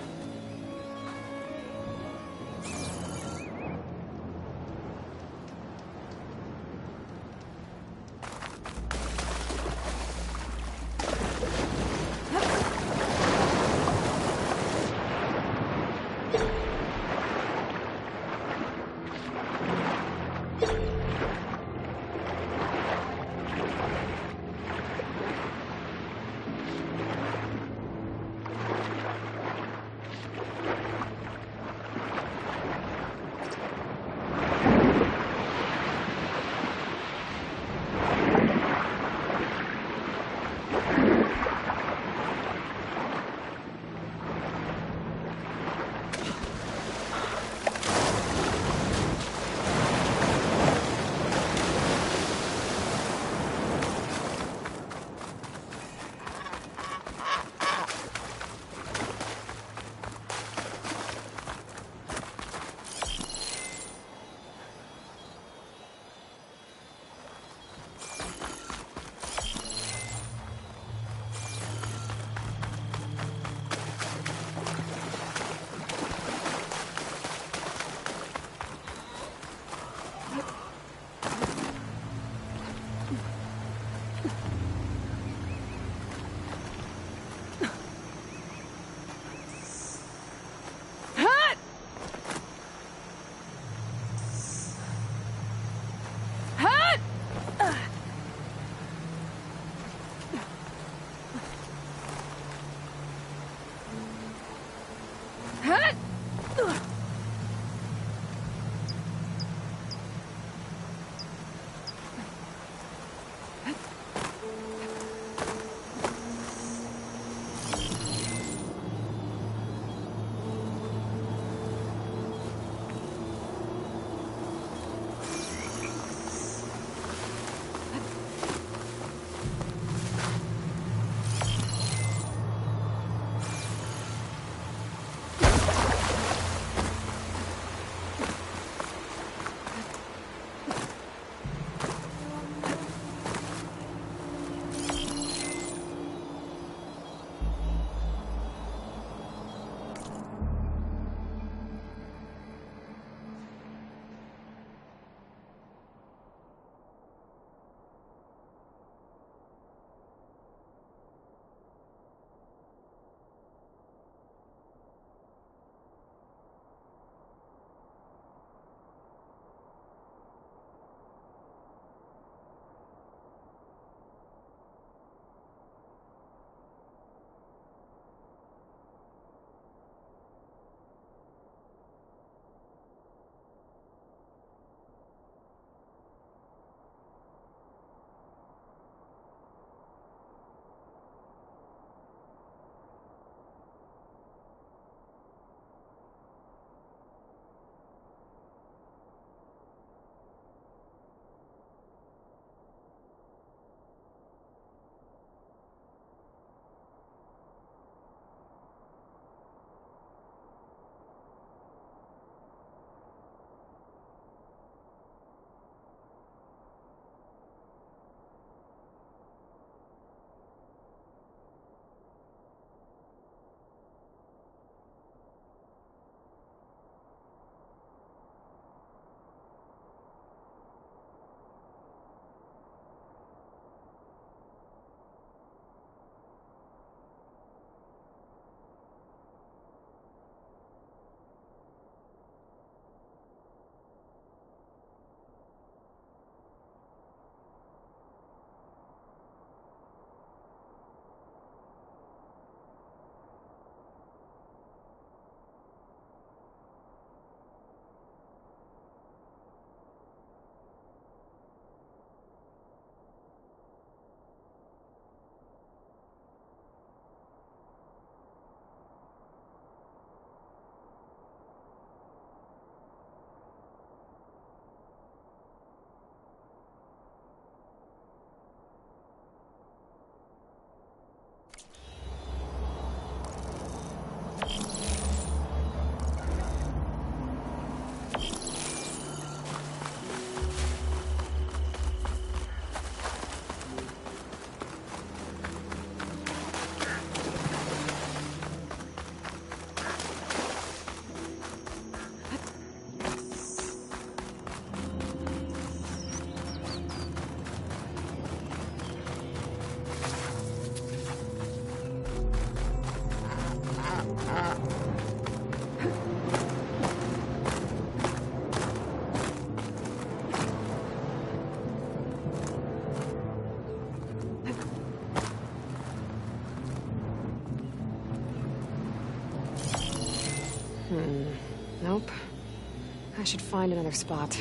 Nope. I should find another spot.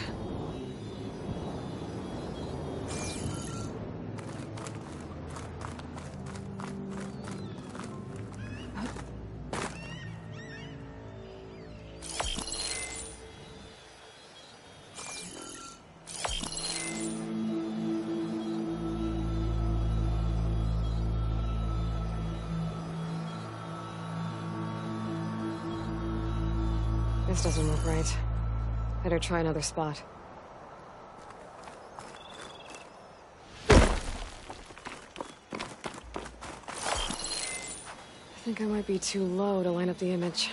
This doesn't look right. Better try another spot. I think I might be too low to line up the image.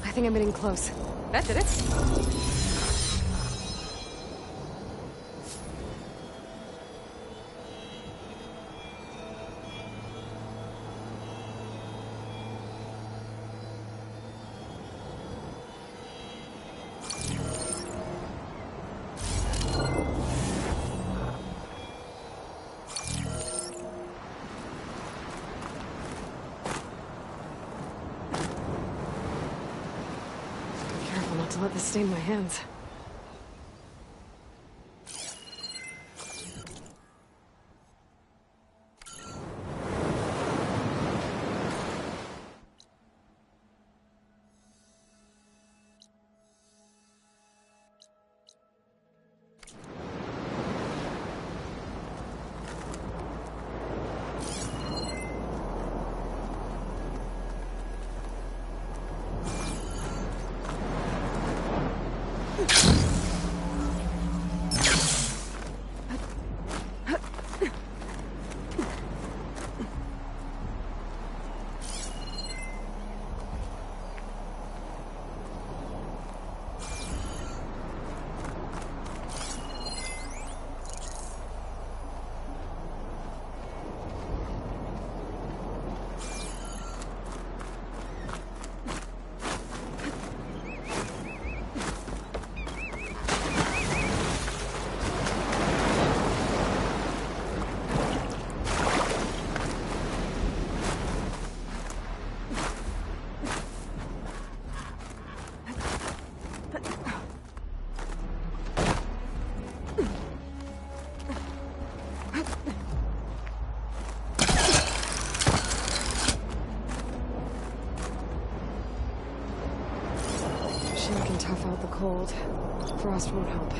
I think I'm getting close. That did it. Careful not to let this stain my hands. can tough out the cold. Frost won't help.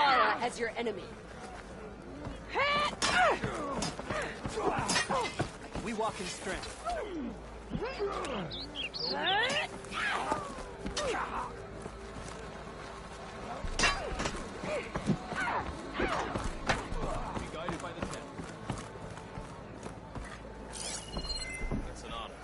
Regala as your enemy. We walk in strength. Be guided by the tent. It's an honor.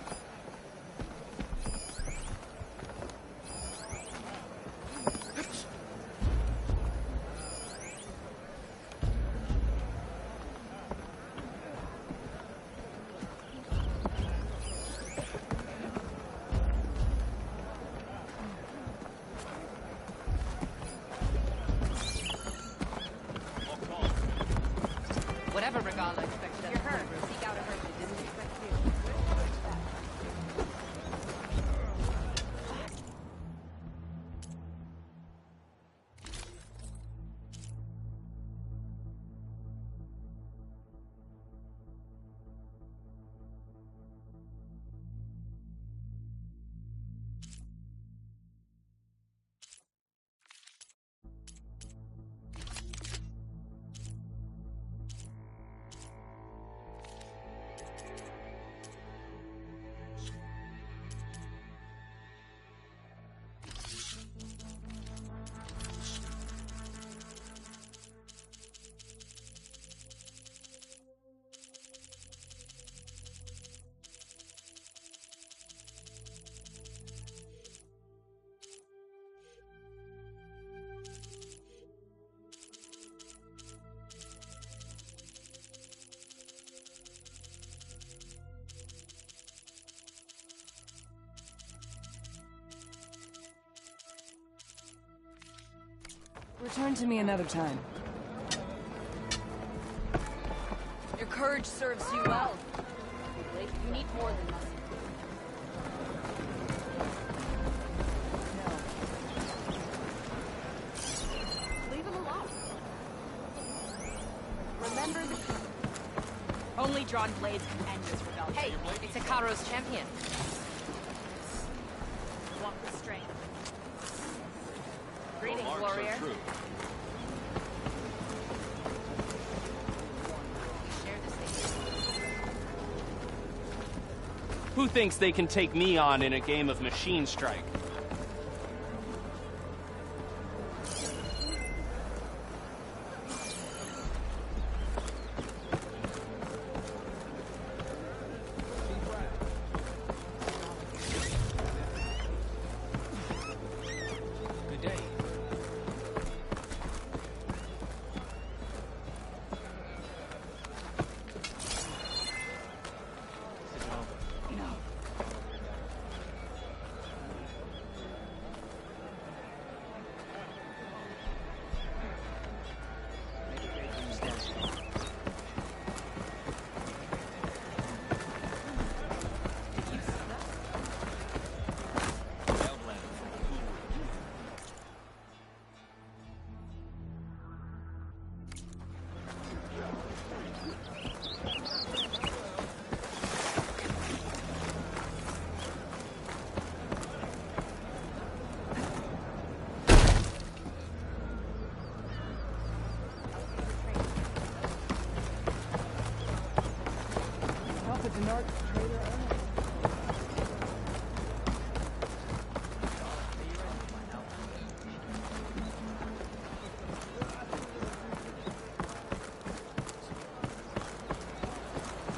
Whatever Regala expected us to do, seek out a hurt they didn't expect you. Return to me another time. Your courage serves you well. You need more than muscle. Leave him alone. Remember the... Only drawn blades can end this rebellion. Hey, it's Ikaro's champion. Walk with strength. Greetings, warrior. So Who thinks they can take me on in a game of Machine Strike? Good day.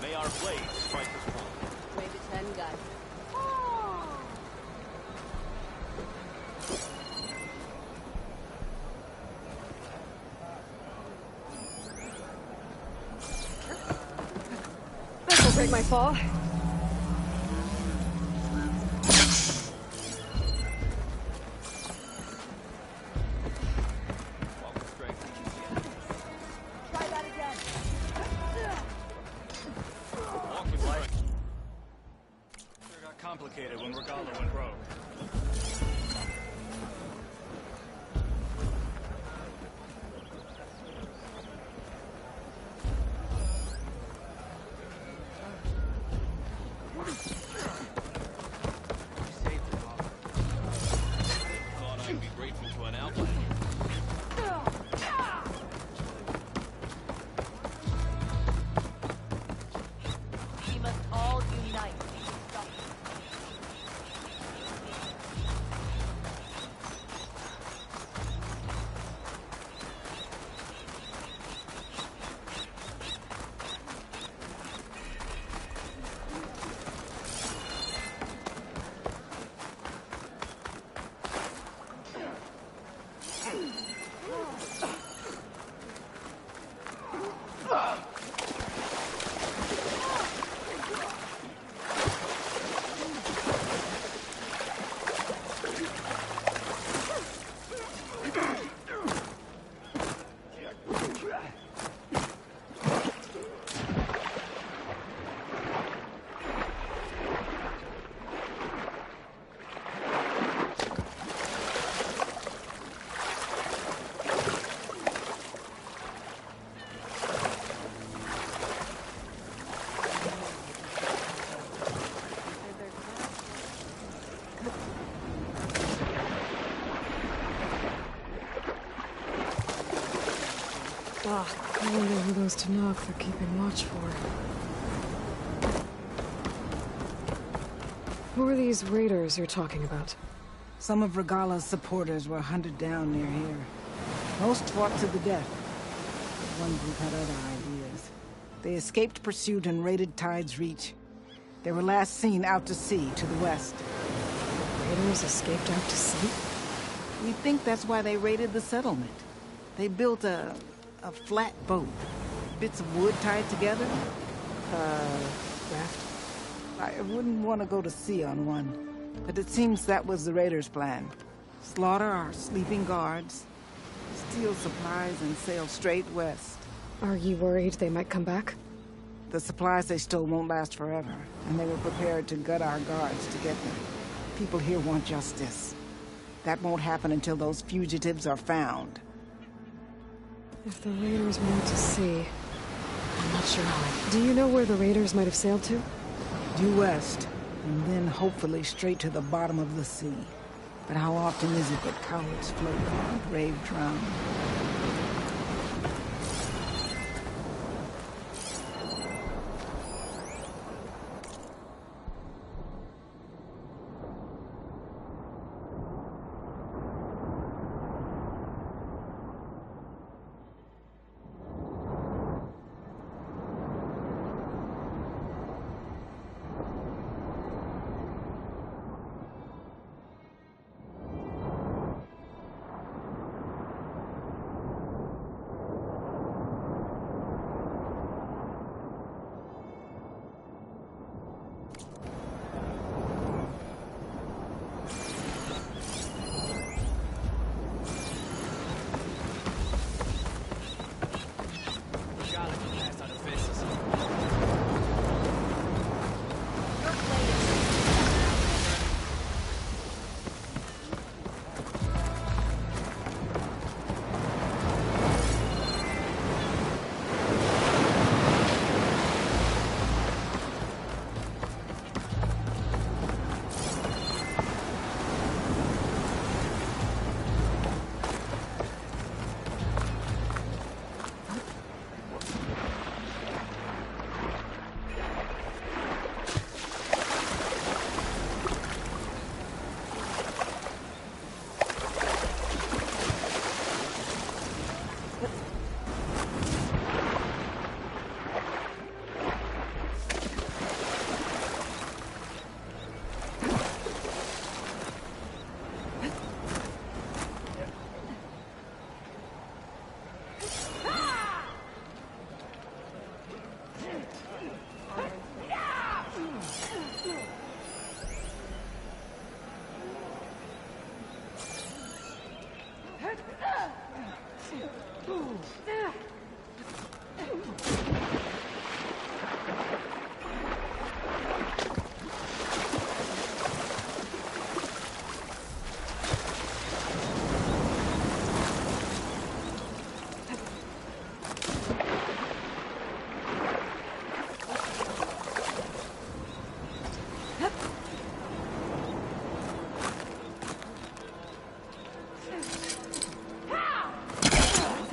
May our blades strike as one. Maybe 10 guys. This'll break my fall. Try that again. Sure got complicated when Regala went rogue. Thought I'd be grateful to an outlet. I wonder who those Tanakh are keeping watch for. Who are these raiders you're talking about? Some of Regala's supporters were hunted down near here. Most fought to the death. But one group had other ideas. They escaped pursuit and raided Tide's Reach. They were last seen out to sea, to the west. The raiders escaped out to sea? We think that's why they raided the settlement. They built a flat boat. Bits of wood tied together. Raft? I wouldn't want to go to sea on one. But it seems that was the raiders' plan. Slaughter our sleeping guards, steal supplies, and sail straight west. Are you worried they might come back? The supplies they stole won't last forever, and they were prepared to gut our guards to get them. People here want justice. That won't happen until those fugitives are found. If the raiders went to sea, I'm not sure how. Do you know where the raiders might have sailed to? Due west, and then hopefully straight to the bottom of the sea. But how often is it that cowards float and brave drown?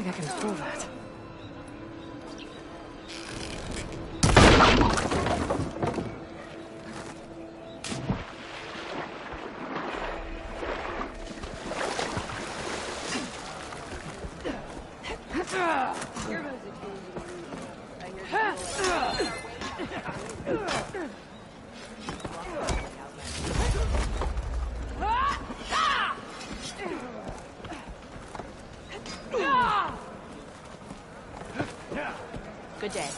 I can pull that. Good day.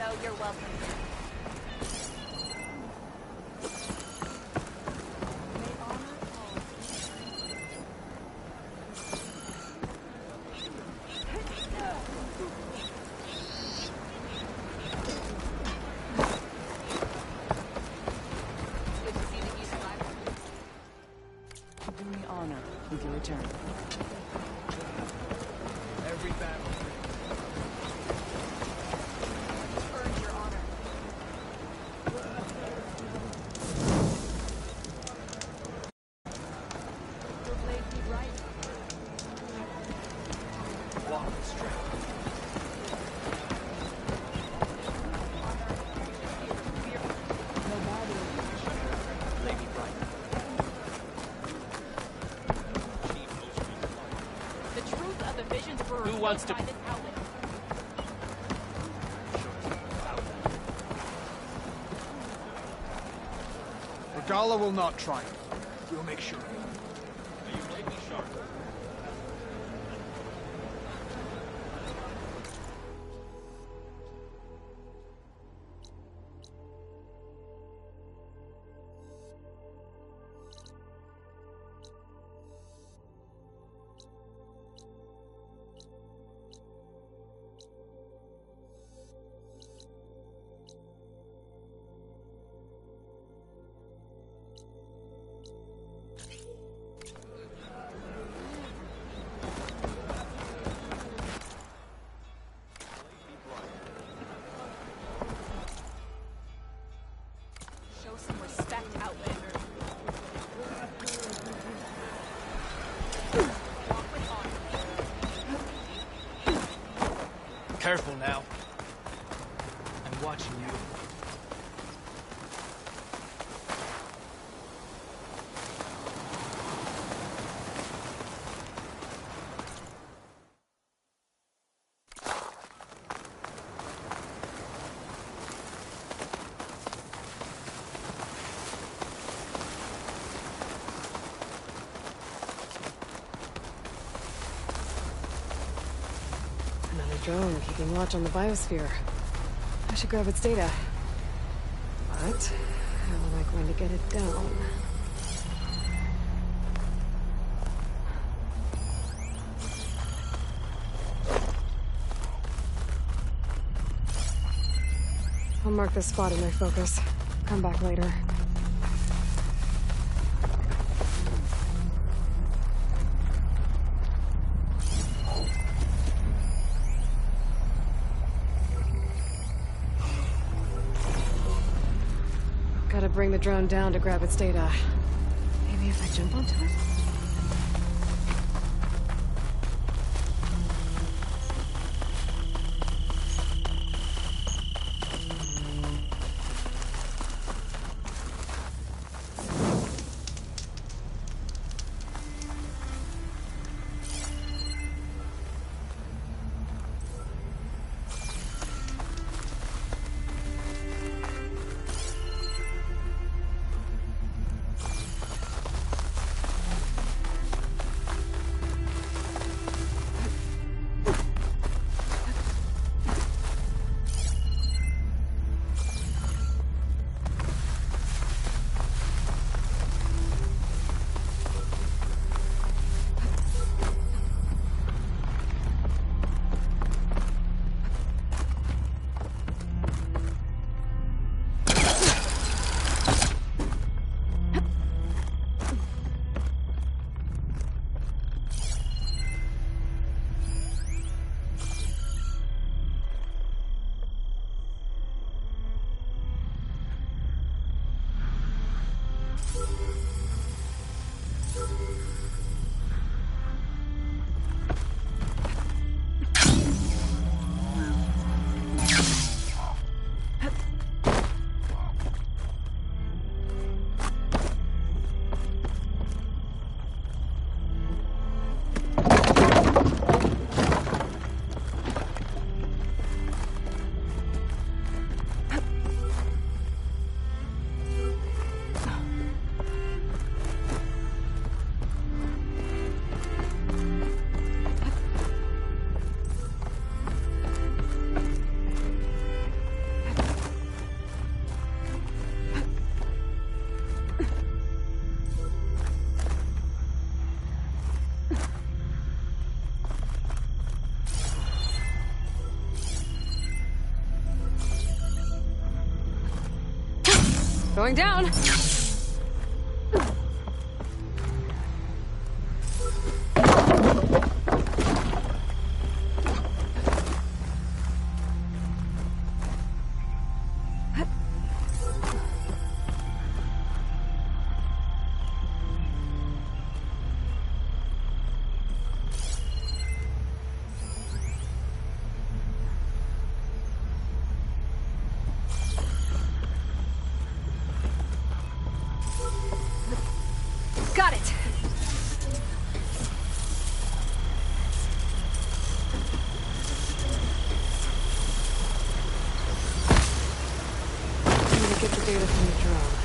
so you're welcome. Do me honor with your return. Every battle. Earned your honor. Your blade be right. Walk with strength. Lady Bright. The truth of the visions were Who wants to- by this outlet. Regala will not triumph. We'll make sure of it. Show some respect, Outlander. Walk with honor. Careful now. I'm watching you. Another drone keeping watch on the biosphere. I should grab its data. But how am I going to get it down? I'll mark this spot in my focus. Come back later. Gotta bring the drone down to grab its data. Maybe if I jump onto it? Going down. Got it. I'm gonna get the data from the drone.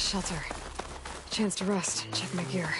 shelter. Chance to rest, check my gear.